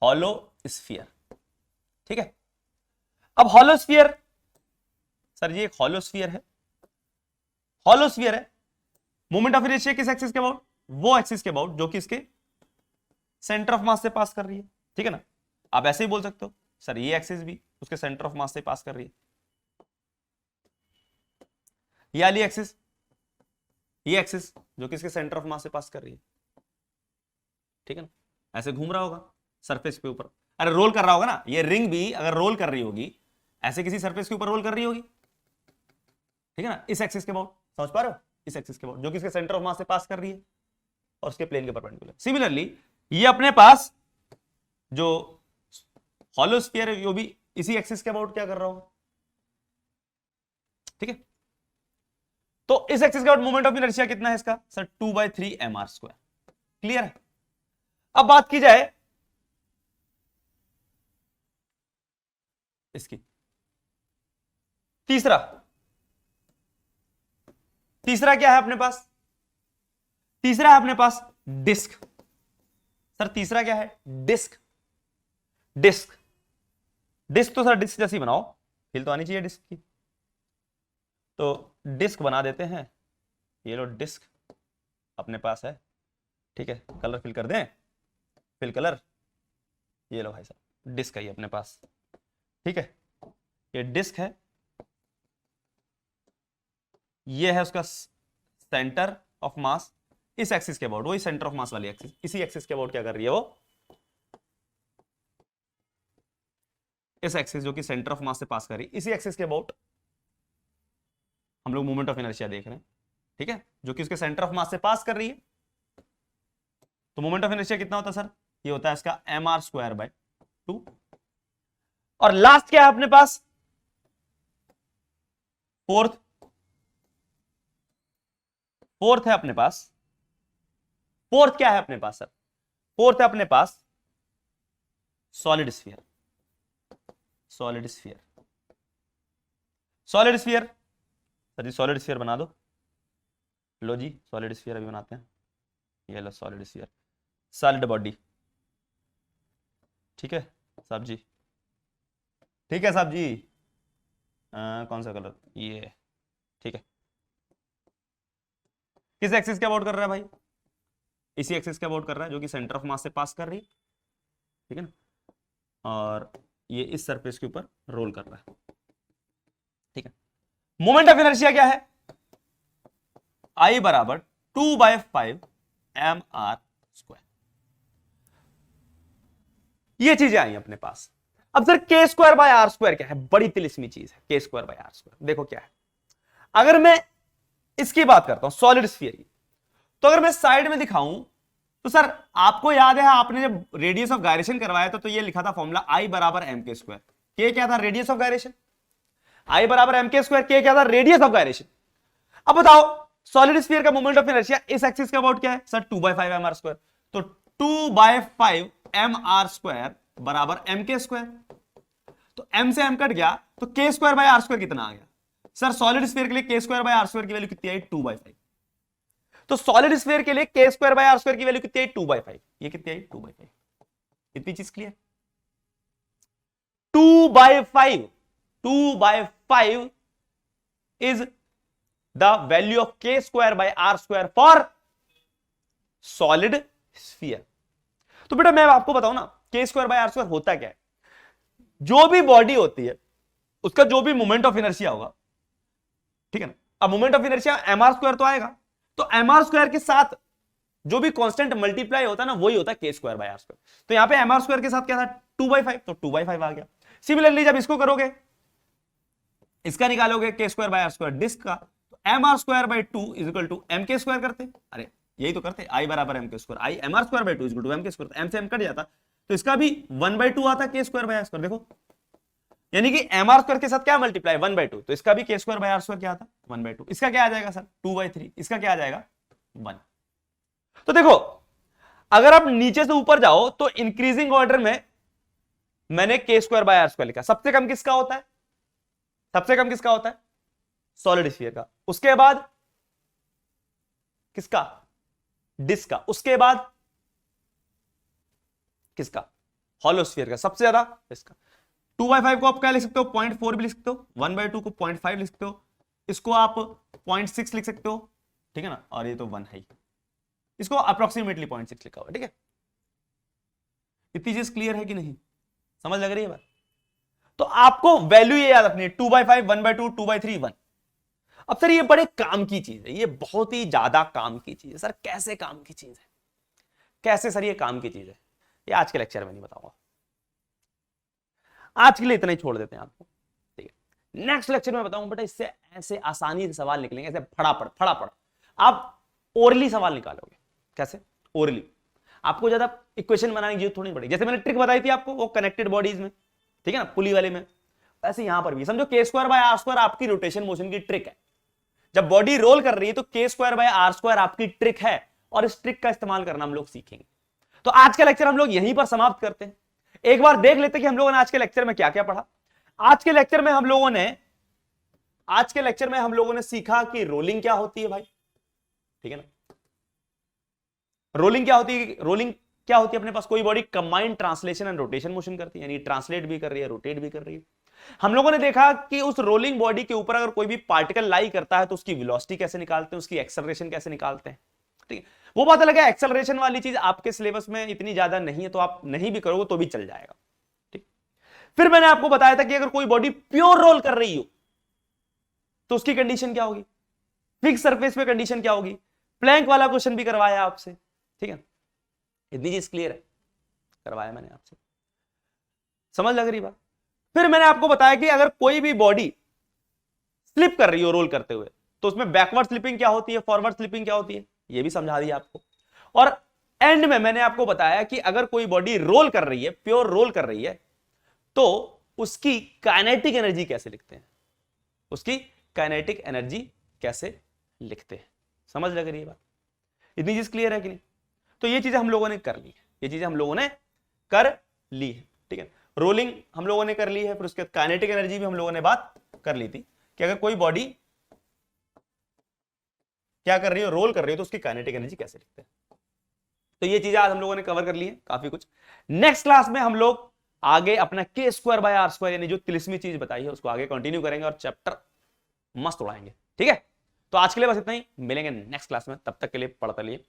Speaker 2: हॉलोस्फीयर, ठीक है। अब हॉलोस्फीयर सर, ये एक हॉलोस्फीयर है, हॉलोस्फीयर है, मोमेंट ऑफ इनर्शिया किस एक्सिस के अबाउट, वो एक्सिस के अबाउट जो कि इसके सेंटर ऑफ मास से पास कर रही है, ठीक है ना। आप ऐसे ही बोल सकते हो सर, ये एक्सिस भी उसके सेंटर ऑफ मास से पास कर रही है, ये वाली एक्सिस, ये एक्सिस जो कि इसके सेंटर ऑफ मास से पास कर रही है, ठीक है ना। ऐसे घूम रहा होगा सरफेस के ऊपर, अरे रोल कर रहा होगा ना, ये रिंग भी अगर रोल कर रही होगी ऐसे किसी सरफेस के ऊपर रोल कर रही होगी, ठीक है ना, इस एक्सिस के अबाउट, समझ पा रहे हो, इस एक्सिस के अबाउट जो कि इसके सेंटर ऑफ मास से पास कर रही है और उसके प्लेन के परपेंडिकुलर। सिमिलरली ये अपने पास जो हॉलोस्फीयर है वो भी इसी एक्सिस के अबाउट क्या कर रहा होगा, ठीक है। तो इस एक्सिस के अबाउट मोमेंट ऑफ इनर्शिया कितना है इसका सर, 2/3 mr स्क्वायर, क्लियर है। अब बात की जाए इसकी तीसरा, तीसरा क्या है अपने पास, तीसरा है अपने पास डिस्क, सर तीसरा क्या है, डिस्क, डिस्क, डिस्क तो सर डिस्क जैसी बनाओ, हिल तो आनी चाहिए डिस्क की, तो डिस्क बना देते हैं, ये लो डिस्क अपने पास है, ठीक है। कलर फिल कर दें, फिल कलर, ये लो भाई साहब डिस्क है ये अपने पास, ठीक है। ये डिस्क है, ये है उसका सेंटर ऑफ मास इस एक्सिस के अबाउट, वही सेंटर ऑफ मास वाली एक्सिस, इसी एक्सिस के अबाउट क्या कर रही है वो, इस एक्सिस जो कि सेंटर ऑफ मास से पास कर रही है, इसी एक्सिस के अबाउट हम लोग मोमेंट ऑफ इनर्शिया देख रहे हैं, ठीक है, जो कि उसके सेंटर ऑफ मास से पास कर रही है। तो मोमेंट ऑफ इनर्शिया कितना होता है सर, ये होता है इसका mr²/2। और लास्ट क्या है अपने पास, फोर्थ, फोर्थ है अपने पास, फोर्थ क्या है अपने पास सर, फोर्थ है अपने पास solid sphere, solid sphere, solid sphere sir ji, solid sphere बना दो, लो जी सॉलिड स्फीयर अभी बनाते हैं, ये लो सॉलिड स्फीयर, सॉलिड बॉडी, ठीक है साहब जी, ठीक है साहब जी, कौन सा कलर, ये ठीक है। किस एक्सिस के अबाउट कर रहा है भाई? इसी एक्सिस के अबाउट कर रहा है जो कि सेंटर ऑफ मास से पास कर रही है, ठीक है ना, और ये इस सरफेस के ऊपर रोल कर रहा है, ठीक है। मोमेंट ऑफ इनर्शिया क्या है? I बराबर 2/5 mr स्क्वायर। ये चीजें आई अपने पास। अब sir k square by R square क्या है? बड़ी तिलिस्मी चीज है k square by R square. देखो क्या है, अगर मैं इसकी बात करता हूं सॉलिड स्फीयर की, तो अगर मैं साइड में दिखाऊं तो सर आपको याद है आपने जब रेडियस ऑफ गायरेशन करवाया था तो ये लिखा था फॉर्मूला I बराबर एम के स्क्वायर। के क्या था? Radius of gyration. I बराबर एम के स्क्वायर, के क्या था? Radius of gyration. अब बताओ सॉलिड स्फीयर का मोमेंट ऑफ इनर्शिया इस एक्सिस का अबाउट क्या है? Sir 2/5 mr square. तो 2/5 mr स्क्वायर बराबर एम के स्क्वायर। तो m से m कट गया तो k square by R square कितना आ गया? सर सॉलिड स्फीयर के लिए k square by R square की वैल्यू कितनी आई? 2/5। तो सॉलिड स्फीयर के लिए k square by R square की वैल्यू कितनी आई? 2/5। ये कितनी आई? 2/5। इतनी चीज clear? 2/5 is the value of k square by r square for solid sphere। तो बेटा मैं आपको बताऊं ना k square by R square होता क्या है? जो भी बॉडी होती है उसका जो भी मोमेंट ऑफ इनर्शिया होगा, ठीक है ना, अब moment of inertia M R square तो आएगा, तो एम आर स्क्वायर के साथ जो भी कांस्टेंट मल्टीप्लाई होता है ना वही होता है k square by R square. तो यहां पे एम आर स्क्वायर के साथ क्या था? 2/5, तो 2/5 आ गया। सिमिलरली जब इसको करोगे, इसका निकालोगे k square by R square disk का, तो M R square by 2 is equal to M K square करते। अरे यही तो करते, I बराबर M K square, I M R square by 2 is equal to M K square. M से M कट जाता तो इसका भी 1/2 आता k square by R square. देखो यानी कि एम आर स्क्वायर के साथ क्या मल्टीप्लाई? 1/2। तो इसका भी k square by R square क्या आता? 1/2। इसका क्या आ जाएगा सर? 2/3। इसका क्या आ जाएगा? 1। तो देखो अगर आप नीचे से ऊपर जाओ तो इंक्रीजिंग ऑर्डर में मैंने k square by R square लिखा। सबसे कम किसका होता है? सबसे कम किसका होता है? सॉलिड स्फीयर का। उसके बाद किसका? डिस्क का। उसके बाद किसका? हॉलो स्फीयर का। सबसे ज्यादा इसका। 2/5 को आप क्या लिख सकते हो? 0.4 भी लिख सकते हो। 1/2 को 0.5 लिख सकते हो। इसको आप 0.6 लिख सकते हो, ठीक है ना, और ये तो 1 है, इसको अप्रोक्सीमेटली 0.6 लिखा हुआ, ठीक है। इतनी चीज क्लियर है कि नहीं? समझ लग रही है बात? तो आपको वैल्यू ये याद रखनी है, 2/5, 1/2, 2/3, 1। अब सर ये बड़े काम की चीज है, ये बहुत ही ज्यादा काम की चीज है। सर कैसे काम की चीज है? कैसे सर ये काम की चीज है? ये आज के लेक्चर में नहीं बताऊंगा, आज के लिए इतना ही छोड़ देते हैं आपको, ठीक है। नेक्स्ट लेक्चर में बताऊंगा बेटा, इससे ऐसे आसानी से सवाल निकलेंगे, ऐसे फटाफट आप ओरली सवाल निकालोगे। कैसे? ओरली। आपको ज्यादा इक्वेशन बनाने की जरूरत थोड़ी पड़ेगी। जैसे मैंने ट्रिक बताई थी आपको वो कनेक्टेड बॉडीज में, ठीक है ना, पुली वाले में, ऐसे यहां पर भी समझो k square by R square आपकी रोटेशन मोशन की ट्रिक है। जब बॉडी रोल कर रही है तो k square by R square आपकी ट्रिक है, और इस ट्रिक का इस्तेमाल करना हम लोग सीखेंगे। तो आज का लेक्चर हम लोग यहीं पर समाप्त करते हैं। एक बार देख लेते हैं कि हम लोगों ने आज के लेक्चर में क्या क्या पढ़ा। आज के लेक्चर में हम लोगों ने सीखा कि रोलिंग क्या होती है भाई, ठीक है ना। रोलिंग क्या होती है? अपने पास कोई body combined translation and rotation motion करती है, यानी ट्रांसलेट भी कर रही है, रोटेट भी कर रही है। हम लोगों ने देखा कि उस रोलिंग बॉडी के ऊपर अगर कोई भी पार्टिकल लाई करता है तो उसकी वेलोसिटी कैसे निकालते हैं, उसकी एक्सेलरेशन कैसे निकालते हैं, ठीक है। वो बात अलग है, एक्सेलरेशन वाली चीज आपके सिलेबस में इतनी ज्यादा नहीं है, तो आप नहीं भी करोगे तो भी चल जाएगा, ठीक। फिर मैंने आपको बताया था कि अगर कोई बॉडी प्योर रोल कर रही हो तो उसकी कंडीशन क्या होगी, फिक्स सरफेस पे कंडीशन क्या होगी। प्लैंक वाला क्वेश्चन भी करवाया आपसे, ठीक है। इतनी चीज क्लियर है, करवाया मैंने आपसे, समझ लग रही बात। फिर मैंने आपको बताया कि अगर कोई भी बॉडी स्लिप कर रही हो रोल करते हुए तो उसमें बैकवर्ड स्लिपिंग क्या होती है, फॉरवर्ड स्लिपिंग क्या होती है, ये भी समझा दिया आपको। और एंड में मैंने आपको बताया कि अगर कोई बॉडी रोल कर रही है, प्योर रोल कर रही है, तो उसकी काइनेटिक एनर्जी कैसे लिखते हैं, समझ लग रही है बात? इतनी चीज क्लियर है कि नहीं? तो ये चीजें हम लोगों ने कर ली है, ठीक है। रोलिंग हम लोगों ने कर ली है, फिर उसके बाद काइनेटिक एनर्जी भी हम लोगों ने बात कर ली थी कि अगर कोई बॉडी क्या कर रही है, रोल कर रही है, तो उसकी काइनेटिक एनर्जी कैसे लिखते हैं। तो ये चीजें आज हम लोगों ने कवर कर ली है, काफी कुछ। नेक्स्ट क्लास में हम लोग आगे अपना k square by R square यानी जो तिलिस्मी चीज बताई है उसको आगे कंटिन्यू करेंगे और चैप्टर मस्त उड़ाएंगे, ठीक है। तो आज के लिए बस इतना ही, मिलेंगे नेक्स्ट क्लास में, तब तक के लिए पढ़ते रहिए,